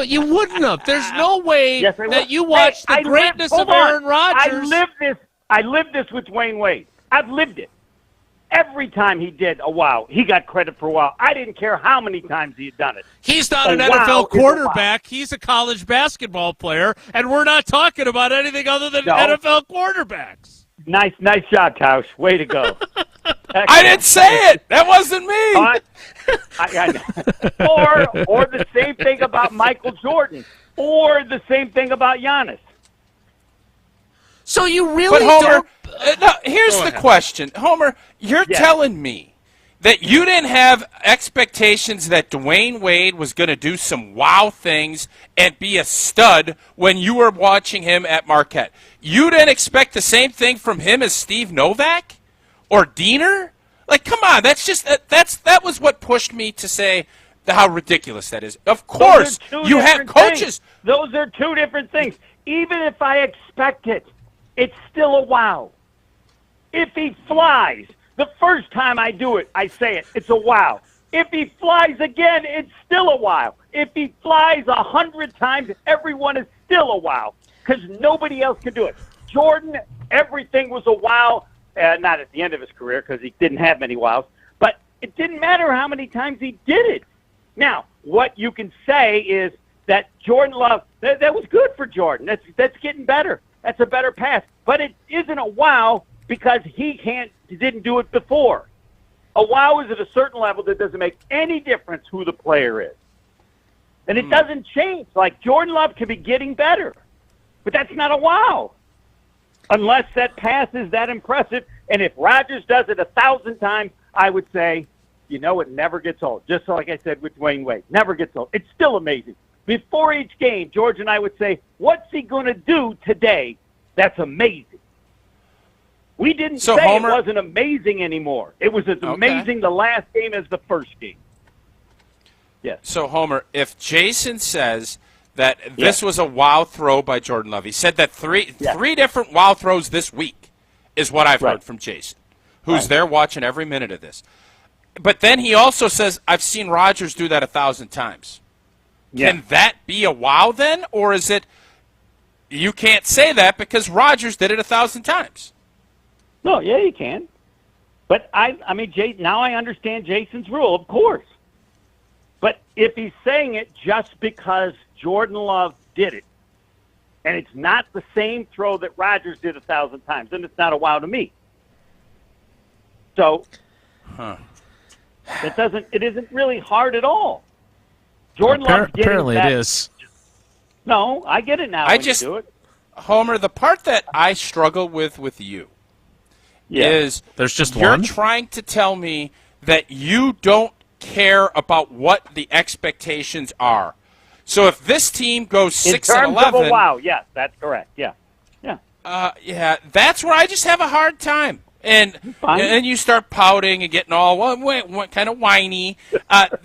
You wouldn't have. There's no way Yes, I would. that you watched Hey, the greatness hold of Aaron on. Rodgers. I lived this with Dwayne Wade. I've lived it. Every time he did a wow, he got credit for wow. I didn't care how many times he had done it. He's not A an wow NFL is a wow. quarterback. He's a college basketball player, and we're not talking about anything other than No. NFL quarterbacks. Nice shot, Tausch. Way to go. I didn't say it. That wasn't me. Or the same thing about Michael Jordan, or the same thing about Giannis. So you really But Homer, don't... no, here's Go the ahead. question. Homer, you're telling me that you didn't have expectations that Dwayne Wade was going to do some wow things and be a stud when you were watching him at Marquette. You didn't expect the same thing from him as Steve Novak or Diener? Like, come on, that was what pushed me to say how ridiculous that is. Of course, Those are two you have different coaches. things. Those are two different things. Even if I expect it, it's still a wow. If he flies, the first time I do it, I say it, it's a wow. If he flies again, it's still a wow. If he flies 100 times, everyone is still a wow because nobody else can do it. Jordan, everything was a wow, not at the end of his career because he didn't have many wows, but it didn't matter how many times he did it. Now, what you can say is that Jordan Love, that was good for Jordan. That's getting better. That's a better pass. But it isn't a wow because he didn't do it before. A wow is at a certain level that doesn't make any difference who the player is. And it doesn't change. Like, Jordan Love could be getting better, but that's not a wow unless that pass is that impressive. And if Rodgers does it 1,000 times, I would say, it never gets old. Just like I said with Dwayne Wade, never gets old. It's still amazing. Before each game, George and I would say, what's he going to do today that's amazing? We didn't say Homer, it wasn't amazing anymore. It was as amazing the last game as the first game. Yes. So, Homer, if Jason says that this was a wow throw by Jordan Love, he said that three different wow throws this week is what I've heard from Jason, who's there watching every minute of this. But then he also says, I've seen Rodgers do that 1,000 times. Yeah. Can that be a wow then? Or is it you can't say that because Rodgers did it 1,000 times? No, yeah, you can. But now I understand Jason's rule, of course. But if he's saying it just because Jordan Love did it, and it's not the same throw that Rodgers did 1,000 times, then it's not a wow to me. So it isn't really hard at all. Jordan Love apparently it is. No, I get it now. I when just you do it. Homer, the part that I struggle with you is there's just you're one? trying to tell me that you don't care about what the expectations are. So if this team goes 6-11, in terms of a wow, yes, that's correct. Yeah. that's where I just have a hard time. And then you start pouting and getting all kind of whiny.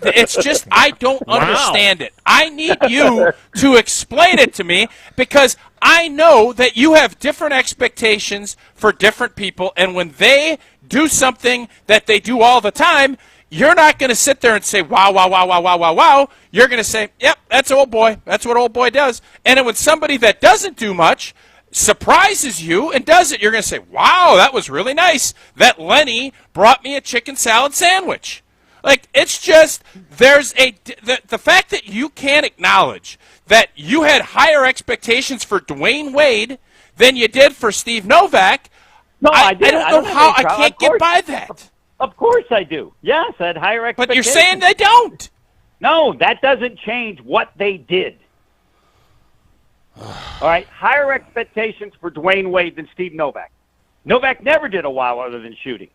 It's just, I don't understand it. I need you to explain it to me, because I know that you have different expectations for different people, and when they do something that they do all the time, you're not going to sit there and say, wow, wow, wow, wow, wow, wow, wow. You're going to say, yep, that's old boy. That's what old boy does. And then when somebody that doesn't do much surprises you and does it, you're going to say, wow, that was really nice that Lenny brought me a chicken salad sandwich. Like, it's just, the fact that you can't acknowledge that you had higher expectations for Dwayne Wade than you did for Steve Novak. No, I did. I don't know how I can't get by that. Of course I do. Yes, I had higher expectations. But you're saying they don't. No, that doesn't change what they did. All right, higher expectations for Dwayne Wade than Steve Novak. Novak never did a wow other than shooting.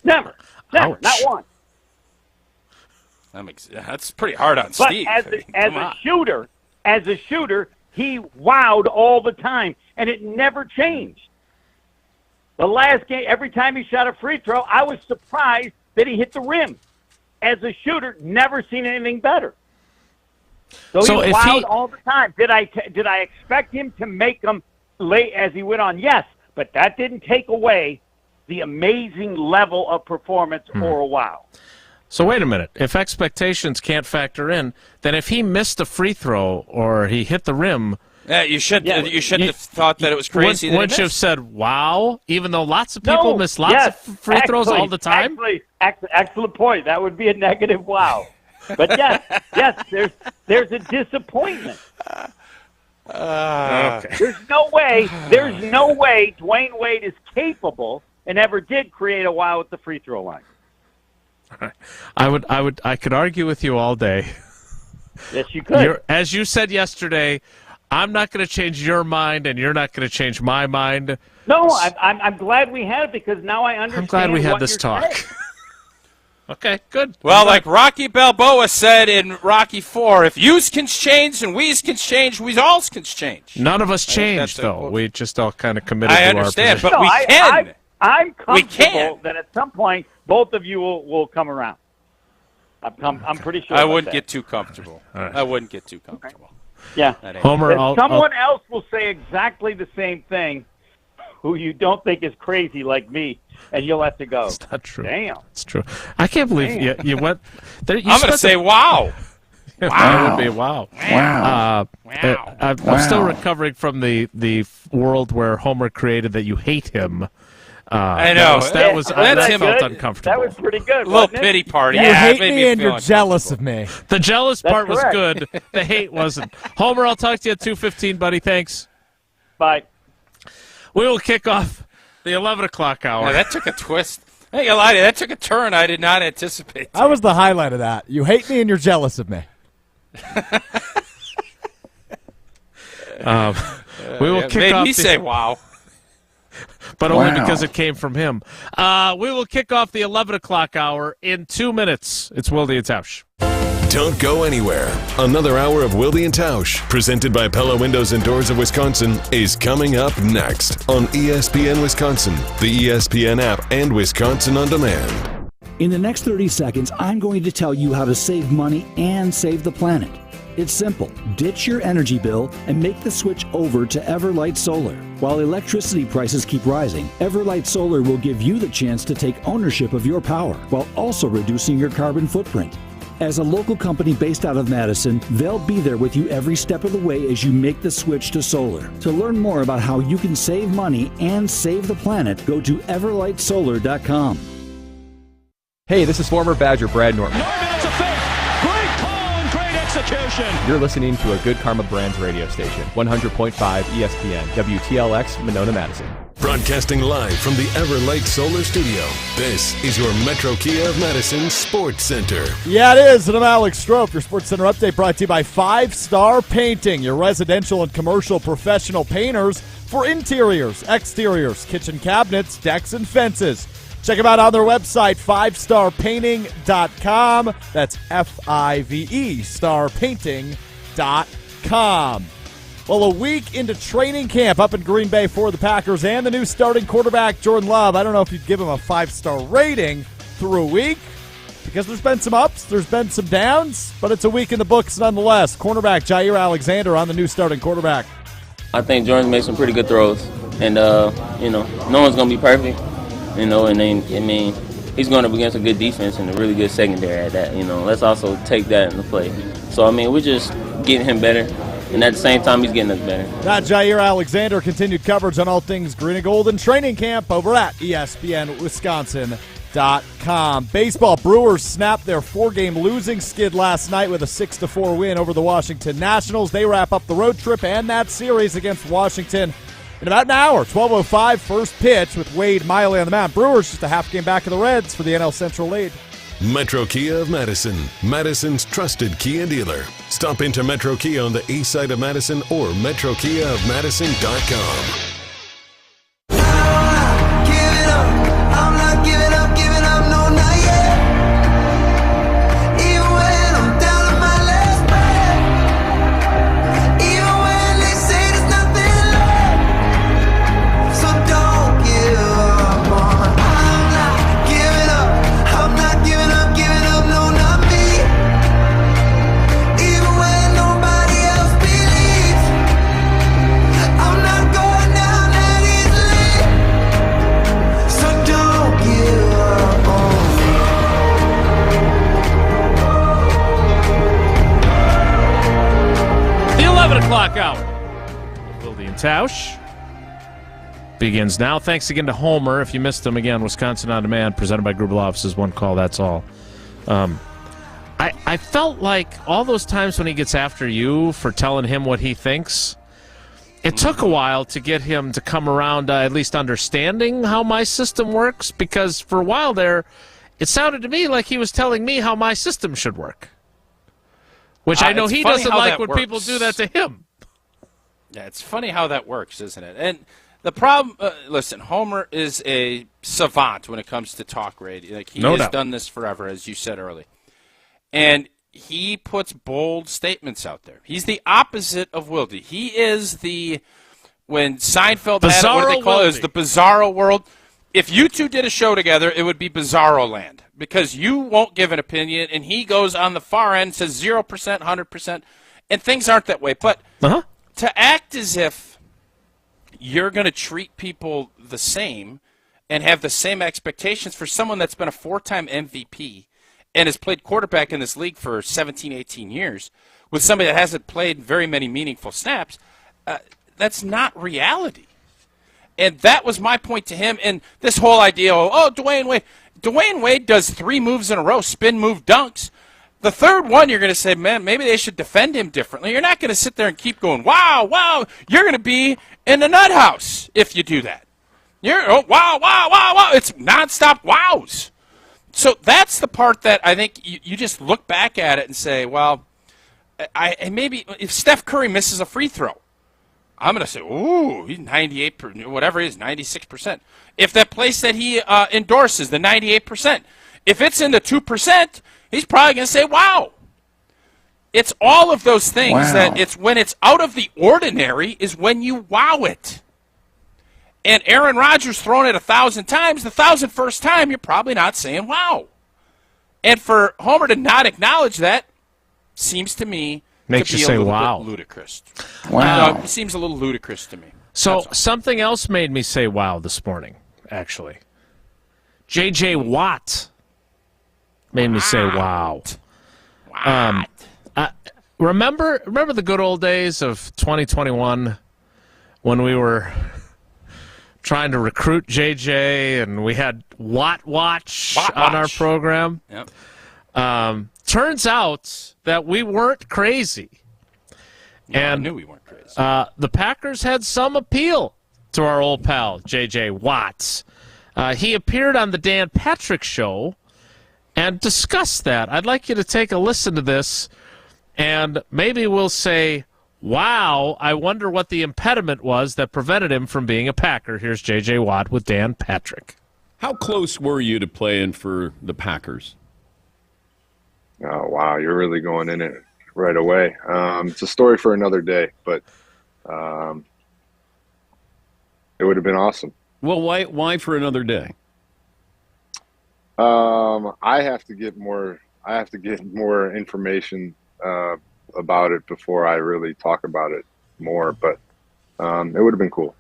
Never, Ouch. not one. That's pretty hard on But Steve. as a shooter, he wowed all the time, and it never changed. The last game, every time he shot a free throw, I was surprised that he hit the rim. As a shooter, never seen anything better. So he wowed all the time. Did I expect him to make them late as he went on? Yes, but that didn't take away the amazing level of performance or a wow. So wait a minute. If expectations can't factor in, then if he missed a free throw or he hit the rim, you shouldn't have thought that it was crazy. Wouldn't you have said wow? Even though lots of people miss lots of free throws all the time. Excellent point. That would be a negative wow. But yes, there's a disappointment. Okay. There's no way Dwayne Wade is capable and ever did create a wow at the free throw line. I could argue with you all day. Yes, you could. As you said yesterday, I'm not going to change your mind, and you're not going to change my mind. No, I'm glad we had it, because now I understand. I'm glad we had what this you're talk. saying. Okay, good. Well, like Rocky Balboa said in Rocky IV, if yous can change and we's can change, we's all can change. None of us changed, though. We just all kind of committed I to understand, our position. but we can. I'm comfortable that at some point both of you will come around. I'm pretty sure. I wouldn't get too comfortable. I wouldn't get too comfortable. Yeah. Homer, if someone else will say exactly the same thing, who you don't think is crazy like me, and you'll have to go. It's not true. Damn. It's true. I can't believe you went. I'm going to say wow. That would be wow. Wow. I'm still recovering from the world where Homer created that you hate him. I know. That felt uncomfortable. That was pretty good. A little wasn't it? pity party. You Yeah, hate it made me and feel you're jealous of me. The jealous part was correct. good. The hate wasn't. Homer, I'll talk to you at 2:15, buddy. Thanks. Bye. We will kick off the 11 o'clock hour. Yeah, that took a twist. I ain't gonna lie to you, that took a turn I did not anticipate. That was the highlight of that. You hate me and you're jealous of me. We will kick made off me say wow. But only because it came from him. We will kick off the 11 o'clock hour in 2 minutes. It's Wilde Tausch. Don't go anywhere. Another hour of Wilde Tausch, presented by Pella Windows and Doors of Wisconsin, is coming up next on ESPN Wisconsin, the ESPN app, and Wisconsin On Demand. In the next 30 seconds, I'm going to tell you how to save money and save the planet. It's simple. Ditch your energy bill and make the switch over to Everlight Solar. While electricity prices keep rising, Everlight Solar will give you the chance to take ownership of your power while also reducing your carbon footprint. As a local company based out of Madison, they'll be there with you every step of the way as you make the switch to solar. To learn more about how you can save money and save the planet, go to everlightsolar.com. Hey, this is former Badger Brad Norton. It's a fake. Great call and great execution. You're listening to a Good Karma Brands radio station, 100.5 ESPN, WTLX, Monona, Madison. Broadcasting live from the Everlight Solar Studio, this is your Metro Kia of Madison Sports Center. Yeah, it is. And I'm Alex Strope. Your Sports Center update brought to you by 5 Star Painting, your residential and commercial professional painters for interiors, exteriors, kitchen cabinets, decks, and fences. Check them out on their website, 5starpainting.com. That's FIVE, starpainting.com. Well, a week into training camp up in Green Bay for the Packers and the new starting quarterback, Jordan Love. I don't know if you'd give him a 5-star rating through a week because there's been some ups, there's been some downs, but it's a week in the books nonetheless. Cornerback Jair Alexander on the new starting quarterback. I think Jordan's made some pretty good throws, and, no one's going to be perfect, and then, he's going up against a good defense and a really good secondary at that, Let's also take that into play. So, we're just getting him better, and at the same time, he's getting us better. That Jair Alexander. Continued coverage on all things green and gold in training camp over at ESPNWisconsin.com. Baseball, Brewers snapped their 4-game losing skid last night with a 6-4 win over the Washington Nationals. They wrap up the road trip and that series against Washington in about an hour. 12:05 first pitch with Wade Miley on the mound. Brewers just a half game back of the Reds for the NL Central lead. Metro Kia of Madison, Madison's trusted Kia dealer. Stop into Metro Kia on the east side of Madison or metrokiaofmadison.com. Clock out. Wilde Tausch begins now. Thanks again to Homer. If you missed him again, Wisconsin On Demand, presented by Grubel Offices. One call, that's all. I felt like all those times when he gets after you for telling him what he thinks, it took a while to get him to come around at least understanding how my system works, because for a while there, it sounded to me like he was telling me how my system should work. Which I know he doesn't like when people do that to him. Yeah, it's funny how that works, isn't it? And the problem, listen, Homer is a savant when it comes to talk radio. Like, he has done this forever, as you said earlier. And he puts bold statements out there. He's the opposite of Wilde. He is when Seinfeld had it, what do they call it? It was the Bizarro world. If you two did a show together, it would be Bizarro Land, because you won't give an opinion, and he goes on the far end, says 0%, 100%, and things aren't that way. But to act as if you're going to treat people the same and have the same expectations for someone that's been a 4-time MVP and has played quarterback in this league for 17, 18 years with somebody that hasn't played very many meaningful snaps, that's not reality. And that was my point to him. And this whole idea of, Dwayne Wade. Dwayne Wade does 3 moves in a row, spin move dunks. The third one, you're going to say, man, maybe they should defend him differently. You're not going to sit there and keep going, wow, wow. You're going to be in the nut house if you do that. Wow, wow, wow, wow. It's nonstop wows. So that's the part that I think you just look back at it and say, well, maybe if Steph Curry misses a free throw, I'm going to say, ooh, he's 98%, whatever it is, 96%. If that place that he endorses, the 98%, if it's in the 2%, he's probably going to say, wow. It's all of those things that it's when it's out of the ordinary is when you wow it. And Aaron Rodgers thrown it 1,000 times, the 1,001st time, you're probably not saying wow. And for Homer to not acknowledge that seems to me makes you say wow. Ludicrous. Wow. It seems a little ludicrous to me. So something else made me say wow this morning, actually. J.J. Watt made me say wow. Remember the good old days of 2021 when we were trying to recruit J.J. and we had Watt Watch on our program? Yep. Turns out that we weren't crazy. Yeah, and I knew we weren't crazy. The Packers had some appeal to our old pal, J.J. Watt. He appeared on the Dan Patrick Show and discussed that. I'd like you to take a listen to this, and maybe we'll say, wow, I wonder what the impediment was that prevented him from being a Packer. Here's J.J. Watt with Dan Patrick. How close were you to playing for the Packers? Oh, wow, you're really going in it right away. It's a story for another day, but it would have been awesome. Well, why for another day? I have to get more information about it before I really talk about it more. But it would have been cool.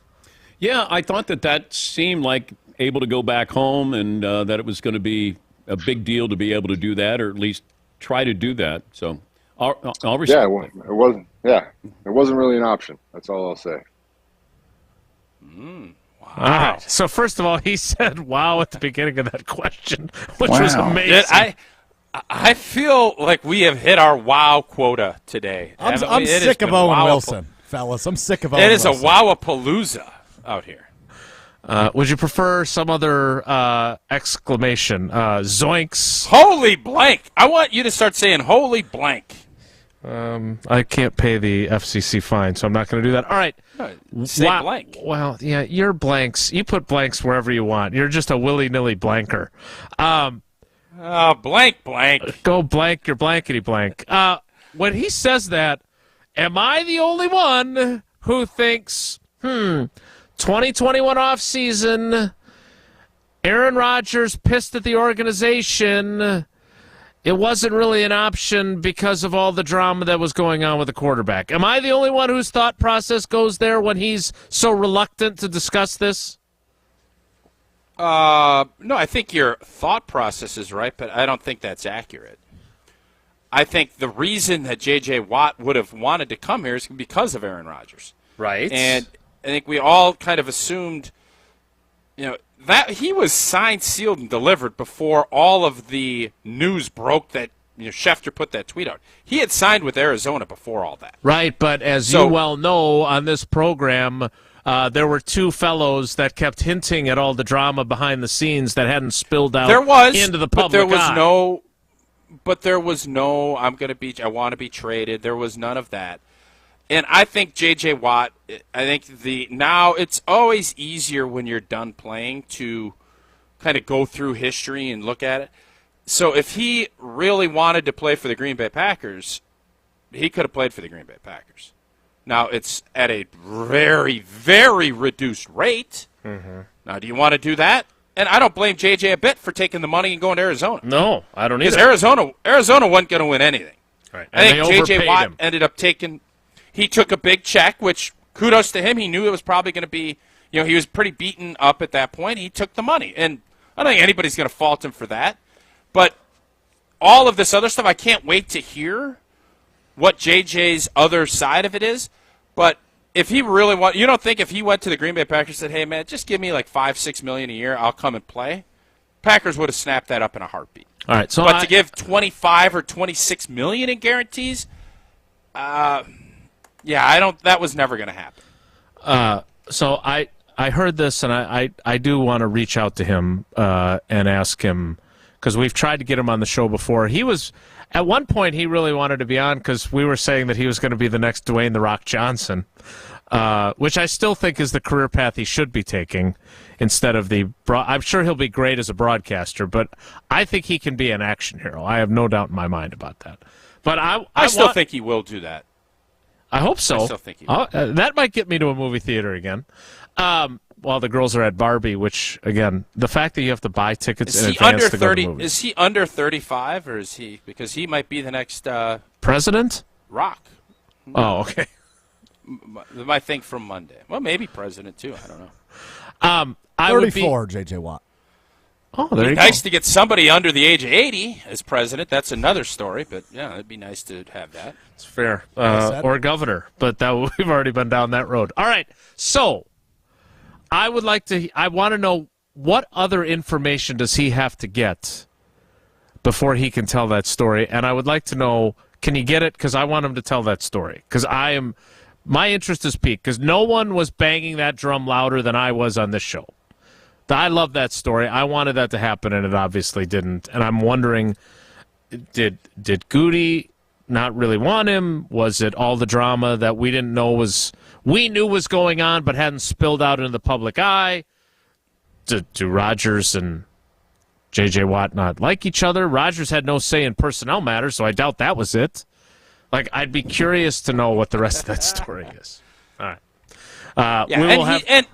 Yeah, I thought that seemed like able to go back home, and that it was going to be a big deal to be able to do that, or at least try to do that. So I'll respect. Yeah, it wasn't. Yeah, it wasn't really an option. That's all I'll say. Wow. All right. So first of all, he said "wow" at the beginning of that question, which was amazing. I feel like we have hit our wow quota today. I'm sick of Owen Wilson, fellas. I'm sick of Owen Wilson. It is a wowapalooza out here. Would you prefer some other exclamation? Zoinks. Holy blank. I want you to start saying holy blank. I can't pay the FCC fine, so I'm not going to do that. All right. Say blank. Well, yeah, you're blanks. You put blanks wherever you want. You're just a willy-nilly blanker. Blank. Go blank your blankety blank. When he says that, am I the only one who thinks, 2021 offseason, Aaron Rodgers pissed at the organization. It wasn't really an option because of all the drama that was going on with the quarterback. Am I the only one whose thought process goes there when he's so reluctant to discuss this? No, I think your thought process is right, but I don't think that's accurate. I think the reason that J.J. Watt would have wanted to come here is because of Aaron Rodgers. Right. And I think we all kind of assumed, that he was signed, sealed, and delivered before all of the news broke that Schefter put that tweet out. He had signed with Arizona before all that. Right, but as you well know on this program, there were two fellows that kept hinting at all the drama behind the scenes that hadn't spilled out into the public eye. But there was no, I want to be traded. There was none of that. And I think J.J. Watt, now it's always easier when you're done playing to kind of go through history and look at it. So if he really wanted to play for the Green Bay Packers, he could have played for the Green Bay Packers. Now it's at a very, very reduced rate. Mm-hmm. Now, do you want to do that? And I don't blame J.J. a bit for taking the money and going to Arizona. No, I don't either. Because Arizona wasn't going to win anything. Right. I think J.J. Watt ended up taking – he took a big check, which kudos to him. He knew it was probably going to be – he was pretty beaten up at that point. He took the money. And I don't think anybody's going to fault him for that. But all of this other stuff, I can't wait to hear what J.J.'s other side of it is. But if he really – you don't think if he went to the Green Bay Packers and said, hey, man, just give me like $5-6 million a year, I'll come and play, Packers would have snapped that up in a heartbeat. All right, but to give $25 or $26 million in guarantees, that was never going to happen. So I heard this, and I do want to reach out to him and ask him, because we've tried to get him on the show before. He was at one point he really wanted to be on because we were saying that he was going to be the next Dwayne "The Rock" Johnson, which I still think is the career path he should be taking instead of the. I'm sure he'll be great as a broadcaster, but I think he can be an action hero. I have no doubt in my mind about that. But I still think he will do that. I hope so. I still think he will. That might get me to a movie theater again. While the girls are at Barbie, which, again, the fact that you have to buy tickets in advance to go to movies. Is he under 35, or is he – because he might be the next president? Rock. Oh, okay. My thing from Monday. Well, maybe president, too. I don't know. 34, J.J. Watt. Oh, there you go. Nice to get somebody under the age of 80 as president. That's another story, but, yeah, it'd be nice to have that. It's fair. Or governor, but we've already been down that road. All right, so I want to know what other information does he have to get before he can tell that story, and I would like to know, can he get it? Because I want him to tell that story, because my interest is piqued, because no one was banging that drum louder than I was on this show. I love that story. I wanted that to happen, and it obviously didn't. And I'm wondering, did Goody not really want him? Was it all the drama that we didn't know we knew was going on but hadn't spilled out into the public eye? Do Rodgers and J.J. Watt not like each other? Rodgers had no say in personnel matters, so I doubt that was it. Like, I'd be curious to know what the rest of that story is. All right. Yeah, we will have. And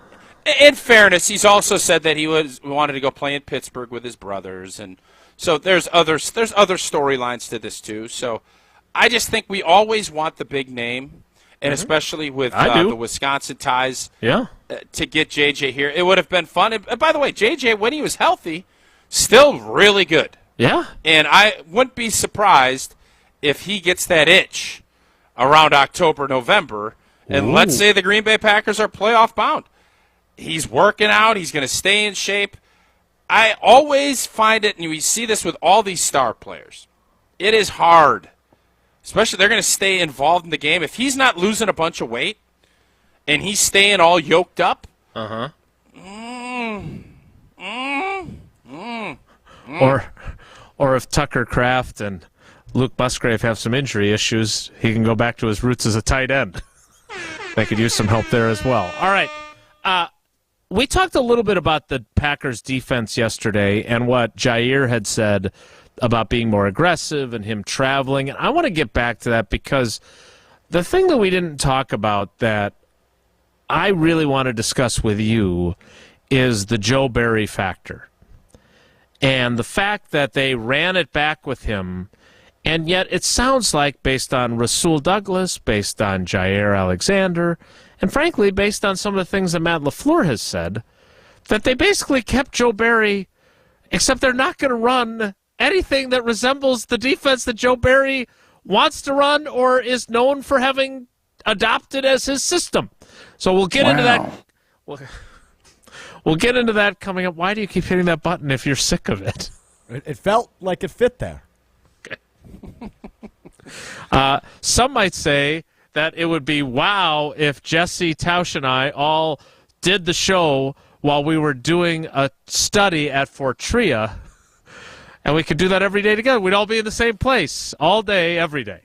in fairness, he's also said that he wanted to go play in Pittsburgh with his brothers, and so there's other storylines to this too. So I just think we always want the big name, and especially with the Wisconsin ties, to get JJ here. It would have been fun. And by the way, JJ, when he was healthy, still really good. Yeah. And I wouldn't be surprised if he gets that itch around October, November, and let's say the Green Bay Packers are playoff bound. He's working out. He's going to stay in shape. I always find it, and we see this with all these star players, it is hard, especially they're going to stay involved in the game. If he's not losing a bunch of weight and he's staying all yoked up, or if Tucker Kraft and Luke Musgrave have some injury issues, he can go back to his roots as a tight end. They could use some help there as well. All right. We talked a little bit about the Packers' defense yesterday and what Jair had said about being more aggressive and him traveling. And I want to get back to that because the thing that we didn't talk about that I really want to discuss with you is the Joe Barry factor. And the fact that they ran it back with him, and yet it sounds like, based on Rasul Douglas, based on Jair Alexander, and frankly, based on some of the things that Matt LaFleur has said, that they basically kept Joe Barry, except they're not going to run anything that resembles the defense that Joe Barry wants to run or is known for having adopted as his system. So we'll get into that. We'll get into that coming up. Why do you keep hitting that button if you're sick of it? It felt like it fit there. Some might say that it would be wow if Jesse Tausch and I all did the show while we were doing a study at Fortria, and we could do that every day together. We'd all be in the same place all day, every day.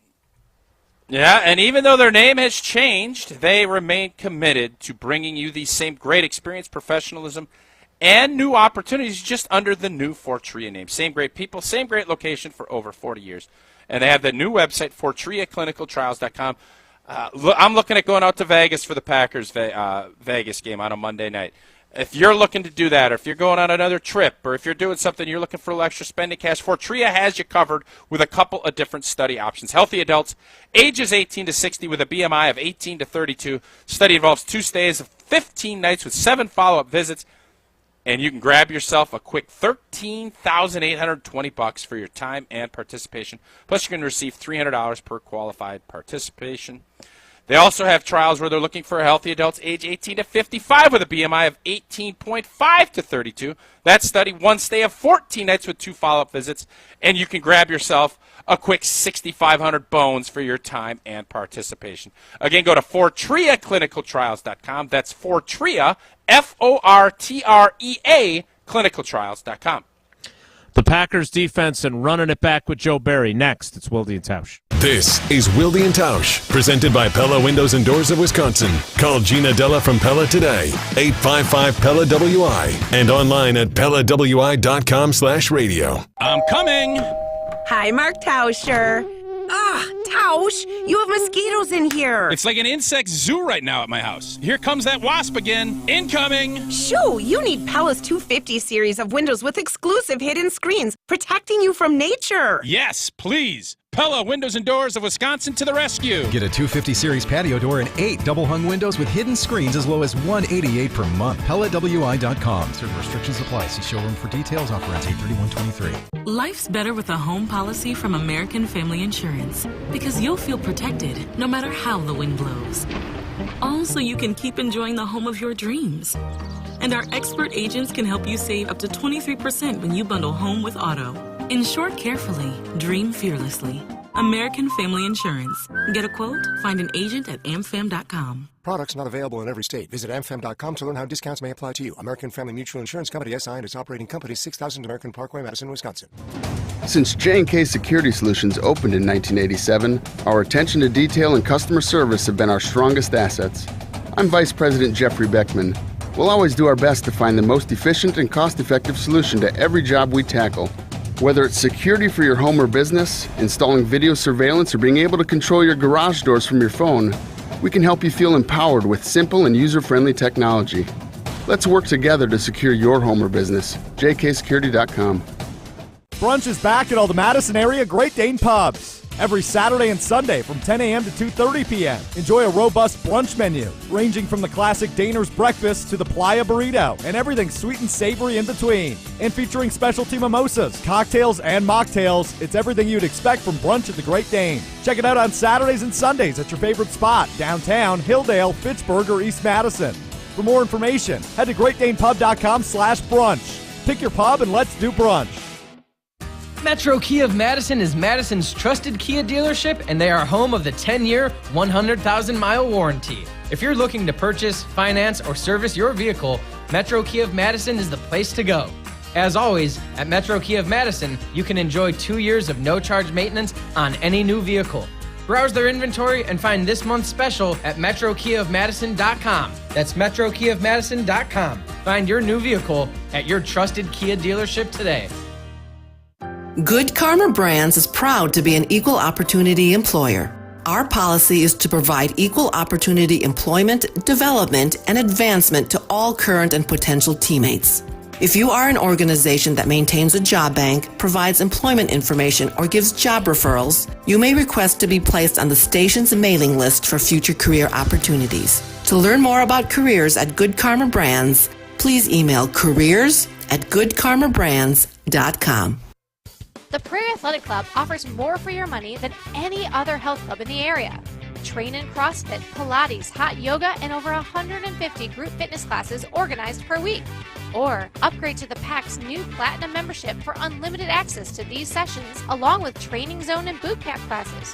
Yeah, and even though their name has changed, they remain committed to bringing you the same great experience, professionalism, and new opportunities just under the new Fortria name. Same great people, same great location for over 40 years. And they have the new website, FortriaClinicalTrials.com. I'm looking at going out to Vegas for the Packers Vegas game on a Monday night. If you're looking to do that, or if you're going on another trip, or if you're doing something you're looking for a little extra spending cash, Fortria has you covered with a couple of different study options. Healthy adults, ages 18 to 60 with a BMI of 18 to 32. Study involves 2 stays of 15 nights with 7 follow-up visits. And you can grab yourself a quick $13,820 for your time and participation. Plus, you can receive $300 per qualified participation. They also have trials where they're looking for healthy adults age 18 to 55 with a BMI of 18.5 to 32. That study, 1 stay of 14 nights with 2 follow-up visits. And you can grab yourself a quick 6,500 bones for your time and participation. Again, go to FortriaClinicalTrials.com. That's Fortria, Fortrea, clinicaltrials.com. The Packers defense and running it back with Joe Barry. Next, it's Wilde Tausch. This is Wilde Tausch, presented by Pella Windows and Doors of Wisconsin. Call Gina Della from Pella today, 855-PELLA-WI, and online at PellaWI.com/radio. I'm coming. Hi, Mark Tauscher. Tausch, you have mosquitoes in here. It's like an insect zoo right now at my house. Here comes that wasp again. Incoming. Shoo, you need Pella's 250 series of windows with exclusive hidden screens, protecting you from nature. Yes, please. Pella Windows and Doors of Wisconsin to the rescue. Get a 250 series patio door and 8 double-hung windows with hidden screens as low as $188 per month. PellaWI.com. Certain restrictions apply. See showroom for details. Offer ends 8/31/23. Life's better with a home policy from American Family Insurance because you'll feel protected no matter how the wind blows. Also, you can keep enjoying the home of your dreams. And our expert agents can help you save up to 23% when you bundle home with auto. Insure carefully, dream fearlessly. American Family Insurance. Get a quote? Find an agent at amfam.com. Products not available in every state. Visit amfam.com to learn how discounts may apply to you. American Family Mutual Insurance Company, SI, and its operating company, 6000 American Parkway, Madison, Wisconsin. Since J&K Security Solutions opened in 1987, our attention to detail and customer service have been our strongest assets. I'm Vice President Jeffrey Beckman. We'll always do our best to find the most efficient and cost-effective solution to every job we tackle. Whether it's security for your home or business, installing video surveillance, or being able to control your garage doors from your phone, We can help you feel empowered with simple and user-friendly technology. Let's work together to secure your home or business. jksecurity.com. Brunch is back at all the Madison area Great Dane pubs. Every Saturday and Sunday from 10 a.m. to 2:30 p.m. Enjoy a robust brunch menu, ranging from the classic Daner's breakfast to the Playa burrito, and everything sweet and savory in between. And featuring specialty mimosas, cocktails, and mocktails, it's everything you'd expect from brunch at the Great Dane. Check it out on Saturdays and Sundays at your favorite spot, downtown, Hilldale, Fitchburg, or East Madison. For more information, head to greatdanepub.com/brunch. Pick your pub and let's do brunch. Metro Kia of Madison is Madison's trusted Kia dealership, and they are home of the 10-year, 100,000-mile warranty. If you're looking to purchase, finance, or service your vehicle, Metro Kia of Madison is the place to go. As always, at Metro Kia of Madison, you can enjoy 2 years of no-charge maintenance on any new vehicle. Browse their inventory and find this month's special at metrokiaofmadison.com. That's metrokiaofmadison.com. Find your new vehicle at your trusted Kia dealership today. Good Karma Brands is proud to be an equal opportunity employer. Our policy is to provide equal opportunity employment, development, and advancement to all current and potential teammates. If you are an organization that maintains a job bank, provides employment information, or gives job referrals, you may request to be placed on the station's mailing list for future career opportunities. To learn more about careers at Good Karma Brands, please email careers@goodkarmabrands.com. The Prairie Athletic Club offers more for your money than any other health club in the area. Train in CrossFit, Pilates, hot yoga, and over 150 group fitness classes organized per week. Or upgrade to the PAC's new Platinum membership for unlimited access to these sessions, along with Training Zone and Boot Camp classes.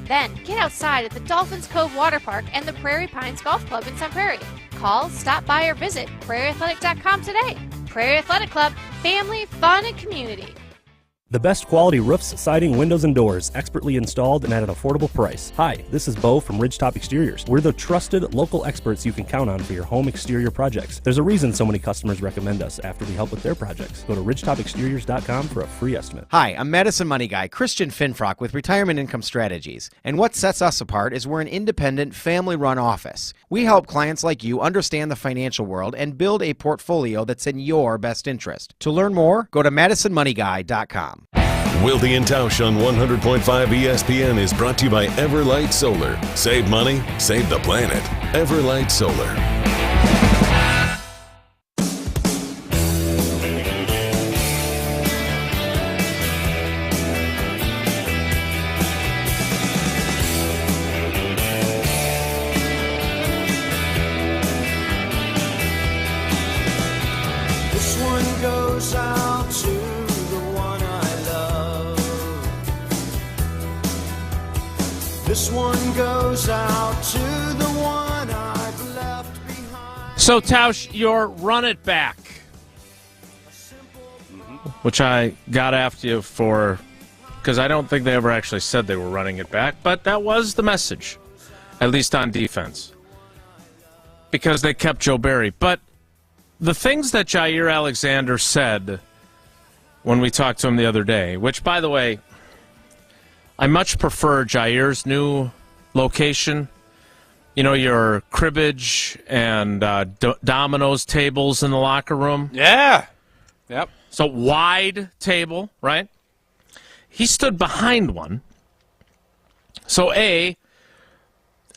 Then get outside at the Dolphins Cove Water Park and the Prairie Pines Golf Club in Sun Prairie. Call, stop by, or visit prairieathletic.com today. Prairie Athletic Club, family, fun, and community. The best quality roofs, siding, windows, and doors, expertly installed and at an affordable price. Hi, this is Bo from Ridgetop Exteriors. We're the trusted local experts you can count on for your home exterior projects. There's a reason so many customers recommend us after we help with their projects. Go to ridgetopexteriors.com for a free estimate. Hi, I'm Madison Money Guy Christian Finfrock with Retirement Income Strategies. And what sets us apart is we're an independent, family-run office. We help clients like you understand the financial world and build a portfolio that's in your best interest. To learn more, go to madisonmoneyguy.com. Wilde Tausch on 100.5 ESPN is brought to you by Everlight Solar. Save money, save the planet. Everlight Solar. This one goes out to This one goes out to the one I've left behind. So, Tausch, your run it back, which I got after you for, because I don't think they ever actually said they were running it back, but that was the message, at least on defense, because they kept Joe Barry. But the things that Jair Alexander said when we talked to him the other day, which, by the way, I much prefer Jair's new location. You know, your cribbage and dominoes tables in the locker room. Yeah. Yep. So wide table, right? He stood behind one. So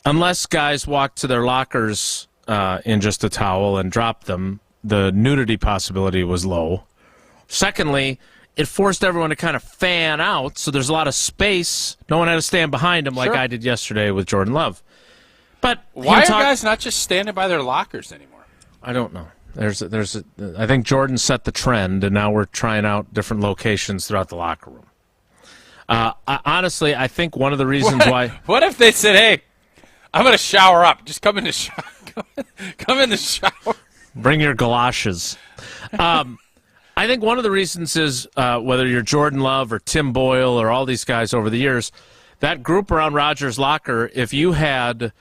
unless guys walked to their lockers in just a towel and dropped them, the nudity possibility was low. Secondly, it forced everyone to kind of fan out, so there's a lot of space. No one had to stand behind him like I did yesterday with Jordan Love. But why are guys not just standing by their lockers anymore? I don't know. I think Jordan set the trend, and now we're trying out different locations throughout the locker room. Honestly, I think one of the reasons why. What if they said, "Hey, I'm going to shower up. Just come in the shower. Come in the shower. Bring your galoshes." I think one of the reasons is whether you're Jordan Love or Tim Boyle or all these guys over the years, that group around Rodgers' locker, if you had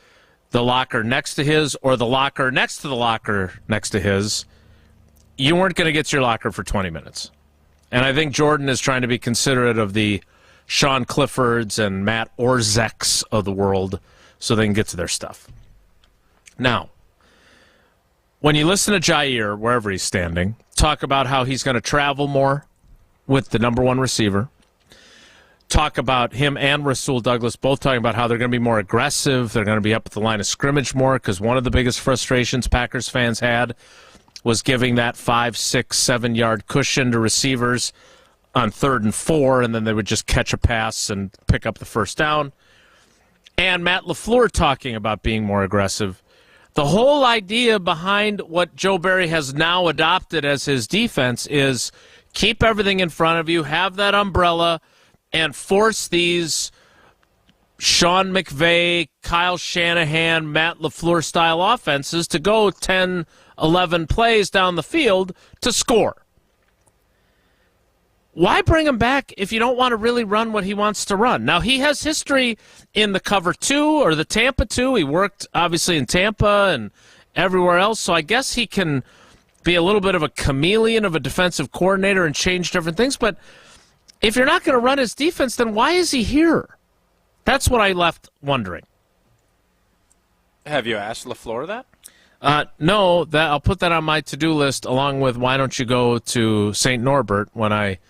the locker next to his or the locker next to the locker next to his, you weren't going to get to your locker for 20 minutes. And I think Jordan is trying to be considerate of the Sean Cliffords and Matt Orzeks of the world. so they can get to their stuff. Now, when you listen to Jair, wherever he's standing, talk about how he's going to travel more with the number one receiver, talk about him and Rasul Douglas both talking about how they're going to be more aggressive, they're going to be up at the line of scrimmage more, because one of the biggest frustrations Packers fans had was giving that 5, 6, 7-yard cushion to receivers on 3rd and 4, and then they would just catch a pass and pick up the first down. And Matt LaFleur talking about being more aggressive. The whole idea behind what Joe Barry has now adopted as his defense is keep everything in front of you, have that umbrella, and force these Sean McVay, Kyle Shanahan, Matt LaFleur style offenses to go 10, 11 plays down the field to score. Why bring him back if you don't want to really run what he wants to run? Now, he has history in the cover 2 or the Tampa 2. He worked, obviously, in Tampa and everywhere else, so I guess he can be a little bit of a chameleon of a defensive coordinator and change different things. But if you're not going to run his defense, then why is he here? That's what I left wondering. Have you asked LaFleur that? No, I'll put that on my to-do list along with why don't you go to St. Norbert when I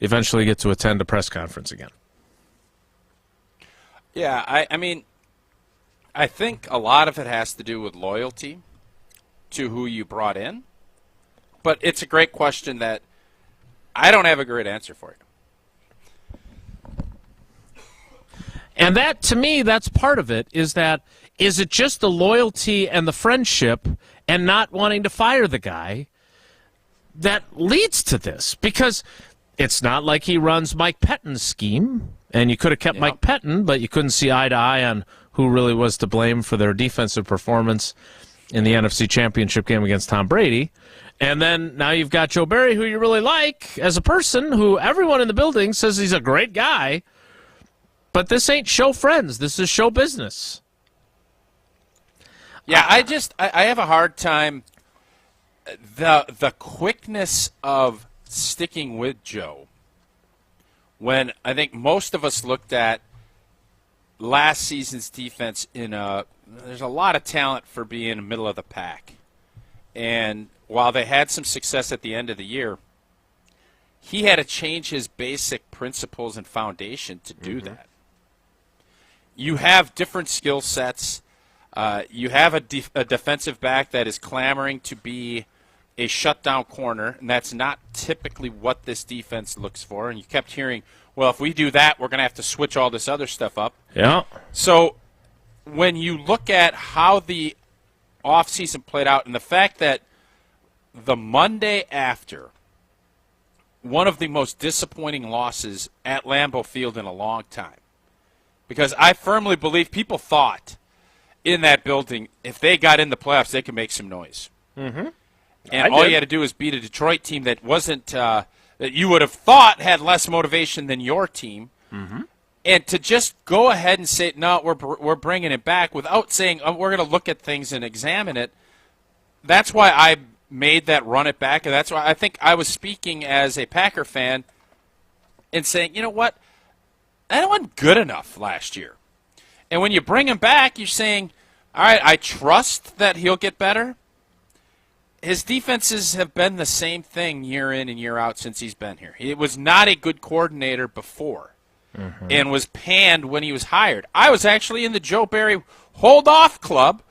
eventually get to attend a press conference again. Yeah, I mean, I think a lot of it has to do with loyalty to who you brought in. But it's a great question that I don't have a great answer for you. And that, to me, that's part of it, is it just the loyalty and the friendship and not wanting to fire the guy that leads to this? Because it's not like he runs Mike Pettine's scheme, and you could have kept Mike Pettin, but you couldn't see eye to eye on who really was to blame for their defensive performance in the NFC Championship game against Tom Brady. And then now you've got Joe Barry, who you really like as a person, who everyone in the building says he's a great guy. But this ain't show friends. This is show business. Yeah, I have a hard time. The quickness of sticking with Joe, when I think most of us looked at last season's defense there's a lot of talent for being middle of the pack. And while they had some success at the end of the year, he had to change his basic principles and foundation to do that. You have different skill sets. You have a defensive back that is clamoring to be a shutdown corner, and that's not typically what this defense looks for. And you kept hearing, well, if we do that, we're going to have to switch all this other stuff up. Yeah. So when you look at how the offseason played out and the fact that the Monday after, one of the most disappointing losses at Lambeau Field in a long time, because I firmly believe people thought in that building, if they got in the playoffs, they could make some noise. Mm-hmm. And all you had to do was beat a Detroit team that wasn't that you would have thought had less motivation than your team. Mm-hmm. And to just go ahead and say, no, we're bringing it back without saying we're going to look at things and examine it, that's why I made that run it back. And that's why I think I was speaking as a Packer fan and saying, you know what, that wasn't good enough last year. And when you bring him back, you're saying, all right, I trust that he'll get better. His defenses have been the same thing year in and year out since he's been here. He was not a good coordinator before and was panned when he was hired. I was actually in the Joe Barry hold-off club.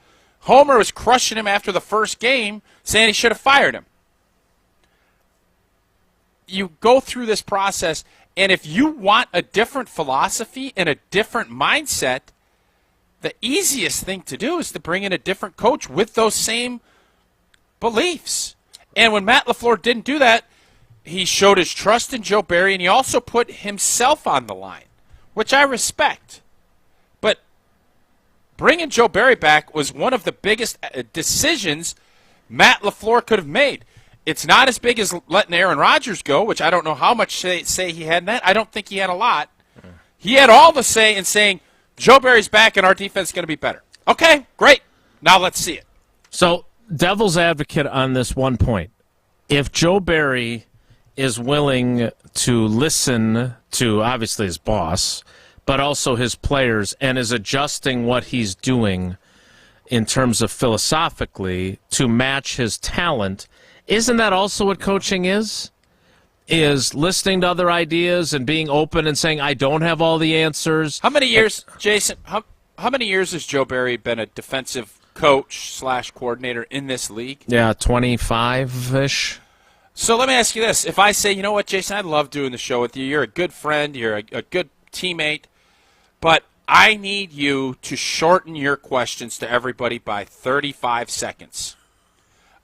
Homer was crushing him after the first game, saying he should have fired him. You go through this process, and if you want a different philosophy and a different mindset, the easiest thing to do is to bring in a different coach with those same beliefs. And when Matt LaFleur didn't do that, he showed his trust in Joe Barry, and he also put himself on the line, which I respect. But bringing Joe Barry back was one of the biggest decisions Matt LaFleur could have made. It's not as big as letting Aaron Rodgers go, which I don't know how much say he had in that. I don't think he had a lot. He had all the say in saying, Joe Barry's back and our defense is going to be better. Okay, great. Now let's see it. So, devil's advocate on this one point. If Joe Barry is willing to listen to, obviously, his boss, but also his players, and is adjusting what he's doing in terms of philosophically to match his talent. Isn't that also what coaching is? Is listening to other ideas and being open and saying, I don't have all the answers. How many years, Jason, how many years has Joe Barry been a defensive coach / coordinator in this league? Yeah, 25-ish. So let me ask you this. If I say, you know what, Jason, I love doing the show with you. You're a good friend. You're a good teammate. But I need you to shorten your questions to everybody by 35 seconds.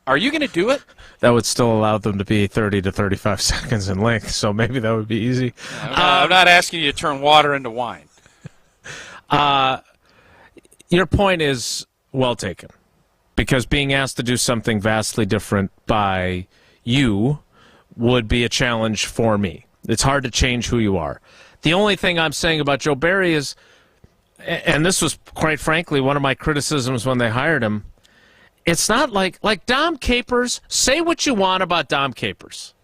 Are you going to do it? That would still allow them to be 30 to 35 seconds in length, so maybe that would be easy. I'm not asking you to turn water into wine. Your point is well taken, because being asked to do something vastly different by you would be a challenge for me. It's hard to change who you are. The only thing I'm saying about Joe Barry is, and this was quite frankly one of my criticisms when they hired him, it's not like Dom Capers. Say what you want about Dom Capers.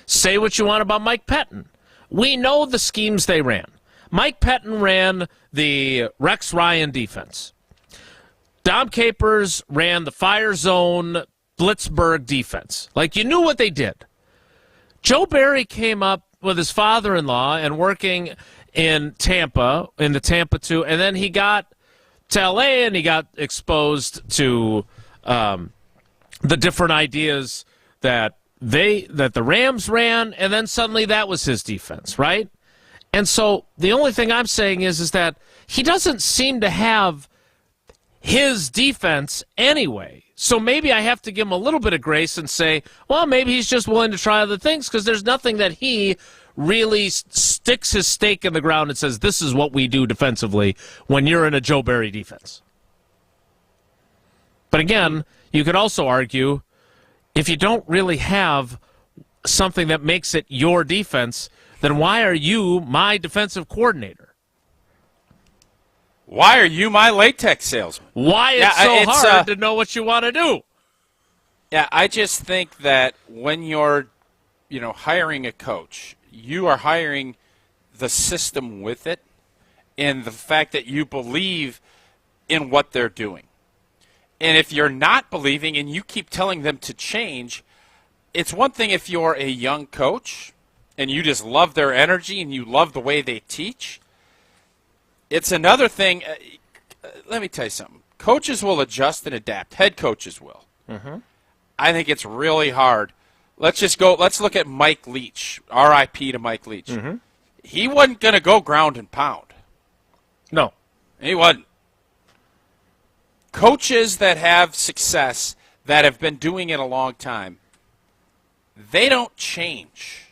Say what you want about Mike Pettin. We know the schemes they ran. Mike Pettin ran the Rex Ryan defense. Dom Capers ran the Fire Zone Blitzburg defense. Like, you knew what they did. Joe Barry came up with his father-in-law and working in Tampa, in the Tampa 2, and then he got to L.A. and he got exposed to the different ideas that the Rams ran, and then suddenly that was his defense, right? And so the only thing I'm saying is that he doesn't seem to have his defense anyway. So maybe I have to give him a little bit of grace and say, well, maybe he's just willing to try other things, because there's nothing that he really sticks his stake in the ground and says, this is what we do defensively when you're in a Joe Barry defense. But again, you could also argue, if you don't really have something that makes it your defense, then why are you my defensive coordinator? Why are you my latex salesman? Why it's so hard to know what you want to do? Yeah, I just think that when you're, hiring a coach, you are hiring the system with it, and the fact that you believe in what they're doing. And if you're not believing and you keep telling them to change, it's one thing if you're a young coach and you just love their energy and you love the way they teach. It's another thing. Let me tell you something. Coaches will adjust and adapt. Head coaches will. Mm-hmm. I think it's really hard. Let's look at Mike Leach. R.I.P. to Mike Leach. Mm-hmm. He wasn't going to go ground and pound. No. He wasn't. Coaches that have success, that have been doing it a long time, they don't change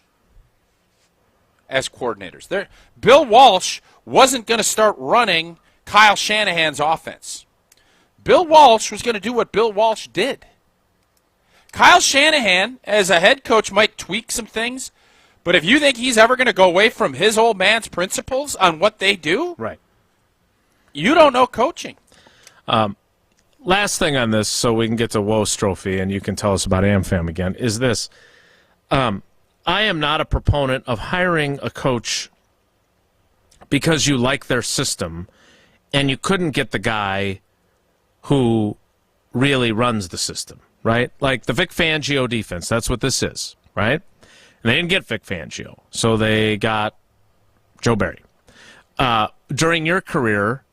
as coordinators. Bill Walsh wasn't going to start running Kyle Shanahan's offense. Bill Walsh was going to do what Bill Walsh did. Kyle Shanahan, as a head coach, might tweak some things, but if you think he's ever going to go away from his old man's principles on what they do, right, you don't know coaching. Last thing on this, so we can get to Woes Trophy, and you can tell us about AmFam again, is this. I am not a proponent of hiring a coach because you like their system and you couldn't get the guy who really runs the system, right? Like the Vic Fangio defense, that's what this is, right? And they didn't get Vic Fangio, so they got Joe Barry. During your career,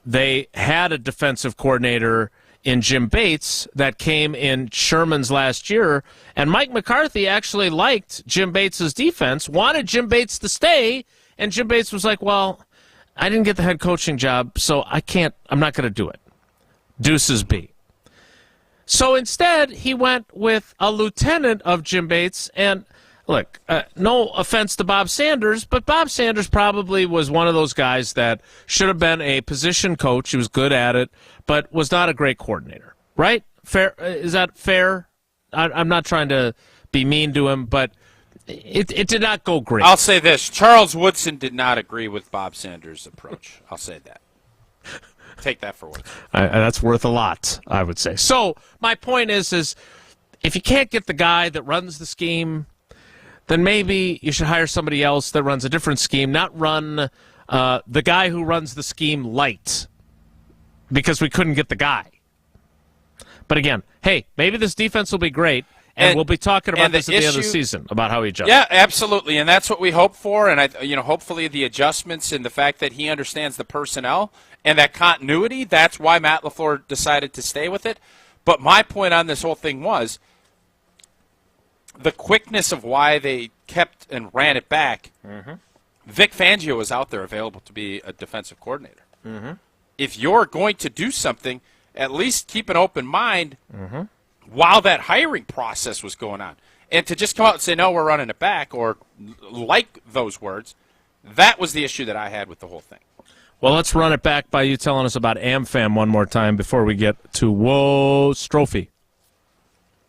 they had a defensive coordinator in Jim Bates that came in Sherman's last year, and Mike McCarthy actually liked Jim Bates' defense, wanted Jim Bates to stay, and Jim Bates was like, well, I didn't get the head coaching job, so I'm not going to do it. Deuces B. So instead, he went with a lieutenant of Jim Bates, and look, no offense to Bob Sanders, but Bob Sanders probably was one of those guys that should have been a position coach. He was good at it, but was not a great coordinator, right? Fair? Is that fair? I'm not trying to be mean to him, but it did not go great. I'll say this. Charles Woodson did not agree with Bob Sanders' approach. I'll say that. Take that for what it's worth. That's worth a lot, I would say. So my point is if you can't get the guy that runs the scheme, then maybe you should hire somebody else that runs a different scheme, not run the guy who runs the scheme light, because we couldn't get the guy. But again, hey, maybe this defense will be great, and we'll be talking about this at the end of the season, about how he adjusts. Yeah, absolutely, and that's what we hope for, and hopefully the adjustments and the fact that he understands the personnel and that continuity, that's why Matt LaFleur decided to stay with it. But my point on this whole thing was the quickness of why they kept and ran it back. Mm-hmm. Vic Fangio was out there available to be a defensive coordinator. Mm-hmm. If you're going to do something, at least keep an open mind Mm-hmm. while that hiring process was going on. And to just come out and say, no, we're running it back, or like those words, that was the issue that I had with the whole thing. Well, let's run it back by you telling us about AmFam one more time before we get to Whoa Strophy.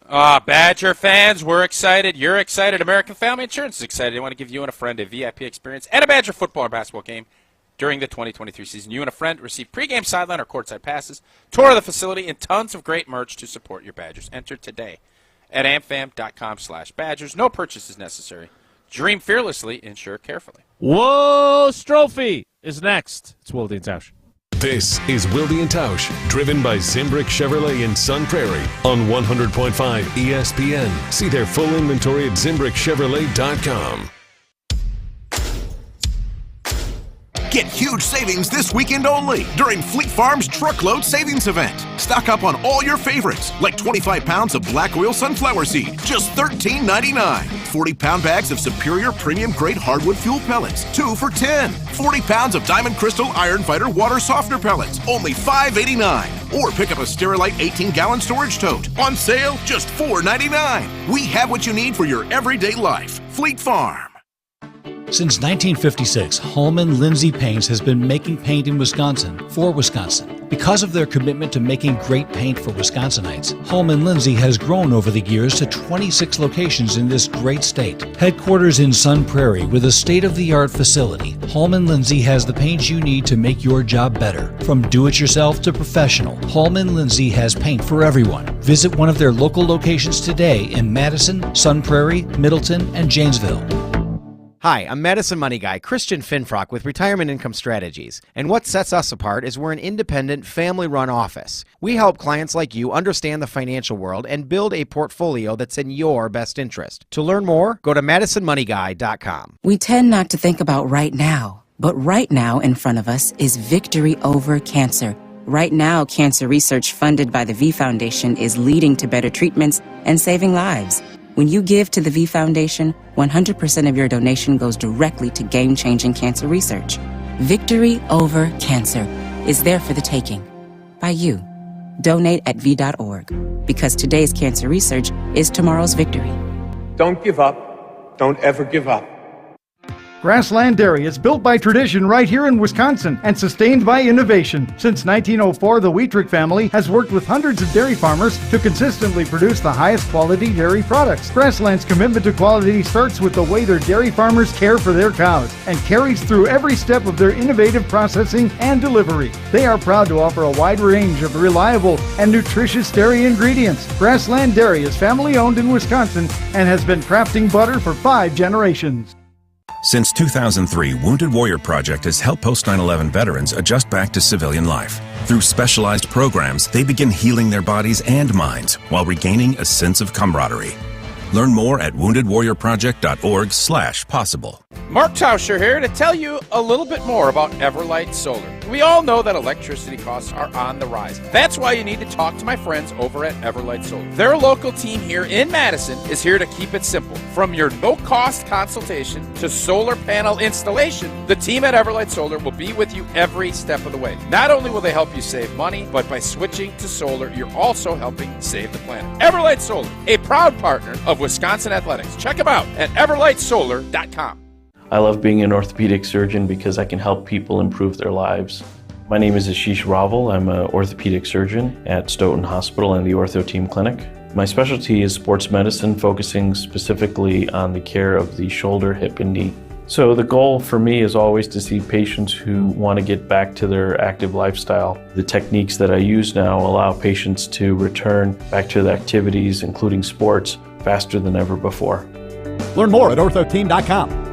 Badger fans, we're excited. You're excited. American Family Insurance is excited. They want to give you and a friend a VIP experience at a Badger football or basketball game during the 2023 season. You and a friend receive pregame sideline or courtside passes, tour of the facility, and tons of great merch to support your Badgers. Enter today at amfam.com/Badgers. No purchase is necessary. Dream fearlessly, insure carefully. Whoa Strophy is next. It's Wilde Tausch. This is Wilde Tausch, driven by Zimbrick Chevrolet in Sun Prairie on 100.5 ESPN. See their full inventory at ZimbrickChevrolet.com. Get huge savings this weekend only during Fleet Farm's Truckload Savings Event. Stock up on all your favorites, like 25 pounds of black oil sunflower seed, just $13.99. 40-pound bags of Superior Premium Grade Hardwood Fuel Pellets, 2 for $10. 40 pounds of Diamond Crystal Iron Fighter Water Softener Pellets, only $5.89. Or pick up a Sterilite 18-gallon storage tote, on sale, just $4.99. We have what you need for your everyday life. Fleet Farm. Since 1956, Holman Lindsay Paints has been making paint in Wisconsin for Wisconsin. Because of their commitment to making great paint for Wisconsinites, Holman Lindsay has grown over the years to 26 locations in this great state. Headquarters in Sun Prairie with a state-of-the-art facility, Holman Lindsay has the paint you need to make your job better. From do-it-yourself to professional, Holman Lindsay has paint for everyone. Visit one of their local locations today in Madison, Sun Prairie, Middleton, and Janesville. Hi, I'm Madison Money Guy Christian Finfrock with Retirement Income Strategies. And what sets us apart is we're an independent, family-run office. We help clients like you understand the financial world and build a portfolio that's in your best interest. To learn more, go to MadisonMoneyGuy.com. We tend not to think about right now, but right now in front of us is victory over cancer. Right now, cancer research funded by the V Foundation is leading to better treatments and saving lives. When you give to the V Foundation, 100% of your donation goes directly to game-changing cancer research. Victory over cancer is there for the taking. By you. Donate at V.org. Because today's cancer research is tomorrow's victory. Don't give up. Don't ever give up. Grassland Dairy is built by tradition right here in Wisconsin and sustained by innovation. Since 1904, the Wheatrick family has worked with hundreds of dairy farmers to consistently produce the highest quality dairy products. Grassland's commitment to quality starts with the way their dairy farmers care for their cows and carries through every step of their innovative processing and delivery. They are proud to offer a wide range of reliable and nutritious dairy ingredients. Grassland Dairy is family owned in Wisconsin and has been crafting butter for 5 generations. Since 2003, Wounded Warrior Project has helped post 9/11 veterans adjust back to civilian life. Through specialized programs, they begin healing their bodies and minds while regaining a sense of camaraderie. Learn more at woundedwarriorproject.org/possible. Mark Tauscher here to tell you a little bit more about Everlight Solar. We all know that electricity costs are on the rise. That's why you need to talk to my friends over at Everlight Solar. Their local team here in Madison is here to keep it simple. From your no-cost consultation to solar panel installation, the team at Everlight Solar will be with you every step of the way. Not only will they help you save money, but by switching to solar, you're also helping save the planet. Everlight Solar, a proud partner of Wisconsin Athletics. Check them out at everlightsolar.com. I love being an orthopedic surgeon because I can help people improve their lives. My name is Ashish Raval. I'm an orthopedic surgeon at Stoughton Hospital and the Ortho Team Clinic. My specialty is sports medicine, focusing specifically on the care of the shoulder, hip, and knee. So the goal for me is always to see patients who want to get back to their active lifestyle. The techniques that I use now allow patients to return back to the activities, including sports, faster than ever before. Learn more at orthoteam.com.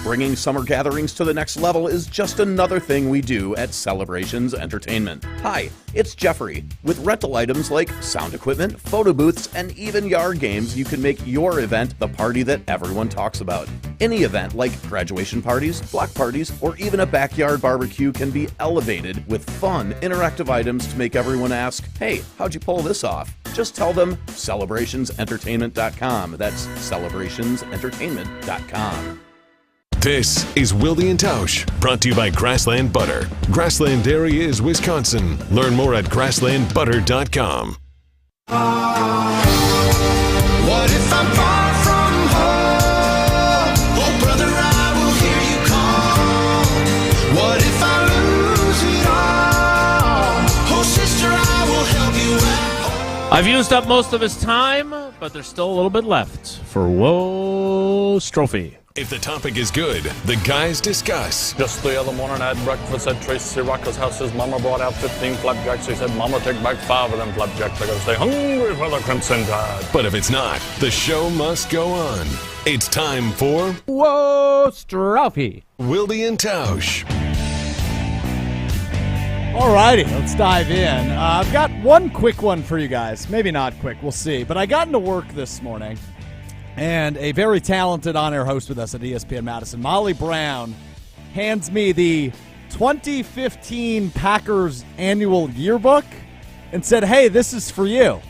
Bringing summer gatherings to the next level is just another thing we do at Celebrations Entertainment. Hi, it's Jeffrey. With rental items like sound equipment, photo booths, and even yard games, you can make your event the party that everyone talks about. Any event like graduation parties, block parties, or even a backyard barbecue can be elevated with fun, interactive items to make everyone ask, hey, how'd you pull this off? Just tell them celebrationsentertainment.com. That's celebrationsentertainment.com. This is Wilde Tausch, brought to you by Grassland Butter. Grassland Dairy is Wisconsin. Learn more at grasslandbutter.com. What if I'm far from home? Oh, brother, I will hear you call. What if I lose it all? Oh, sister, I will help you out. I've used up most of his time, but there's still a little bit left for Whoa Strophy. If the topic is good, the guys discuss. Just the other morning I had breakfast at Tracy Rocker's house. His mama brought out 15 flapjacks. He said, Mama, take back 5 of them flapjacks. I gotta stay hungry for the Crimson Tide. But if it's not, the show must go on. It's time for Whoa Strophy. Wilde Tausch. All righty, let's dive in. I've got one quick one for you guys. Maybe not quick, we'll see. But I got into work this morning, and a very talented on-air host with us at ESPN Madison, Molly Brown, hands me the 2015 Packers annual yearbook and said, hey, this is for you.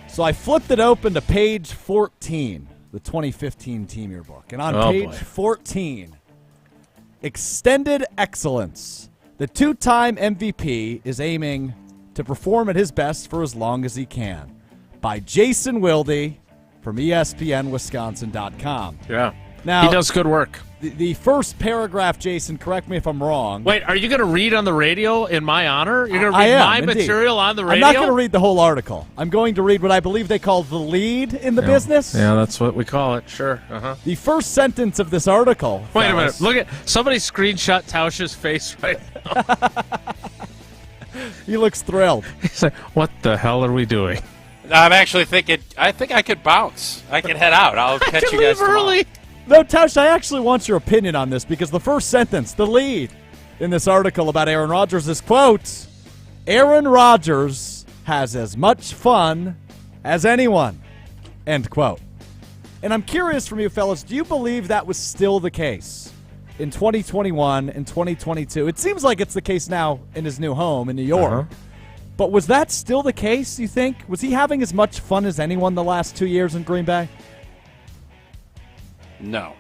So I flipped it open to page 14, the 2015 team yearbook. And on page 14, Extended Excellence. The two-time MVP is aiming to perform at his best for as long as he can. By Jason Wilde from ESPNWisconsin.com. Yeah. Now, he does good work. The first paragraph, Jason, correct me if I'm wrong. Wait, are you going to read on the radio in my honor? You're going to read my material on the radio? I'm not going to read the whole article. I'm going to read what I believe they call the lead in the business. Yeah, that's what we call it. Sure. The first sentence of this article. Wait a minute. Look at somebody screenshot Tausch's face right now. He looks thrilled. He's like, what the hell are we doing? I'm actually thinking, I think I could bounce. I can head out. I'll catch you guys early. No, Tausch, I actually want your opinion on this because the first sentence, the lead in this article about Aaron Rodgers is, quote, Aaron Rodgers has as much fun as anyone, end quote. And I'm curious from you fellas, do you believe that was still the case in 2021 and 2022? It seems like it's the case now in his new home in New York. But was that still the case, you think? Was he having as much fun as anyone the last 2 years in Green Bay? No.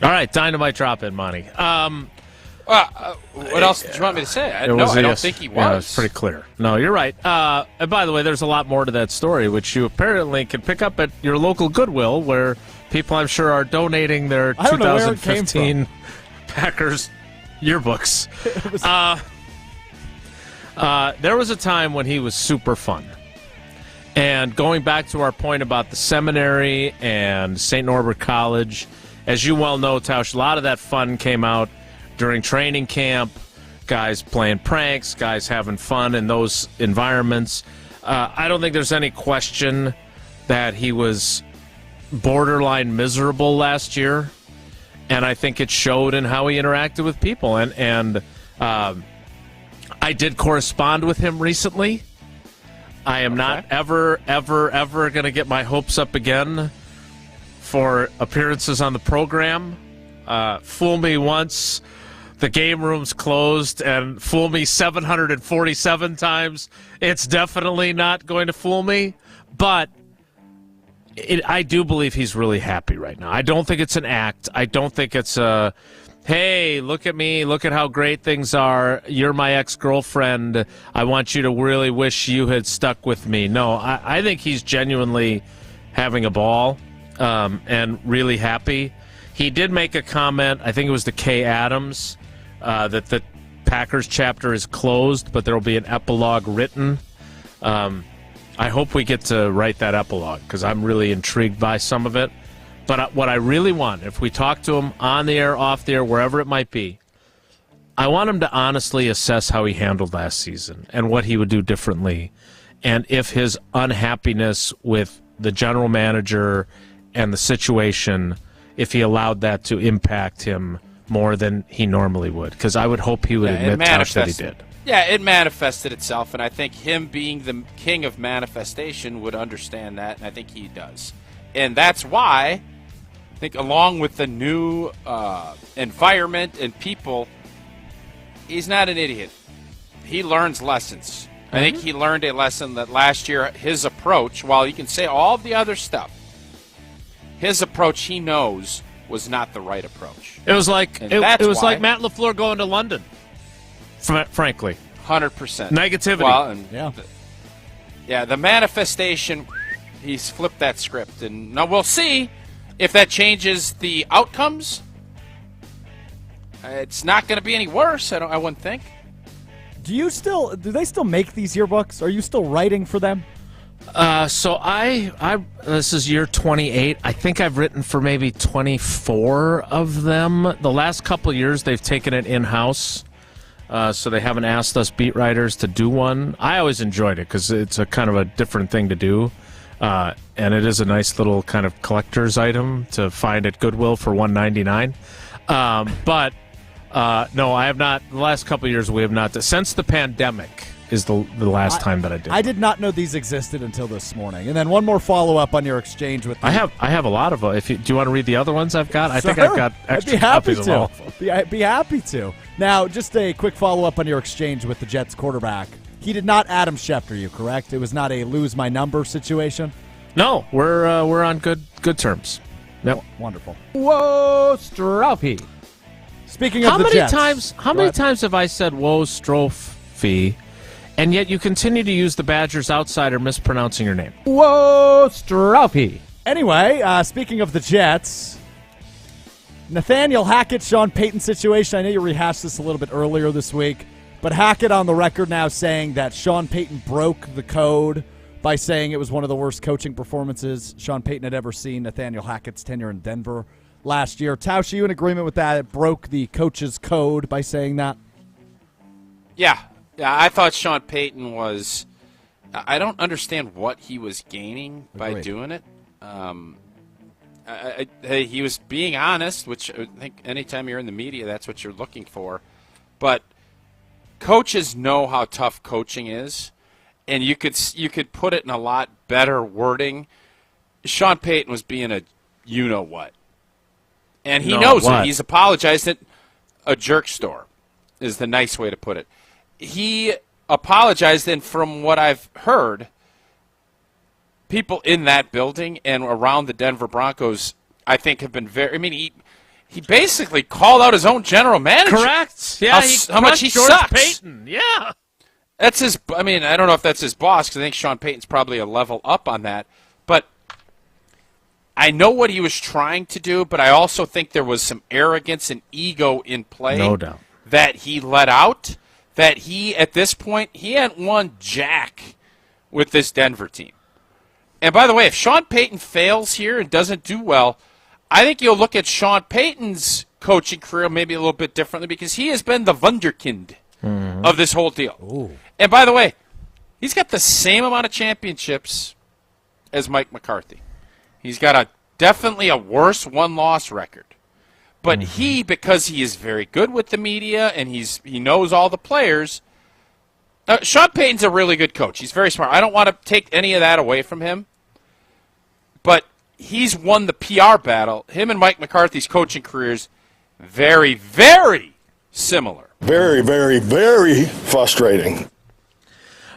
All right, dynamite drop in, Monty. What else did you want me to say? I don't think he was. Yeah, it's pretty clear. No, you're right. And by the way, there's a lot more to that story, which you apparently can pick up at your local Goodwill, where people, I'm sure, are donating their 2015 Packers yearbooks. There was a time when he was super fun. And going back to our point about the seminary and St. Norbert College, as you well know, Tausch, a lot of that fun came out during training camp, guys playing pranks, guys having fun in those environments. I don't think there's any question that he was borderline miserable last year, and I think it showed in how he interacted with people. And I did correspond with him recently. I am not ever going to get my hopes up again for appearances on the program. Fool me once, the game room's closed, and fool me 747 times. It's definitely not going to fool me, but I do believe he's really happy right now. I don't think it's an act. I don't think it's a, hey, look at me, look at how great things are. You're my ex-girlfriend. I want you to really wish you had stuck with me. No, I think he's genuinely having a ball and really happy. He did make a comment, I think it was to Kay Adams, that the Packers chapter is closed, but there will be an epilogue written. I hope we get to write that epilogue because I'm really intrigued by some of it. But what I really want, if we talk to him on the air, off the air, wherever it might be, I want him to honestly assess how he handled last season and what he would do differently, and if his unhappiness with the general manager and the situation if he allowed that to impact him more than he normally would. Because I would hope he would admit Tausch that he did. Yeah, it manifested itself, and I think him being the king of manifestation would understand that, and I think he does. And that's why I think along with the new environment and people, he's not an idiot. He learns lessons. I think he learned a lesson that last year his approach, while you can say all the other stuff, his approach he knows was not the right approach. It was like it was like Matt LaFleur going to London. Frankly, 100% negativity. Well, and the manifestation. He's flipped that script, and now we'll see if that changes the outcomes. It's not going to be any worse. I wouldn't think. Do they still make these yearbooks? Are you still writing for them? So I this is year 28. I think I've written for maybe 24 of them. The last couple of years they've taken it in-house, so they haven't asked us beat writers to do one. I always enjoyed it because it's a kind of a different thing to do, and it is a nice little kind of collector's item to find at Goodwill for $1.99. But no, I have not. The last couple of years we have not. Since the pandemic is the last time that I did. I did not know these existed until this morning. And then one more follow-up on your exchange with I have a lot of them. Do you want to read the other ones I've got? I think I've got extra copies of all of them. I'd be happy to. Now, just a quick follow-up on your exchange with the Jets quarterback. He did not Adam Schefter you, correct? It was not a lose my number situation? No, we're on good terms. Yep. Wonderful. Whoa, Strophy. Speaking of the Jets. How many times have I said whoa, Strophy, and yet you continue to use the Badgers outsider mispronouncing your name? Whoa, Strophy. Anyway, speaking of the Jets, Nathaniel Hackett, Sean Payton situation. I know you rehashed this a little bit earlier this week, but Hackett on the record now saying that Sean Payton broke the code by saying it was one of the worst coaching performances Sean Payton had ever seen. Nathaniel Hackett's tenure in Denver last year. Tausch, are you in agreement with that? It broke the coach's code by saying that? Yeah, I thought Sean Payton was – I don't understand what he was gaining by doing it. He was being honest, which I think anytime you're in the media, that's what you're looking for. But coaches know how tough coaching is, and you could put it in a lot better wording. Sean Payton was being a you-know-what. And he knows it. He's apologized at a jerk store is the nice way to put it. He apologized, and from what I've heard, people in that building and around the Denver Broncos, I think, have been very – I mean, he basically called out his own general manager. Correct. Yeah, how much he George sucks. Payton. Yeah. That's his – I mean, I don't know if that's his boss because I think Sean Payton's probably a level up on that. But I know what he was trying to do, but I also think there was some arrogance and ego in play. No doubt. That he let out, that he, at this point, he hadn't won jack with this Denver team. And by the way, if Sean Payton fails here and doesn't do well, I think you'll look at Sean Payton's coaching career maybe a little bit differently because he has been the wunderkind of this whole deal. Ooh. And by the way, he's got the same amount of championships as Mike McCarthy. He's got definitely a worse one-loss record. But he, because he is very good with the media and he knows all the players, Sean Payton's a really good coach. He's very smart. I don't want to take any of that away from him. But he's won the PR battle. Him and Mike McCarthy's coaching careers, very, very similar. Very, very, very frustrating.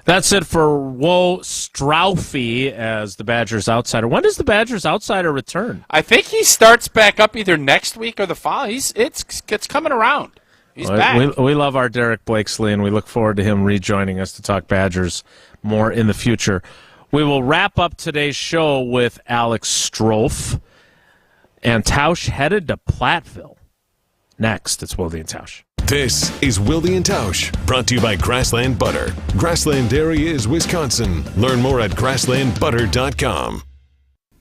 That's it for Woe Strophy as the Badgers outsider. When does the Badgers outsider return? I think he starts back up either next week or the following. It's coming around. He's back. We love our Derek Blakesley, and we look forward to him rejoining us to talk Badgers more in the future. We will wrap up today's show with Alex Strofe and Tausch headed to Platteville. Next, it's Wilde Tausch. This is Wilde Tausch, brought to you by Grassland Butter. Grassland Dairy is Wisconsin. Learn more at grasslandbutter.com.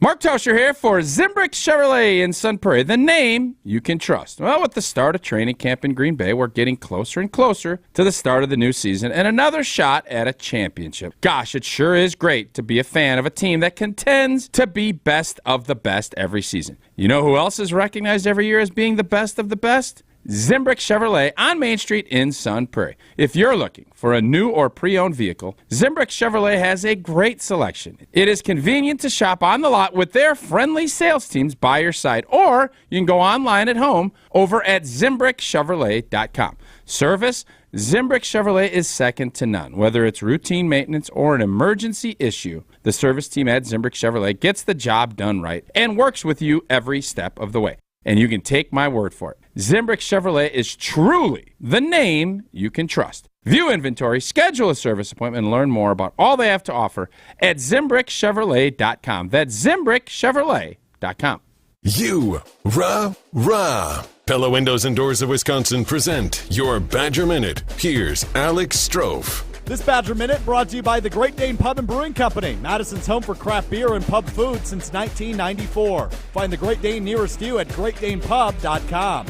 Mark Tauscher here for Zimbrick Chevrolet in Sun Prairie, the name you can trust. Well, with the start of training camp in Green Bay, we're getting closer and closer to the start of the new season and another shot at a championship. Gosh, it sure is great to be a fan of a team that contends to be best of the best every season. You know who else is recognized every year as being the best of the best? Zimbrick Chevrolet on Main Street in Sun Prairie. If you're looking for a new or pre-owned vehicle, Zimbrick Chevrolet has a great selection. It is convenient to shop on the lot with their friendly sales teams by your side, or you can go online at home over at ZimbrickChevrolet.com. Service, Zimbrick Chevrolet is second to none. Whether it's routine maintenance or an emergency issue, the service team at Zimbrick Chevrolet gets the job done right and works with you every step of the way. And you can take my word for it. Zimbrick Chevrolet is truly the name you can trust. View inventory, schedule a service appointment, and learn more about all they have to offer at ZimbrickChevrolet.com. That's ZimbrickChevrolet.com. You, rah. Pella Windows and Doors of Wisconsin present your Badger Minute. Here's Alex Strofe. This Badger Minute brought to you by the Great Dane Pub and Brewing Company, Madison's home for craft beer and pub food since 1994. Find the Great Dane nearest you at greatdanepub.com.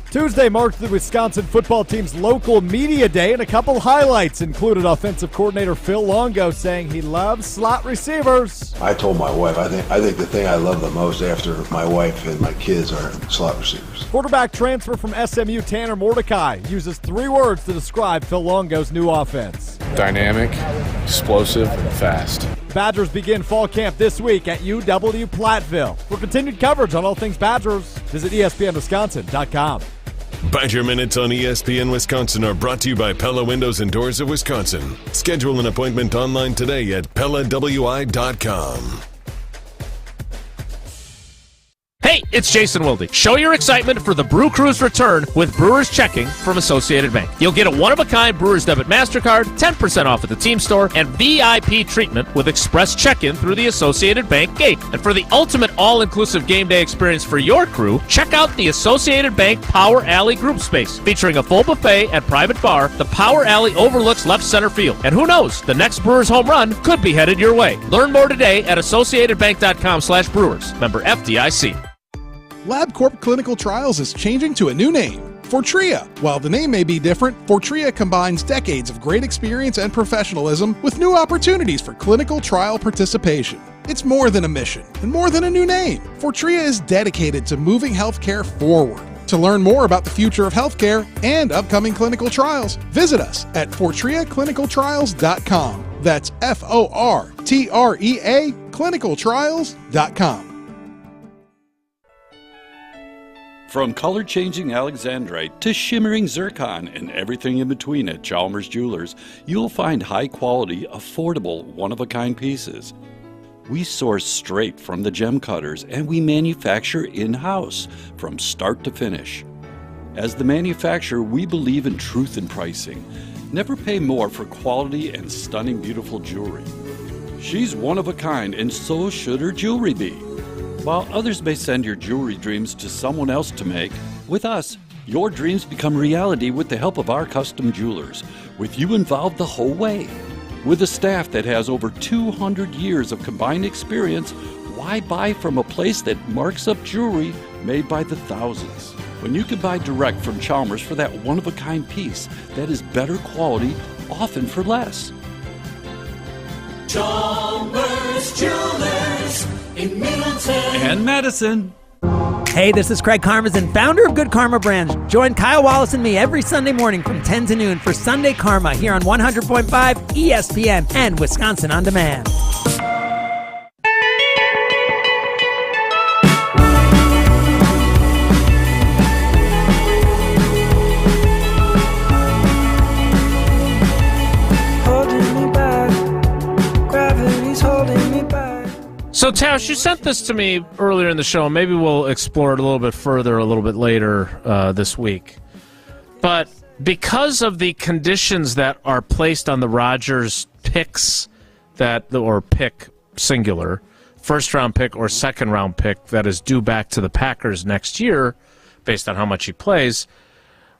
Tuesday marked the Wisconsin football team's local media day, and a couple highlights included offensive coordinator Phil Longo saying he loves slot receivers. I told my wife, I think the thing I love the most after my wife and my kids are slot receivers. Quarterback transfer from SMU Tanner Mordecai uses 3 words to describe Phil Longo's new offense. Dynamic, explosive, and fast. Badgers begin fall camp this week at UW Platteville. For continued coverage on all things Badgers, visit ESPNWisconsin.com. Badger Minutes on ESPN Wisconsin are brought to you by Pella Windows and Doors of Wisconsin. Schedule an appointment online today at PellaWI.com. Hey, it's Jason Wilde. Show your excitement for the Brew Crew's return with Brewers Checking from Associated Bank. You'll get a one-of-a-kind Brewers Debit MasterCard, 10% off at the team store, and VIP treatment with Express Check-In through the Associated Bank gate. And for the ultimate all-inclusive game day experience for your crew, check out the Associated Bank Power Alley Group Space. Featuring a full buffet and private bar, the Power Alley overlooks left center field. And who knows, the next Brewers home run could be headed your way. Learn more today at AssociatedBank.com/Brewers. Member FDIC. LabCorp Clinical Trials is changing to a new name, Fortrea. While the name may be different, Fortrea combines decades of great experience and professionalism with new opportunities for clinical trial participation. It's more than a mission and more than a new name. Fortrea is dedicated to moving healthcare forward. To learn more about the future of healthcare and upcoming clinical trials, visit us at FortreaClinicalTrials.com. That's FORTREA clinicaltrials.com. From color-changing alexandrite to shimmering zircon and everything in between at Chalmers Jewelers, you'll find high-quality, affordable, one-of-a-kind pieces. We source straight from the gem cutters, and we manufacture in-house from start to finish. As the manufacturer, we believe in truth in pricing. Never pay more for quality and stunning, beautiful jewelry. She's one of a kind, and so should her jewelry be. While others may send your jewelry dreams to someone else to make, with us, your dreams become reality with the help of our custom jewelers, with you involved the whole way. With a staff that has over 200 years of combined experience, why buy from a place that marks up jewelry made by the thousands? When you can buy direct from Chalmers for that one-of-a-kind piece that is better quality, often for less. Chalmers Jewelers in Middleton and Madison. Hey, this is Craig Karmazin, founder of Good Karma Brands. Join Kyle Wallace and me every Sunday morning from 10 to noon for Sunday Karma here on 100.5 ESPN and Wisconsin On Demand. So, Tausch, you sent this to me earlier in the show. Maybe we'll explore it a little bit further a little bit later this week. But because of the conditions that are placed on the Rodgers picks, or pick singular, first-round pick or second-round pick that is due back to the Packers next year, based on how much he plays,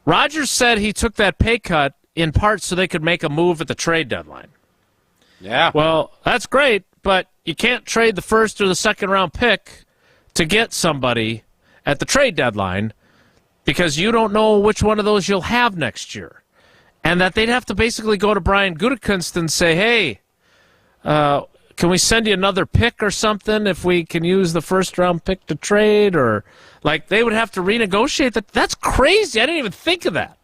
Rodgers said he took that pay cut in part so they could make a move at the trade deadline. Yeah. Well, that's great, but you can't trade the first or the second round pick to get somebody at the trade deadline because you don't know which one of those you'll have next year. And that they'd have to basically go to Brian Gutekunst and say, hey, can we send you another pick or something if we can use the first-round pick to trade? Or, like, they would have to renegotiate that. That's crazy. I didn't even think of that.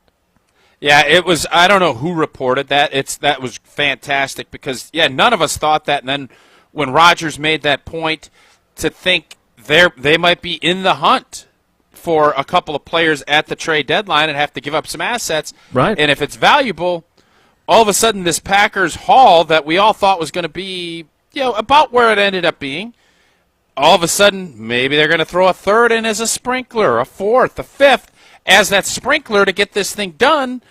Yeah, it was. I don't know who reported that. That was fantastic because, yeah, none of us thought that. And then when Rodgers made that point to think they might be in the hunt for a couple of players at the trade deadline and have to give up some assets. Right. And if it's valuable, all of a sudden this Packers haul that we all thought was going to be, about where it ended up being, all of a sudden maybe they're going to throw a third in as a sprinkler, a fourth, a fifth as that sprinkler to get this thing done.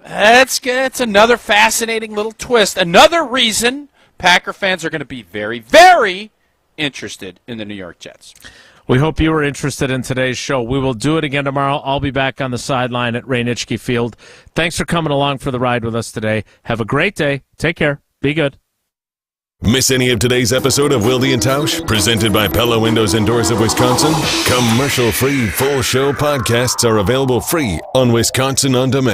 It's another fascinating little twist. Another reason Packer fans are going to be very, very interested in the New York Jets. We hope you were interested in today's show. We will do it again tomorrow. I'll be back on the sideline at Ray Nitschke Field. Thanks for coming along for the ride with us today. Have a great day. Take care. Be good. Miss any of today's episode of Wilde Tausch, presented by Pella Windows and Doors of Wisconsin? Commercial-free full show podcasts are available free on Wisconsin On Demand.